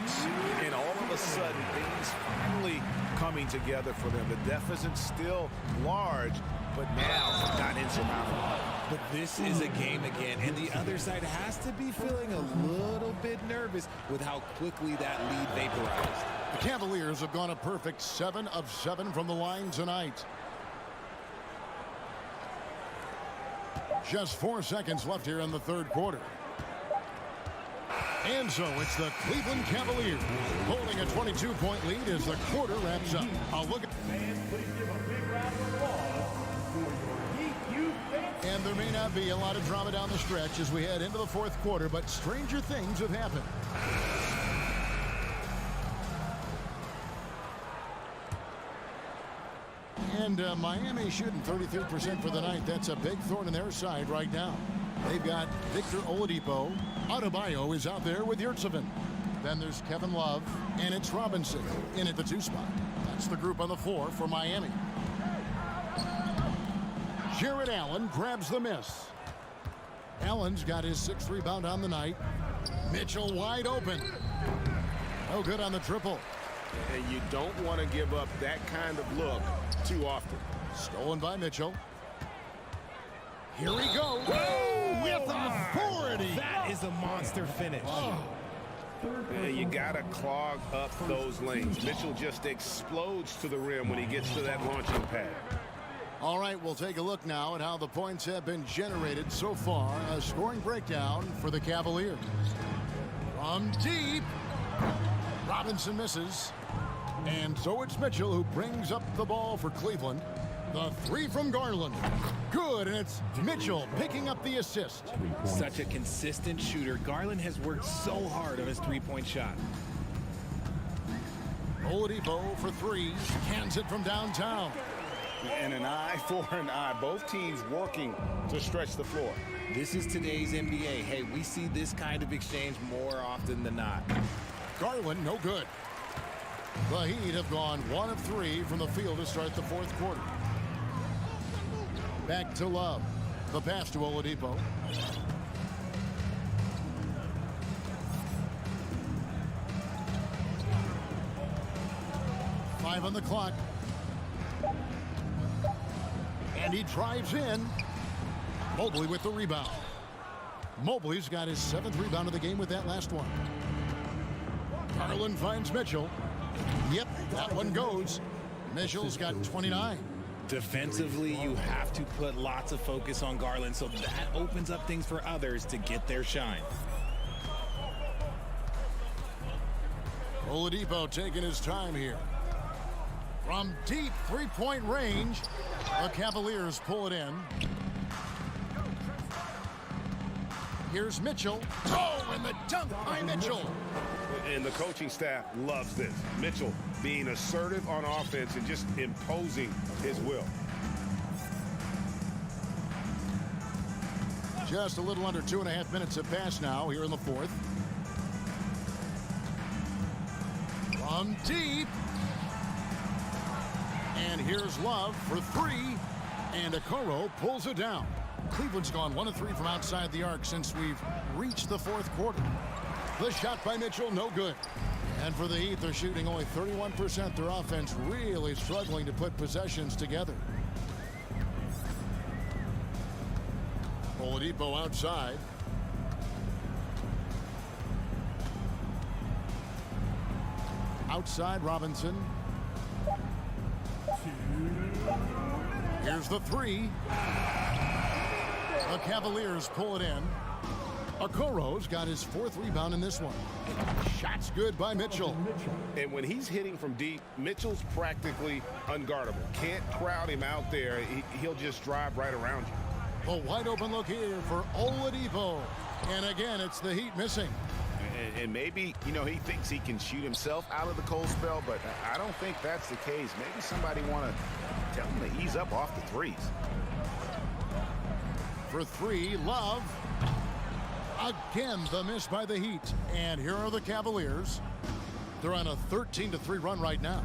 And all of a sudden, things finally coming together for them. The deficit's still large, but now not insurmountable. But this is a game again, and the other side has to be feeling a little bit nervous with how quickly that lead vaporized. The Cavaliers have gone a perfect 7 of 7 from the line tonight. Just 4 seconds left here in the 3rd quarter. And so it's the Cleveland Cavaliers holding a 22-point lead as the quarter wraps up. I'll look at... And there may not be a lot of drama down the stretch as we head into the 4th quarter, but stranger things have happened. And Miami shooting 33% for the night. That's a big thorn in their side right now. They've got Victor Oladipo. Adebayo is out there with Yurtseven. Then there's Kevin Love, and it's Robinson in at the 2 spot. That's the group on the floor for Miami. Jared Allen grabs the miss. Allen's got his 6th rebound on the night. Mitchell wide open. No good on the triple. And you don't want to give up that kind of look too often. Stolen by Mitchell. Here we go. Whoa, with authority. That is a monster finish. You got to clog up those lanes. Mitchell just explodes to the rim when he gets to that launching pad. All right, we'll take a look now at how the points have been generated so far. A scoring breakdown for the Cavaliers. From deep, Robinson misses. And so it's Mitchell who brings up the ball for Cleveland. The 3 from Garland. Good, and it's Mitchell picking up the assist. Such a consistent shooter. Garland has worked so hard on his three-point shot. Oladipo for 3. Hands it from downtown. And an eye for an eye. Both teams working to stretch the floor. This is today's NBA. Hey, we see this kind of exchange more often than not. Garland, no good. The Heat have gone 1 of 3 from the field to start the 4th quarter. Back to Love. The pass to Oladipo. Five on the clock. And he drives in. Mobley with the rebound. Mobley's got his 7th rebound of the game with that last one. Garland finds Mitchell. Yep, that one goes. Mitchell's got 29. Defensively, you have to put lots of focus on Garland, so that opens up things for others to get their shine. Oladipo taking his time here. From deep 3-point range, the Cavaliers pull it in. Here's Mitchell. Oh, and the dunk by Mitchell. And the coaching staff loves this. Mitchell being assertive on offense and just imposing his will. Just a little under 2.5 minutes have passed now here in the 4th. From deep. And here's Love for 3. And Okoro pulls it down. Cleveland's gone 1 of 3 from outside the arc since we've reached the 4th quarter. The shot by Mitchell, no good. And for the Heat, they're shooting only 31%. Their offense really struggling to put possessions together. Oladipo outside. Outside Robinson. Here's the 3. The Cavaliers pull it in. Okoro's got his 4th rebound in this one. Shot's good by Mitchell. And when he's hitting from deep, Mitchell's practically unguardable. Can't crowd him out there. He'll just drive right around you. A wide open look here for Oladipo. And again, it's the Heat missing. And maybe, you know, he thinks he can shoot himself out of the cold spell, but I don't think that's the case. Maybe somebody want to tell him to ease up off the threes. For 3, Love. Again, the miss by the Heat. And here are the Cavaliers. They're on a 13-3 run right now.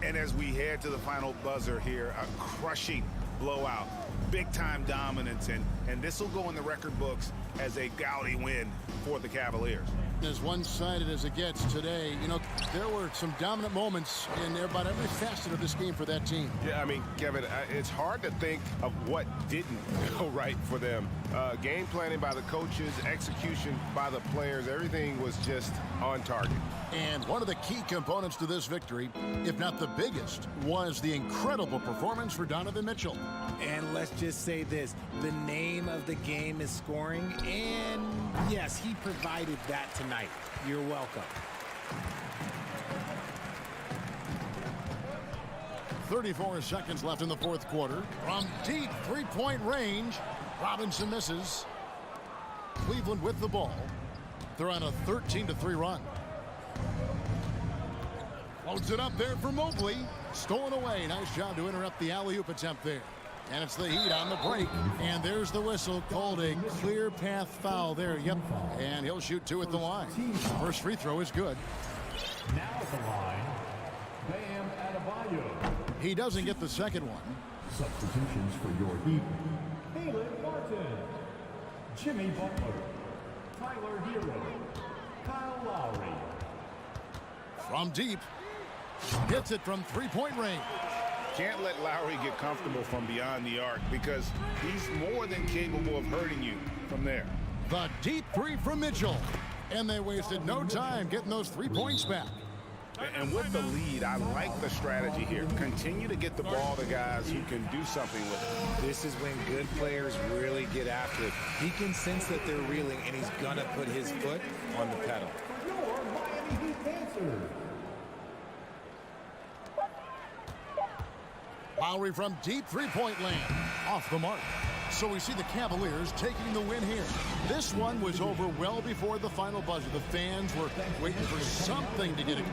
And as we head to the final buzzer here, a crushing blowout. Big-time dominance, and this will go in the record books as a gaudy win for the Cavaliers. As one-sided as it gets today, you know, there were some dominant moments in about every facet of this game for that team. Yeah, I mean, Kevin, it's hard to think of what didn't go right for them. Game planning by the coaches, execution by the players, everything was just on target. And one of the key components to this victory, if not the biggest, was the incredible performance for Donovan Mitchell. And let's just say this, the name of the game is scoring, and yes, he provided that tonight. You're welcome. 34 seconds left in the 4th quarter. From deep 3-point range, Robinson misses. Cleveland with the ball. They're on a 13-3 run. Loads it up there for Mobley. Stolen away. Nice job to interrupt the alley-oop attempt there. And it's the Heat on the break. And there's the whistle called a clear path foul there. Yep. And he'll shoot 2 at the line. First free throw is good. Now at the line, Bam Adebayo. He doesn't get the second one. Substitutions for your Heat. Caleb Martin, Jimmy Butler, Tyler Hero, Kyle Lowry. From deep, hits it from three-point range. Can't let Lowry get comfortable from beyond the arc because he's more than capable of hurting you from there. The deep three from Mitchell. And they wasted no time getting those 3 points back. And with the lead, I like the strategy here. Continue to get the ball to guys who can do something with it. This is when good players really get after it. He can sense that they're reeling, and he's going to put his foot on the pedal. Your Miami Heat dancers. Lowry from deep three-point land. Off the mark. So we see the Cavaliers taking the win here. This one was over well before the final buzzer. The fans were waiting for something to get it.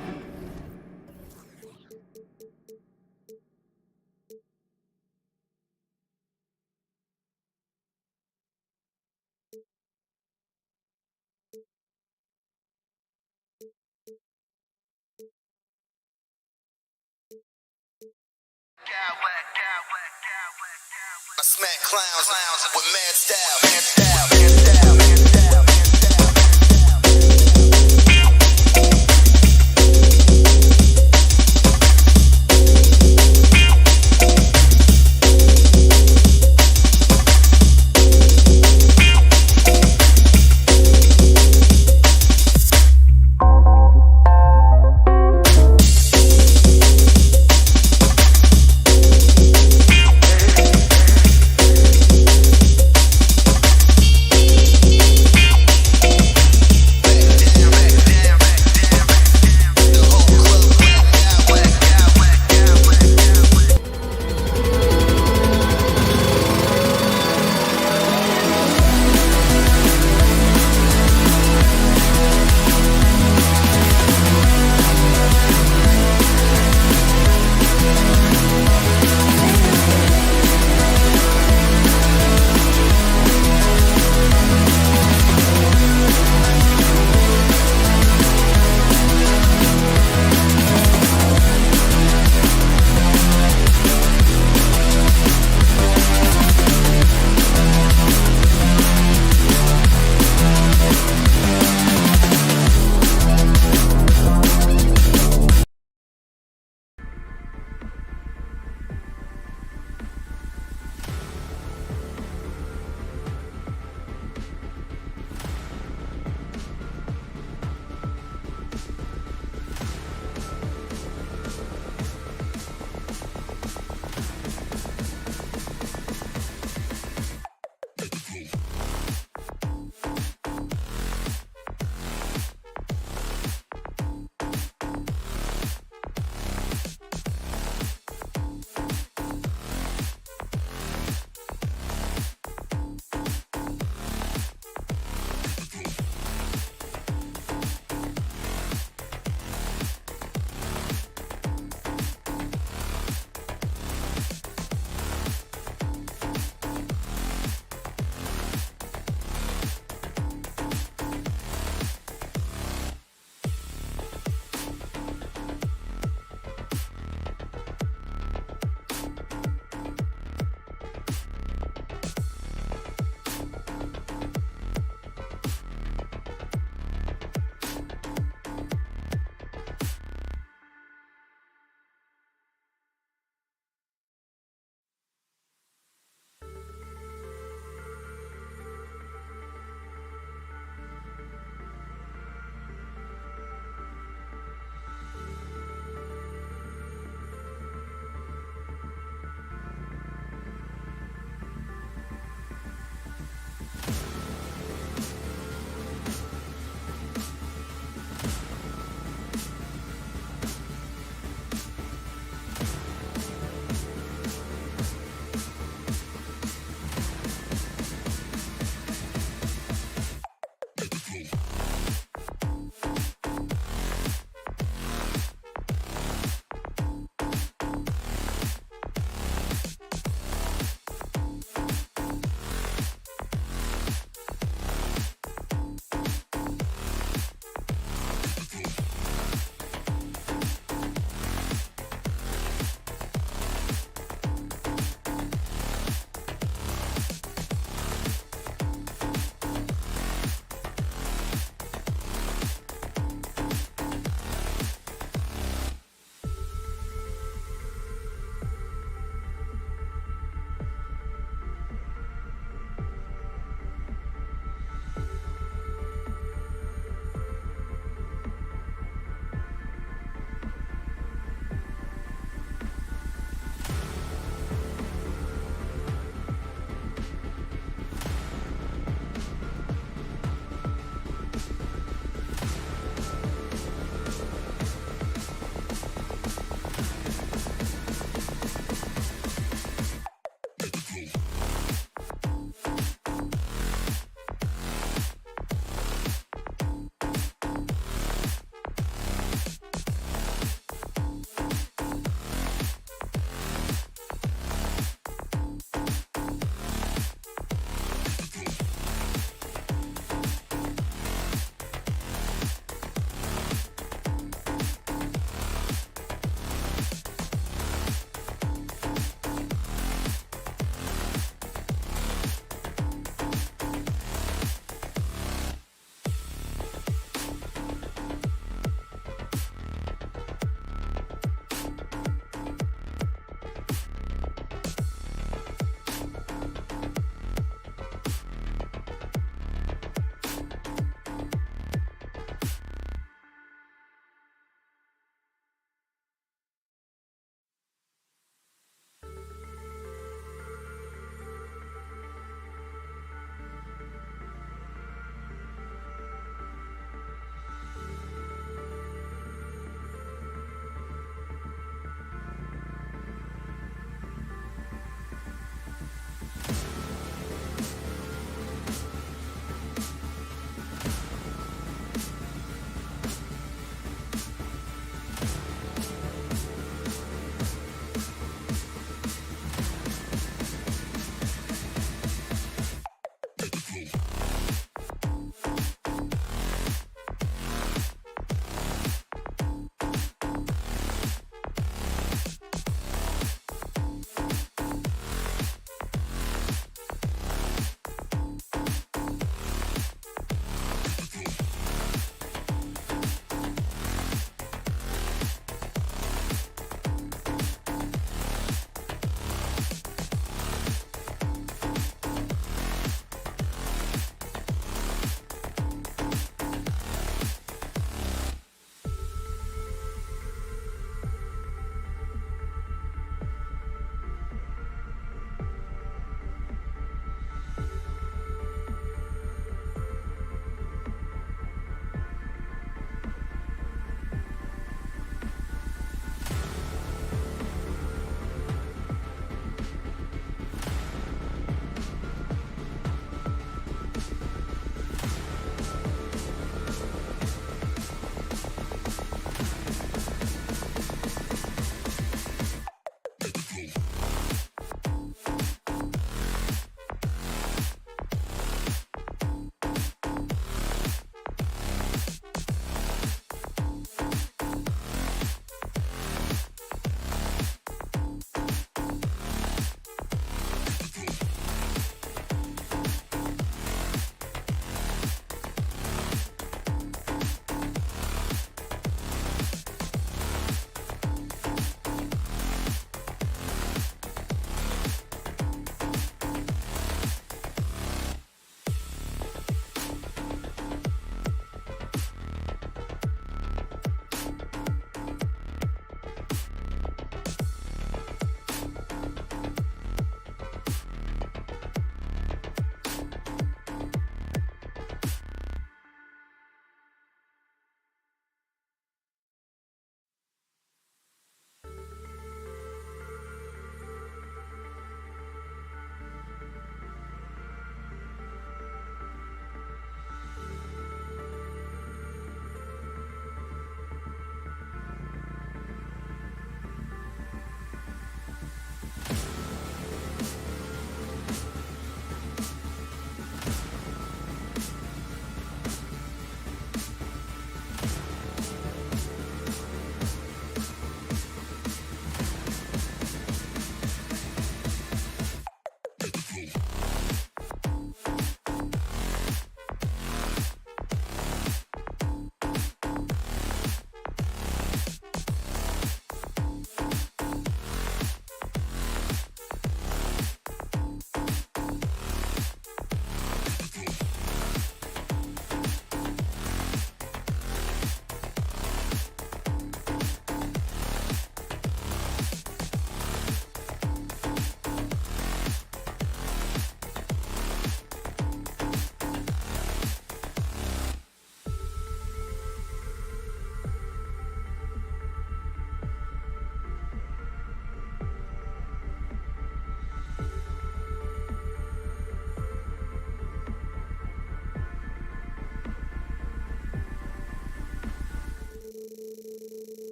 I smack clowns with mad style.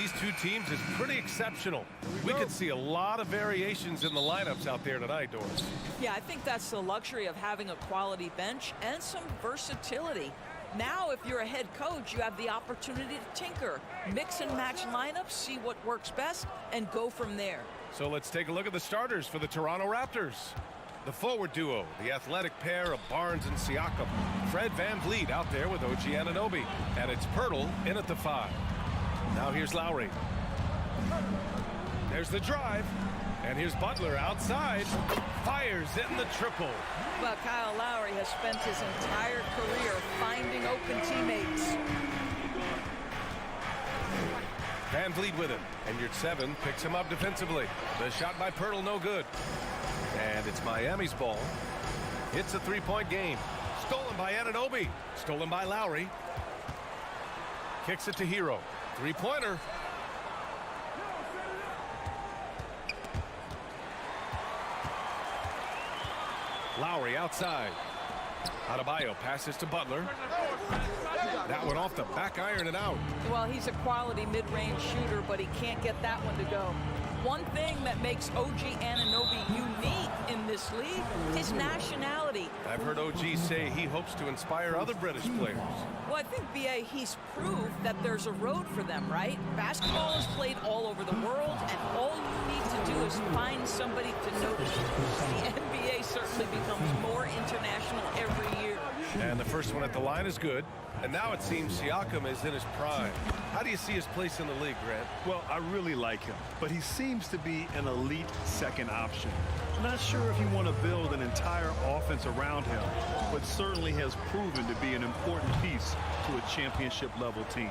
These two teams is pretty exceptional. We could see a lot of variations in the lineups out there tonight, Doris. Yeah, I think that's the luxury of having a quality bench and some versatility. Now, if you're a head coach, you have the opportunity to tinker, mix and match lineups, see what works best, and go from there. So let's take a look at the starters for the Toronto Raptors. The forward duo, the athletic pair of Barnes and Siakam. Fred VanVleet out there with OG Anunoby. And it's Pirtle in at the 5. Now here's Lowry. There's the drive. And here's Butler outside. Fires in the triple. Well, Kyle Lowry has spent his entire career finding open teammates. VanVleet with him. And your 7 picks him up defensively. The shot by Pirtle, no good. And it's Miami's ball. It's a 3-point game. Stolen by Anunoby. Stolen by Lowry. Kicks it to Hero. 3-pointer. Lowry outside. Adebayo passes to Butler. That one off the back iron and out. Well, he's a quality mid-range shooter, but he can't get that one to go. One thing that makes OG Anunoby unique in this league is nationality. I've heard OG say he hopes to inspire other British players. Well, I think, BA, he's proved that there's a road for them, right? Basketball is played all over the world, and all you need to do is find somebody to notice. The NBA certainly becomes more international every year. And the first one at the line is good. And now it seems Siakam is in his prime. How do you see his place in the league, Grant? Well, I really like him, but he seems to be an elite second option. Not sure if you want to build an entire offense around him, but certainly has proven to be an important piece to a championship-level team.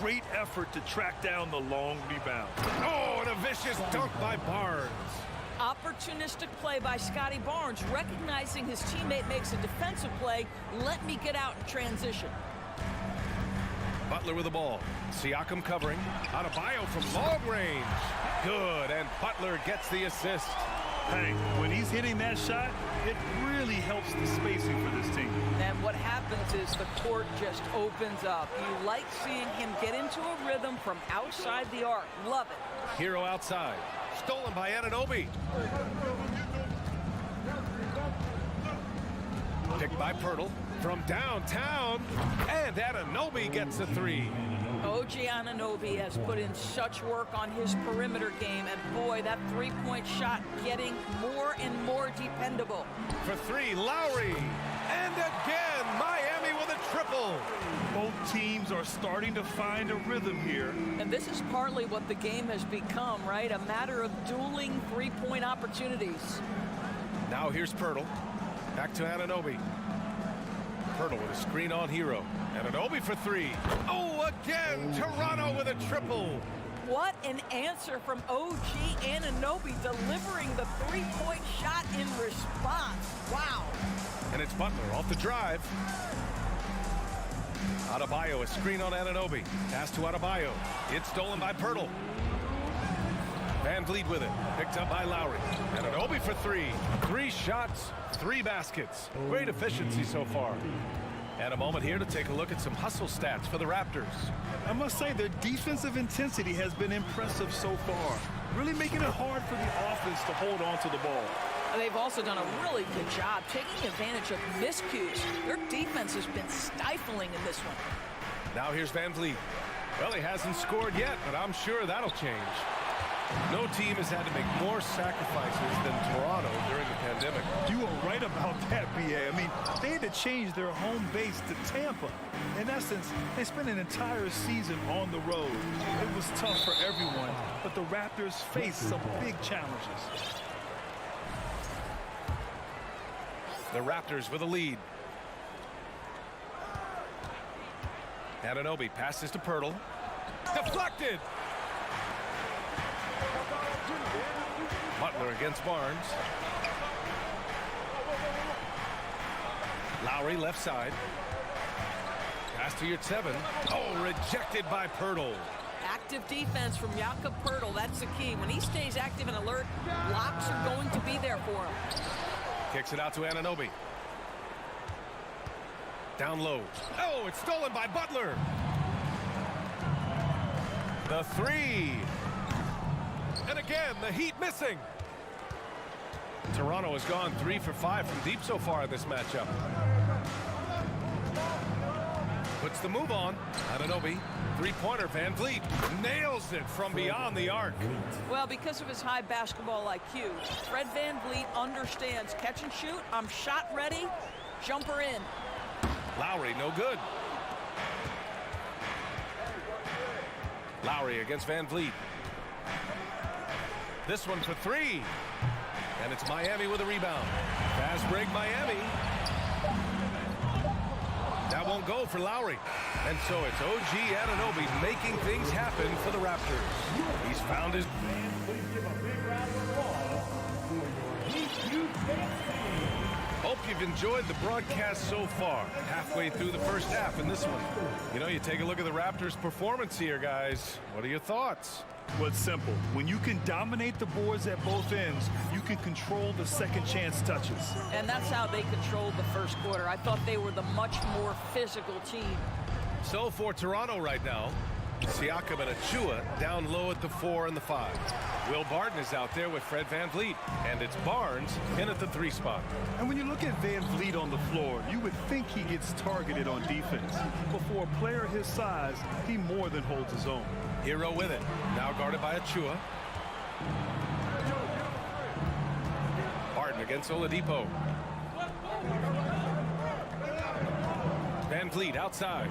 Great effort to track down the long rebound. Oh, and a vicious dunk by Barnes. Opportunistic play by Scotty Barnes, recognizing his teammate makes a defensive play. Let me get out in transition. Butler with the ball. Siakam covering. Adebayo from long range. Good, and Butler gets the assist. Hey, when he's hitting that shot, it really helps the spacing for this team. And what happens is the court just opens up. You like seeing him get into a rhythm from outside the arc. Love it. Hero outside. Stolen by Anunoby. Picked by Pirtle from downtown. And Anunoby gets a 3. OG Anunoby has put in such work on his perimeter game, and boy, that three-point shot getting more and more dependable. For 3, Lowry. And again, Miami with a triple. Both teams are starting to find a rhythm here. And this is partly what the game has become, right? A matter of dueling three-point opportunities. Now here's Pirtle. Back to Anunoby. Pirtle with a screen on Hero. Anunoby for 3. Oh, again, Toronto with a triple. What an answer from OG Anunoby, delivering the three-point shot in response. Wow. And it's Butler off the drive. Adebayo, a screen on Anunoby. Pass to Adebayo. It's stolen by Pirtle. VanVleet with it. Picked up by Lowry. Anunoby for 3. 3 shots, 3 baskets. Great efficiency so far. And a moment here to take a look at some hustle stats for the Raptors. I must say their defensive intensity has been impressive so far. Really making it hard for the offense to hold on to the ball. They've also done a really good job taking advantage of miscues. Their defense has been stifling in this one. Now here's VanVleet. Well, he hasn't scored yet, but I'm sure that'll change. No team has had to make more sacrifices than Toronto during the pandemic. You are right about that, BA. I mean, they had to change their home base to Tampa. In essence, they spent an entire season on the road. It was tough for everyone, but the Raptors faced some big challenges. The Raptors with a lead. Anunoby passes to Pirtle. Deflected! Butler against Barnes. Lowry left side. Pass to your 7. Oh, rejected by Pirtle. Active defense from Jakob Pirtle. That's the key. When he stays active and alert, blocks are going to be there for him. Kicks it out to Anunoby. Down low. Oh, it's stolen by Butler. The three. And again, the Heat missing. Toronto has gone 3 for 5 from deep so far in this matchup. Puts the move on. Anunoby. Three-pointer. Van Vliet nails it from beyond the arc. Well, because of his high basketball IQ, Fred Van Vliet understands catch and shoot. I'm shot ready. Jumper in. Lowry, no good. Lowry against Van Vliet. This one for three. And it's Miami with a rebound. Fast break, Miami. That won't go for Lowry. And so it's OG Anunoby making things happen for the Raptors. He's found his... Hope you've enjoyed the broadcast so far. Halfway through the first half in this one. You know, you take a look at the Raptors' performance here, guys. What are your thoughts? Well, it's simple. When you can dominate the boards at both ends, you can control the second chance touches. And that's how they controlled the first quarter. I thought they were the much more physical team. So for Toronto right now, Siakam and Achua down low at the 4 and the 5. Will Barton is out there with Fred Van Vliet, and it's Barnes in at the 3 spot. And when you look at Van Vliet on the floor, you would think he gets targeted on defense. But for a player his size, he more than holds his own. Hero with it. Now guarded by Achua. Barton against Oladipo. Van Vliet outside.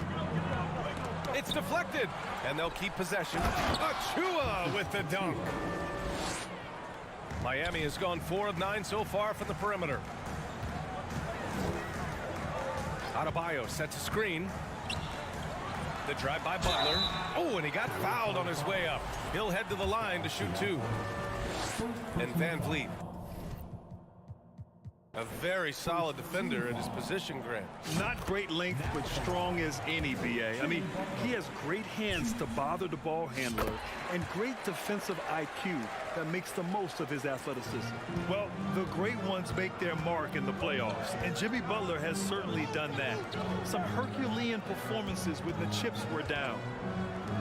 It's deflected, and they'll keep possession. Achua with the dunk. Miami has gone 4 of 9 so far from the perimeter. Adebayo sets a screen. The drive by Butler. Oh, and he got fouled on his way up. He'll head to the line to shoot 2. And Van Vliet. A very solid defender at his position, Grant. Not great length, but strong as any, BA. I mean, he has great hands to bother the ball handler and great defensive IQ that makes the most of his athleticism. Well, the great ones make their mark in the playoffs, and Jimmy Butler has certainly done that. Some Herculean performances when the chips were down.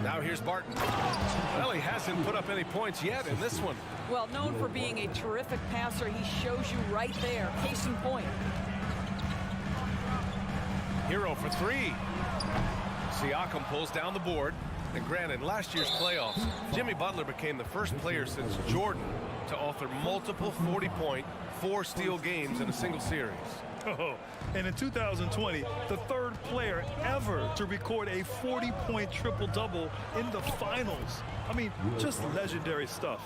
Now here's Barton. Well, he hasn't put up any points yet in this one. Well, known for being a terrific passer, he shows you right there. Case in point. Hero for 3. Siakam pulls down the board. And granted, last year's playoffs, Jimmy Butler became the first player since Jordan to author multiple 40-point, 4-steal games in a single series. Oh, and in 2020, the third player ever to record a 40-point triple-double in the finals. I mean, just legendary stuff.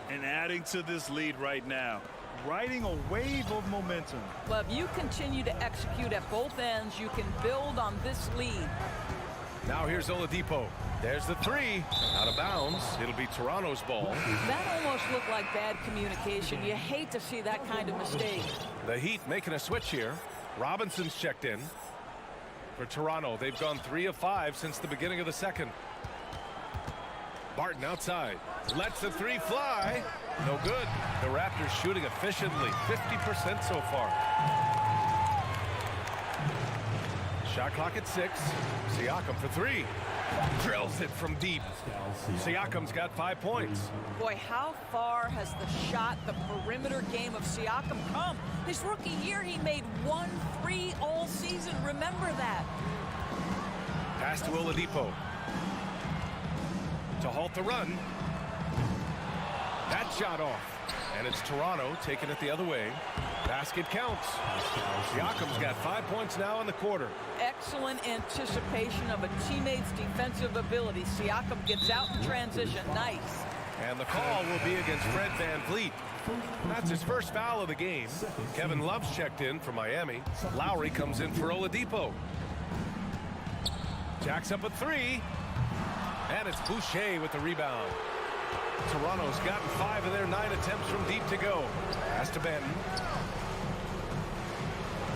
And adding to this lead right now, riding a wave of momentum. Well, if you continue to execute at both ends, you can build on this lead. Now here's Oladipo. There's the 3. Out of bounds. It'll be Toronto's ball. That almost looked like bad communication. You hate to see that kind of mistake. The Heat making a switch here. Robinson's checked in. For Toronto, they've gone 3 of 5 since the beginning of the second. Barton outside. Lets the 3 fly. No good. The Raptors shooting efficiently. 50% so far. Shot clock at 6. Siakam for 3. Drills it from deep. Siakam's got 5 points. Boy, how far has the shot, the perimeter game of Siakam come? His rookie year, he made 1 3 all season. Remember that. Pass to Oladipo. To halt the run. That shot off. And it's Toronto taking it the other way. Basket counts. Siakam's got 5 points now in the quarter. Excellent anticipation of a teammate's defensive ability. Siakam gets out in transition. Nice. And the call will be against Fred Van Vliet. That's his first foul of the game. Kevin Love's checked in for Miami. Lowry comes in for Oladipo. Jacks up a 3. And it's Boucher with the rebound. Toronto's gotten 5 of their 9 attempts from deep to go. Pass to Benton.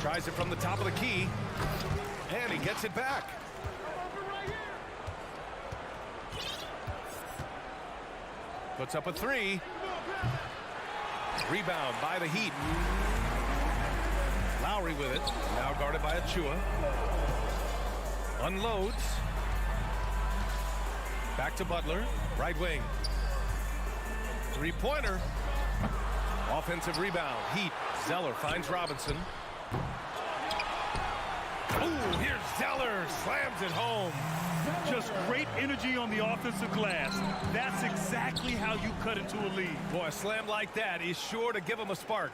Tries it from the top of the key. And he gets it back. Puts up a 3. Rebound by the Heat. Lowry with it. Now guarded by Achua. Unloads. Back to Butler, right wing. Three-pointer. Offensive rebound. Heat. Zeller finds Robinson. Ooh, here's Zeller. Slams it home. Just great energy on the offensive glass. That's exactly how you cut into a lead. Boy, a slam like that is sure to give him a spark.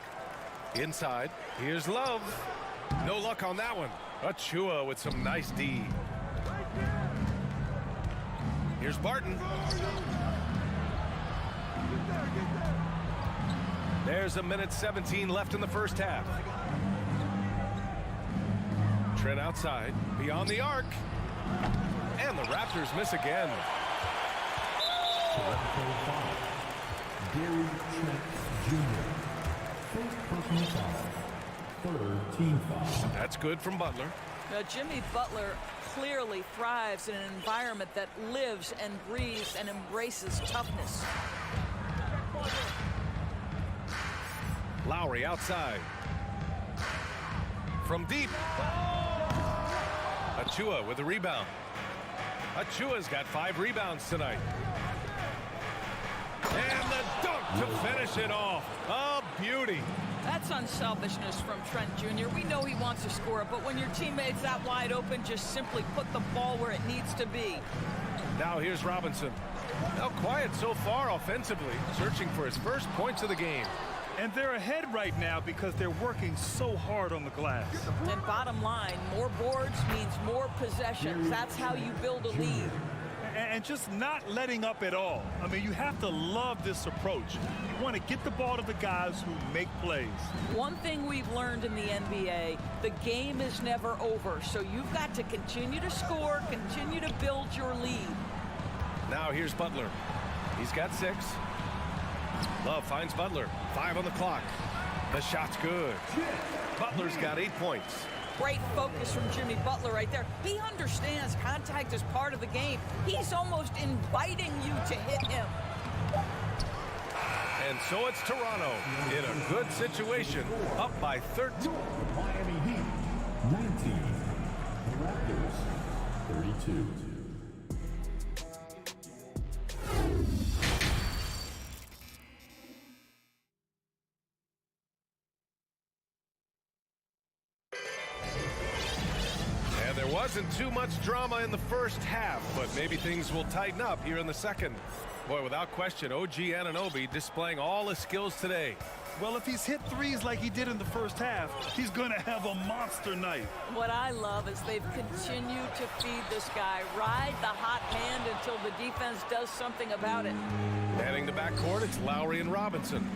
Inside. Here's Love. No luck on that one. Achua with some nice D. Here's Barton. There's a minute 17 left in the first half. Trent outside, beyond the arc. And the Raptors miss again. Gary Trent Jr. First personal foul. Third team foul. That's good from Butler. Jimmy Butler clearly thrives in an environment that lives and breathes and embraces toughness. Lowry outside. From deep. Achua with a rebound. Achua's got 5 rebounds tonight. And the dunk to finish it off. A beauty. That's unselfishness from Trent Jr. We know he wants to score, but when your teammate's that wide open, just simply put the ball where it needs to be. Now here's Robinson. Now quiet so far offensively, searching for his first points of the game. And they're ahead right now because they're working so hard on the glass. And bottom line, more boards means more possessions. That's how you build a lead. And just not letting up at all. I mean, you have to love this approach. You want to get the ball to the guys who make plays. One thing we've learned in the NBA, the game is never over. So you've got to continue to score, continue to build your lead. Now here's Butler. He's got 6. Love finds Butler. 5 on the clock. The shot's good. Butler's got 8 points. Great focus from Jimmy Butler right there. He understands contact is part of the game. He's almost inviting you to hit him. And so it's Toronto in a good situation, up by 13. The Miami Heat, 19. The Raptors, 32. Wasn't too much drama in the first half, but maybe things will tighten up here in the second. Boy, without question, OG Anunoby displaying all his skills today. Well, if he's hit threes like he did in the first half, he's going to have a monster night. What I love is they've continued to feed this guy, ride the hot hand until the defense does something about it. Heading the backcourt, it's Lowry and Robinson.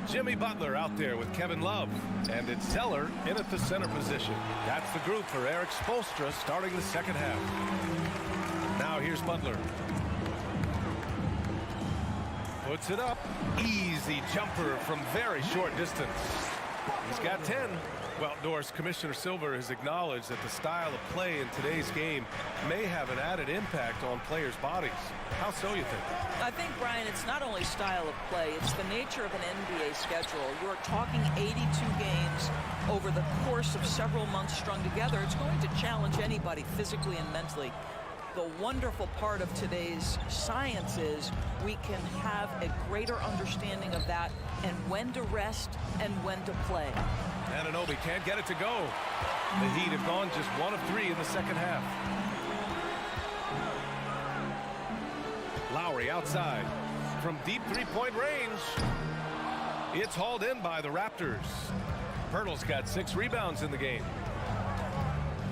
Jimmy Butler out there with Kevin Love. And it's Zeller in at the center position. That's the group for Eric Spoelstra starting the second half. Now here's Butler. Puts it up. Easy jumper from very short distance. He's got 10. Well, Norris, Commissioner Silver has acknowledged that the style of play in today's game may have an added impact on players' bodies. How so, you think? I think, Brian, it's not only style of play, it's the nature of an NBA schedule. You're talking 82 games over the course of several months strung together. It's going to challenge anybody physically and mentally. The wonderful part of today's science is we can have a greater understanding of that and when to rest and when to play. Anunoby can't get it to go. The Heat have gone just 1 of 3 in the second half. Lowry outside from deep three-point range. It's hauled in by the Raptors. Pirtle's got 6 rebounds in the game.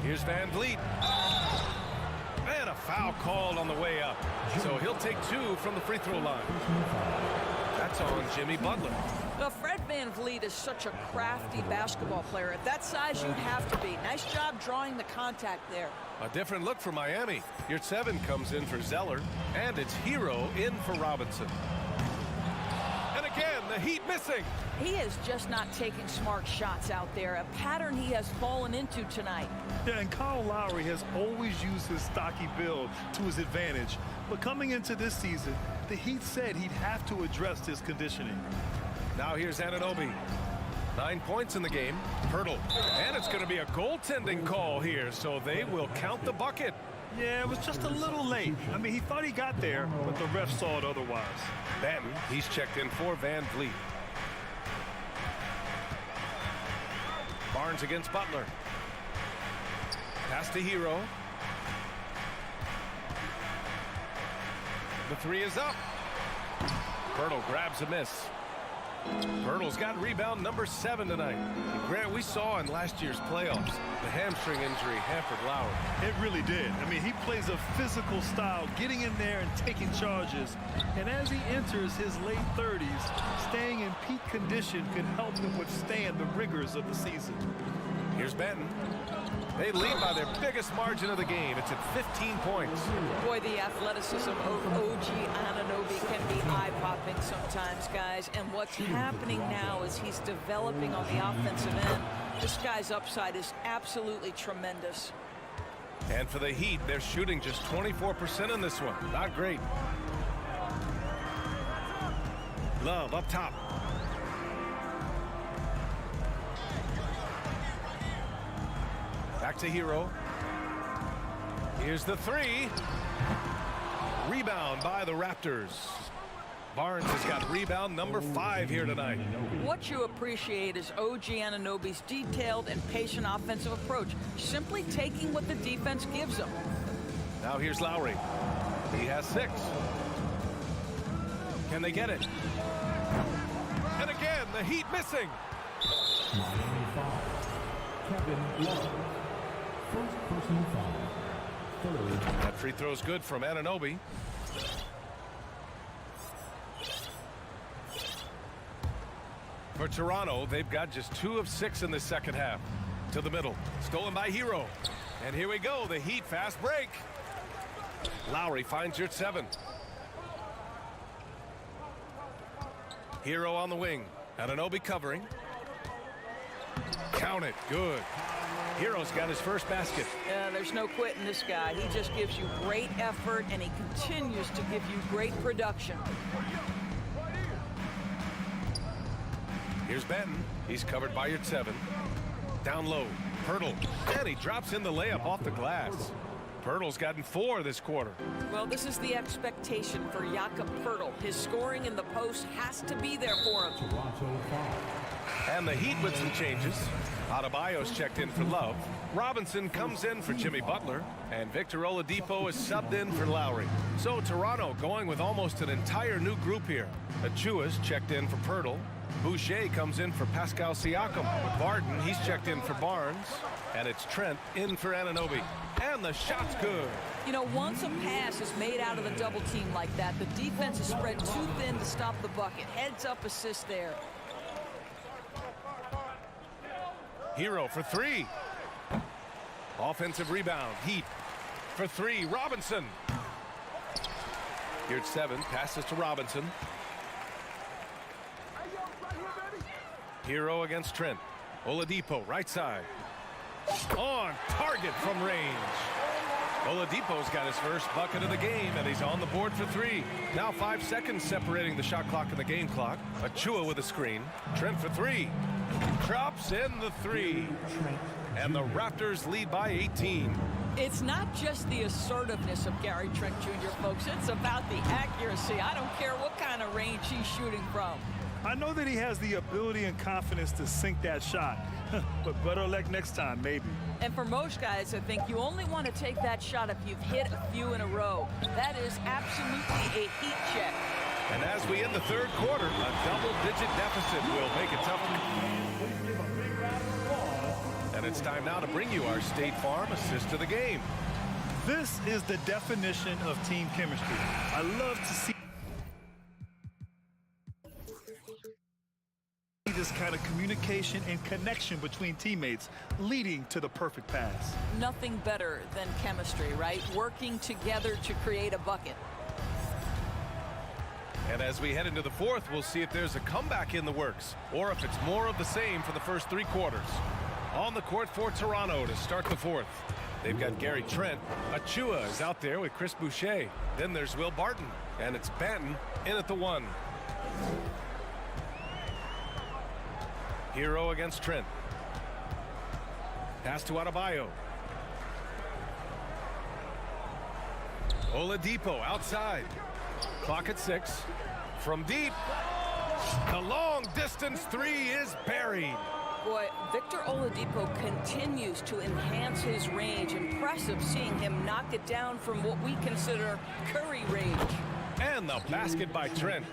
Here's Van Vliet. And a foul called on the way up. So he'll take 2 from the free throw line. That's on Jimmy Butler. Well, Fred Van Vliet is such a crafty basketball player. At that size, you'd have to be. Nice job drawing the contact there. A different look for Miami. Your 7 comes in for Zeller, and it's Hero in for Robinson. And again, the Heat missing. He is just not taking smart shots out there, a pattern he has fallen into tonight. Yeah, and Kyle Lowry has always used his stocky build to his advantage. But coming into this season, the Heat said he'd have to address his conditioning. Now here's Anunoby. 9 points in the game. Pirtle. And it's going to be a goaltending call here, so they will count the bucket. Yeah, it was just a little late. I mean, he thought he got there, but the ref saw it otherwise. Benton, he's checked in for Van Vliet. Barnes against Butler. Pass to Hero. The three is up. Pirtle grabs a miss. Pirtle's got rebound number 7 tonight. And Grant, we saw in last year's playoffs, the hamstring injury hampered Lowry. It really did. I mean, he plays a physical style, getting in there and taking charges. And as he enters his late 30s, staying in peak condition can help him withstand the rigors of the season. Here's Benton. They lead by their biggest margin of the game. It's at 15 points. Boy, the athleticism of OG Anunoby can be eye-popping sometimes, guys. And what's happening now is he's developing on the offensive end. This guy's upside is absolutely tremendous. And for the Heat, they're shooting just 24% in this one. Not great. Love up top. Back to Hero. Here's the three. Rebound by the Raptors. Barnes has got rebound number 5 here tonight. What you appreciate is OG Anunoby's detailed and patient offensive approach, simply taking what the defense gives him. Now here's Lowry. He has 6. Can they get it? And again, the Heat missing. Kevin Love. First personal foul. Third. That free throw's good from Anunoby. For Toronto, they've got just 2 of 6 in the second half. To the middle. Stolen by Hero. And here we go. The Heat fast break. Lowry finds your 7. Hero on the wing. Anunoby covering. Count it. Good. Hero's got his first basket. Yeah, there's no quitting this guy. He just gives you great effort, and he continues to give you great production. Here's Benton. He's covered by your 7. Down low. Pirtle. And he drops in the layup off the glass. Pirtle's gotten 4 this quarter. Well, this is the expectation for Jakob Pirtle. His scoring in the post has to be there for him. And the Heat with some changes. Adebayo's checked in for Love. Robinson comes in for Jimmy Butler. And Victor Oladipo is subbed in for Lowry. So Toronto going with almost an entire new group here. Achua's checked in for Pirtle. Boucher comes in for Pascal Siakam. Barton, he's checked in for Barnes. And it's Trent in for Anunoby. And the shot's good. You know, once a pass is made out of the double team like that, the defense is spread too thin to stop the bucket. Heads up assist there. Hero for 3. Offensive rebound. Heat for 3. Robinson. Here's 7. Passes to Robinson. Hero against Trent. Oladipo, right side. On target from range. Oladipo's got his first bucket of the game, and he's on the board for 3. Now 5 seconds separating the shot clock and the game clock. Achua with a screen. Trent for 3. Drops in the 3. And the Raptors lead by 18. It's not just the assertiveness of Gary Trent Jr., folks. It's about the accuracy. I don't care what kind of range he's shooting from. I know that he has the ability and confidence to sink that shot, but better luck next time, maybe. And for most guys, I think you only want to take that shot if you've hit a few in a row. That is absolutely a heat check. And as we end the third quarter, a double-digit deficit will make it tough. And it's time now to bring you our State Farm assist of the game. This is the definition of team chemistry. I love to see this kind of communication and connection between teammates leading to the perfect pass. Nothing better than chemistry, right? Working together to create a bucket. And as we head into the fourth, we'll see if there's a comeback in the works or if it's more of the same for the first 3 quarters. On the court for Toronto to start the fourth. They've got Gary Trent. Achua is out there with Chris Boucher. Then there's Will Barton. And it's Banton in at the 1. Hero against Trent. Pass to Adebayo. Oladipo outside. Clock at 6. From deep. The long distance three is buried. Boy, Victor Oladipo continues to enhance his range. Impressive seeing him knock it down from what we consider Curry range. And the basket by Trent.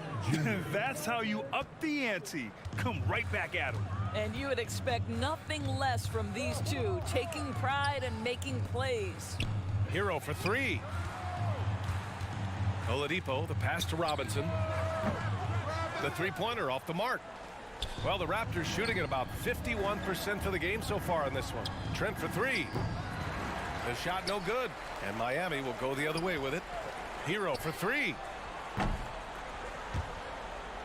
That's how you up the ante. Come right back at him. And you would expect nothing less from these two, taking pride and making plays. Hero for 3. Oladipo, the pass to Robinson. The three-pointer off the mark. Well, the Raptors shooting at about 51% for the game so far in this one. Trent for 3. The shot no good. And Miami will go the other way with it. Hero for 3.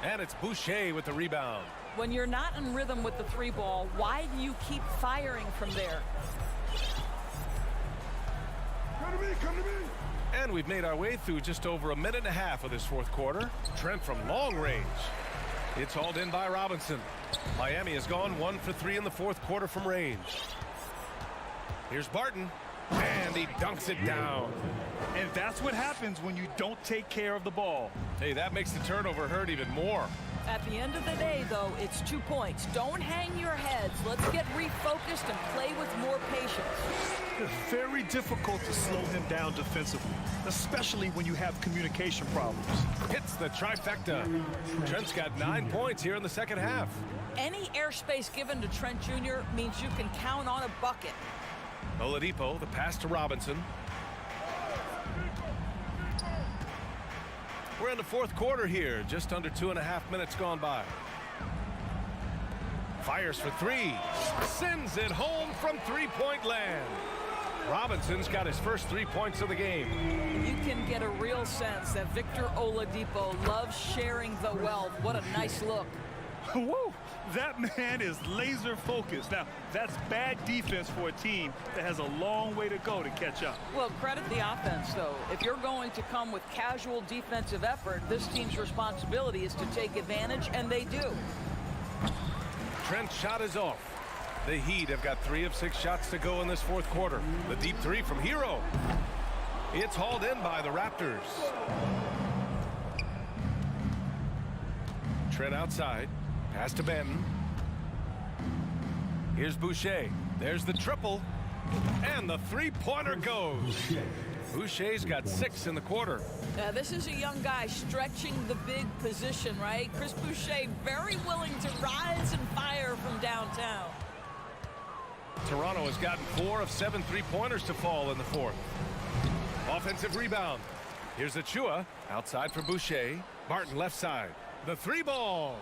And it's Boucher with the rebound. When you're not in rhythm with the 3-ball, why do you keep firing from there? Come to me, come to me. And we've made our way through just over a minute and a half of this fourth quarter. Trent from long range. It's hauled in by Robinson. Miami has gone 1 for 3 in the fourth quarter from range. Here's Barton. And he dunks it down. And that's what happens when you don't take care of the ball. Hey, that makes the turnover hurt even more. At the end of the day, though, it's 2 points. Don't hang your heads. Let's get refocused and play with more patience. It's very difficult to slow him down defensively, especially when you have communication problems. Hits the trifecta. Trent's got 9 points here in the second half. Any airspace given to Trent Jr. means you can count on a bucket. Oladipo, the pass to Robinson. We're in the fourth quarter here, just under 2.5 minutes gone by. Fires for 3. Sends it home from three-point land. Robinson's got his first 3 points of the game. You can get a real sense that Victor Oladipo loves sharing the wealth. What a nice look. Woo! That man is laser focused. Now, that's bad defense for a team that has a long way to go to catch up. Well, credit the offense, though. If you're going to come with casual defensive effort, this team's responsibility is to take advantage, and they do. Trent's shot is off. The Heat have got 3 of 6 shots to go in this fourth quarter. The deep 3 from Hero. It's hauled in by the Raptors. Trent outside. Pass to Benton. Here's Boucher. There's the triple. And the three-pointer goes. Boucher's got 6 in the quarter. This is a young guy stretching the big position, right? Chris Boucher very willing to rise and fire from downtown. Toronto has gotten 4 of 7 three-pointers to fall in the fourth. Offensive rebound. Here's Achua. Outside for Boucher. Barton left side. The 3-ball.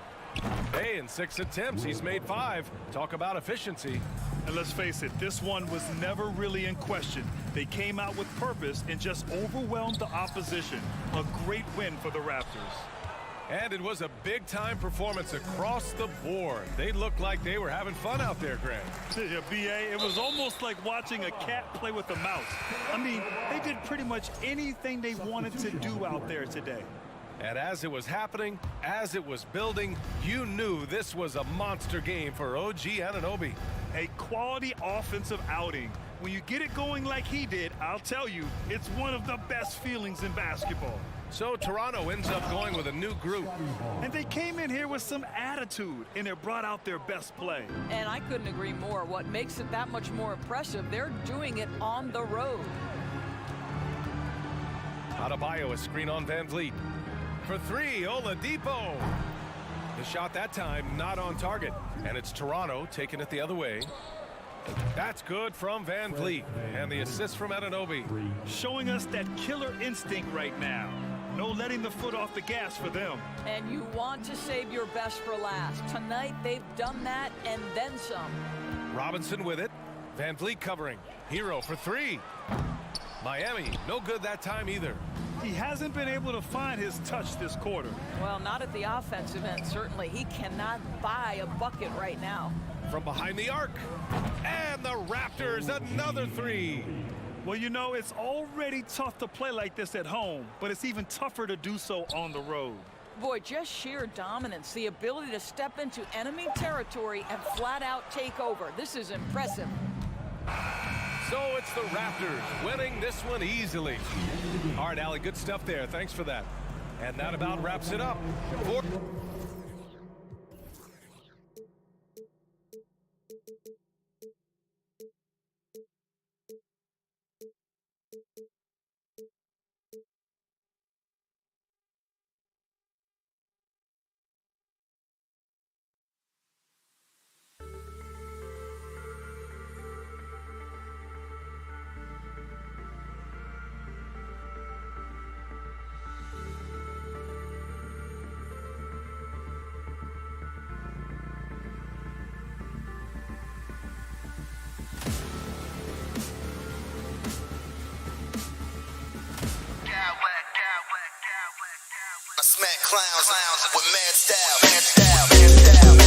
Hey, in 6 attempts, he's made 5. Talk about efficiency. And let's face it, this one was never really in question. They came out with purpose and just overwhelmed the opposition. A great win for the Raptors. And it was a big-time performance across the board. They looked like they were having fun out there, Grant. Yeah, B.A., it was almost like watching a cat play with a mouse. I mean, they did pretty much anything they wanted to do out there today. And as it was happening, as it was building, you knew this was a monster game for OG Anunoby. A quality offensive outing. When you get it going like he did, I'll tell you, it's one of the best feelings in basketball. So Toronto ends up going with a new group. And they came in here with some attitude, and it brought out their best play. And I couldn't agree more. What makes it that much more impressive, they're doing it on the road. Adebayo, a screen on Van Vliet. For 3, Oladipo. The shot that time not on target. And it's Toronto taking it the other way. That's good from Van Vliet. And the assist from Anunoby. Showing us that killer instinct right now. No letting the foot off the gas for them. And you want to save your best for last. Tonight, they've done that and then some. Robinson with it. Van Vliet covering. Hero for 3. Miami, no good that time either. He hasn't been able to find his touch this quarter. Well, not at the offensive end, certainly. He cannot buy a bucket right now. From behind the arc. And the Raptors, another 3. Well, you know, it's already tough to play like this at home, but it's even tougher to do so on the road. Boy, just sheer dominance, the ability to step into enemy territory and flat out take over. This is impressive. So it's the Raptors winning this one easily. All right, Allie, good stuff there. Thanks for that. And that about wraps it up. I smack clowns with mad style.